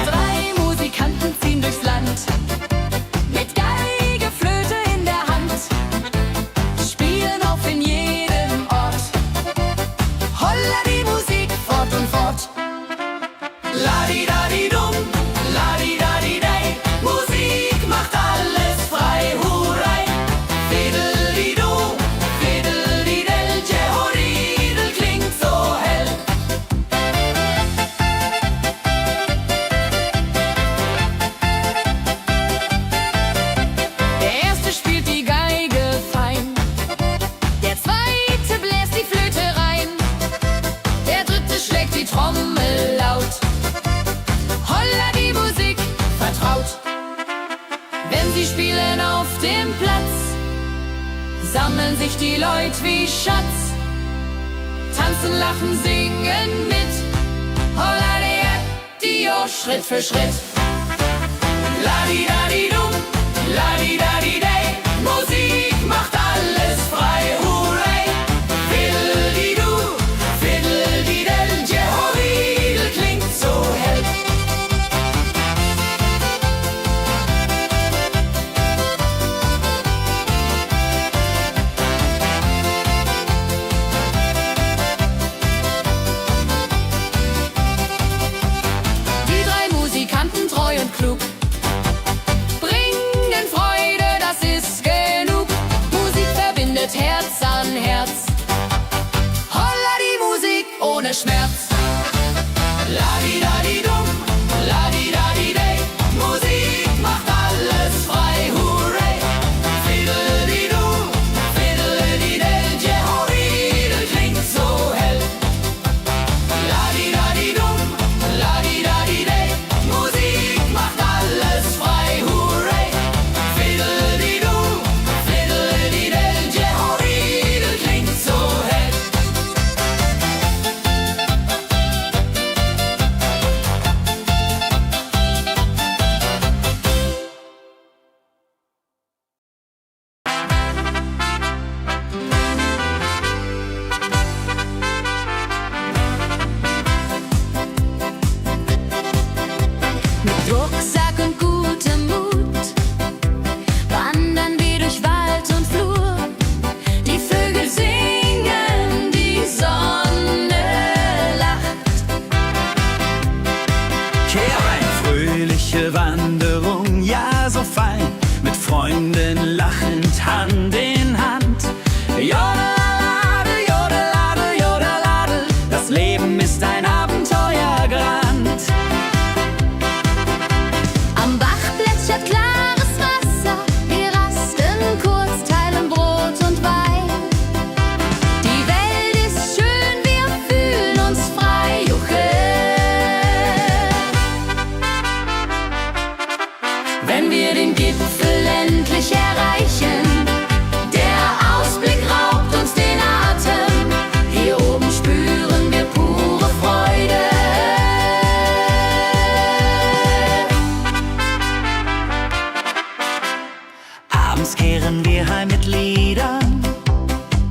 Drei Musikanten ziehen durchs Land, mit Geige, Flöte in der Hand, spielen auf in jedem Ort. Holla die Musik fort und fort. Ladi-dadi-dum, ladi-dadi-dei, Musik macht alles frei, hurray. Fiddeli-du, fiddeli-del, Jehoridel klingt so hell. Der erste spielt die Geige fein, der zweite bläst die Flöte rein, der dritte schlägt die Trommel laut. Holla die Musik vertraut. Wenn sie spielen auf dem Platz, sammeln sich die Leute wie Schatz, tanzen, lachen, singen mit. Holla der Dio, Schritt für Schritt. Ladi-dadi-dum, ladi-dadi-dei, Musik macht alles frei, hurray. Fiddeli-du, fiddeli-del, Jehoridel klingt so hell. Die drei Musikanten, treu und klug, bringen Freude, das ist genug. Musik verbindet Herz an Herz. Holla die Musik ohne Schmerz. Ladi-dadi-dum, ladi-dadi-dei, Musik macht alles frei, hurray. Fiddeli-du, fiddeli-del, Jehoridel klingt so hell. Ladi-dadi-dum, ladi-dadi-dei, Musik macht Mit Rucksack und gutem Mut wandern wir durch Wald und Flur. Die Vögel singen, die Sonne lacht. Kehr ein, fröhliche Wanderung, ja so fein, mit Freunden lachend Hand in Hand. Jodeladel, jodeladel, jodeladel, das Leben ist ein Abenteuergrand. Am Bach plätschert klares Wasser, wir rasten kurz, teilen Brot und Wein. Die Welt ist schön, wir fühlen uns frei, juche. Wenn wir den Gipfel endlich erreichen, der Ausblick raubt uns den Atem. Hier oben spüren wir pure Freude. Abends kehren wir heim mit Liedern,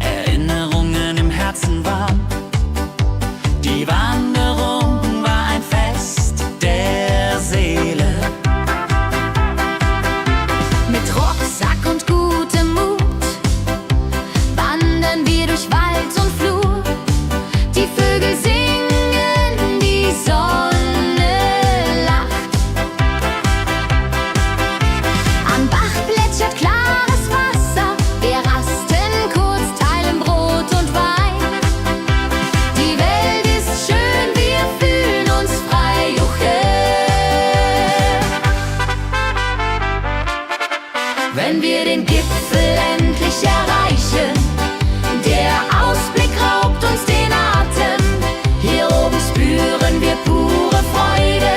Erinnerungen im Herzen warm. Die Wanderung war ein Fest der Seele. Mit Rucksack und gutem Mut wandern wir durch Wald und Flur. Die Vögel singen, die Sonne lacht. Am Bach plätschert klares Wasser, wir rasten kurz, teilen Brot und Wein. Die Welt ist schön, wir fühlen uns frei, juche. Wenn wir den Gipfel endlich erreichen, der Ausblick raubt uns den Atem. Hier oben spüren wir pure Freude.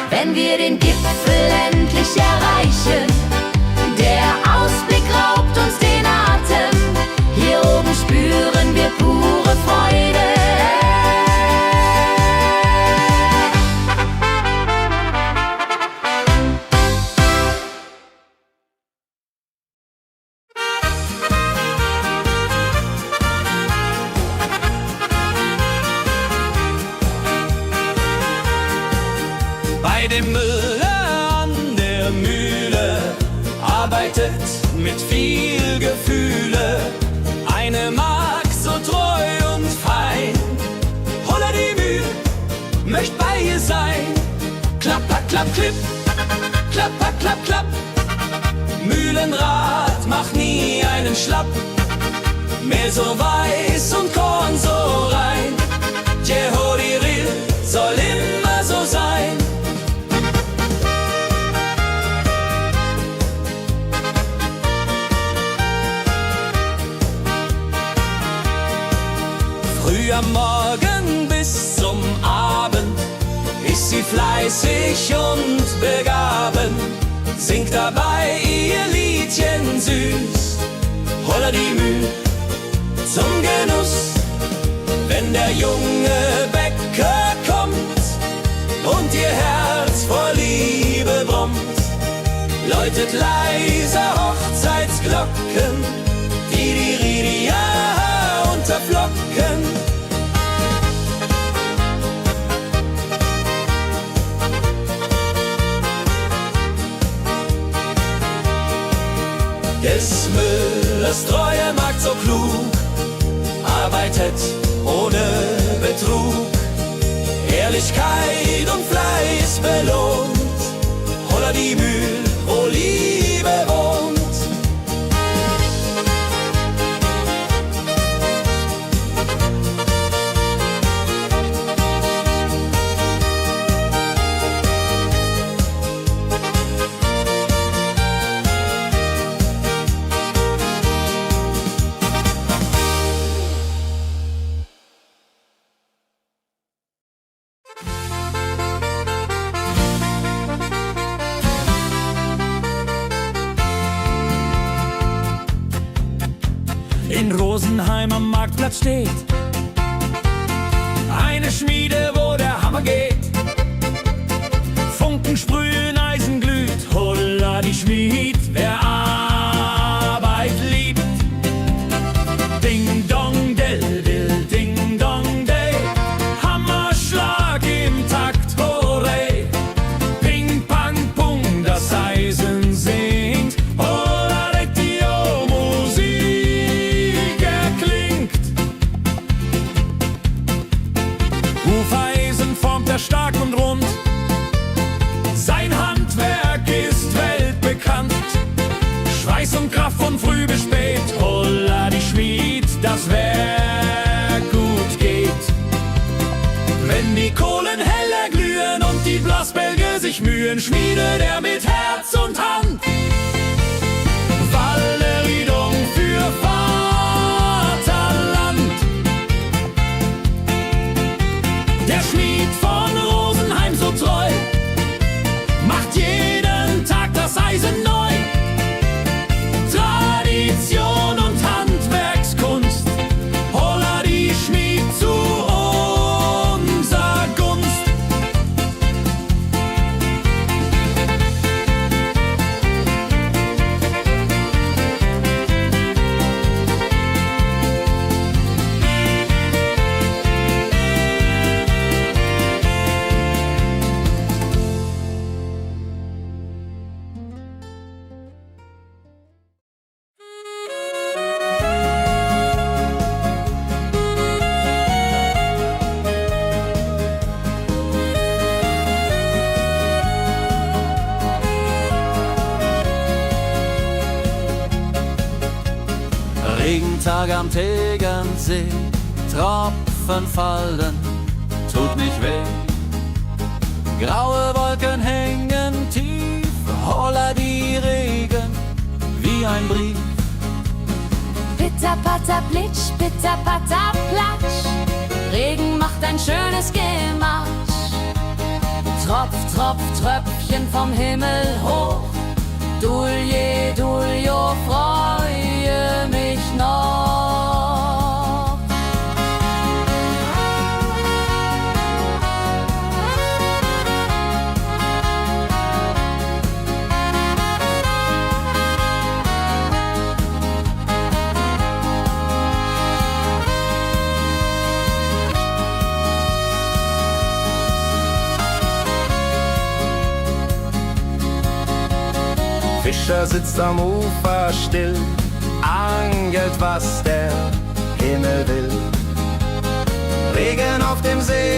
Wenn wir den Gipfel endlich erreichen, der Ausblick raubt uns den Atem. Hier oben spüren wir pure Freude. Bei dem Müller an der Mühle arbeitet mit viel Gefühle eine Magd so treu und fein. Holla die Mühl, möcht bei ihr sein. Klapper, klapp, klipp, klapper, klapp, klapp. Mühlenrad macht nie einen Schlapp. Mehl so weiß und Korn so rein. Jehodiril soll immer so sein. Früh am Morgen bis zum Abend ist sie fleißig und begaben, singt dabei ihr Liedchen süß. Holla die Mühl zum Genuss, wenn der junge Bäcker kommt und ihr Herz vor Liebe brummt, läutet leise Hochzeitsglocken, die Ridia unter Flocken. Des Müllers treue Magd so klug, arbeitet ohne Betrug, Ehrlichkeit und Fleiß belohnt. Holla die Mühl, wo Liebe wohnt. In Rosenheim am Marktplatz steht eine Schmiede, wo der Hammer geht. Funken sprühen, Eisen glüht, holla die Schmied, wer Arbeit liebt. Ding dong, del, dill, ding dong. Hufeisen formt er stark und rund. Sein Handwerk ist weltbekannt. Schweiß und Kraft von früh bis spät. Holla die Schmied, das Werk gut geht. Wenn die Kohlen heller glühen und die Blasbälge sich mühen, schmiedet er mit Herz und Hand Walleridung für Vaterland. Der Schmied von Rosenheim so treu macht jeden Tag das Eisen neu. Tradition und Handwerkskunst, holla die Schmied zu unser Gunst. Regentag am Tegernsee, Tropfen fallen, tut nicht weh. Graue Wolken hängen tief, holla die Regen wie ein Brief. Pitter, patter, plitsch, pitter, patter, platsch. Regen macht ein schönes Gemarsch. Tropf, Tropf, Tröpfchen vom Himmel hoch. Dulje, Duljo, freue mich noch. Fischer sitzt am Ufer still, angelt, was der Himmel will. Regen auf dem See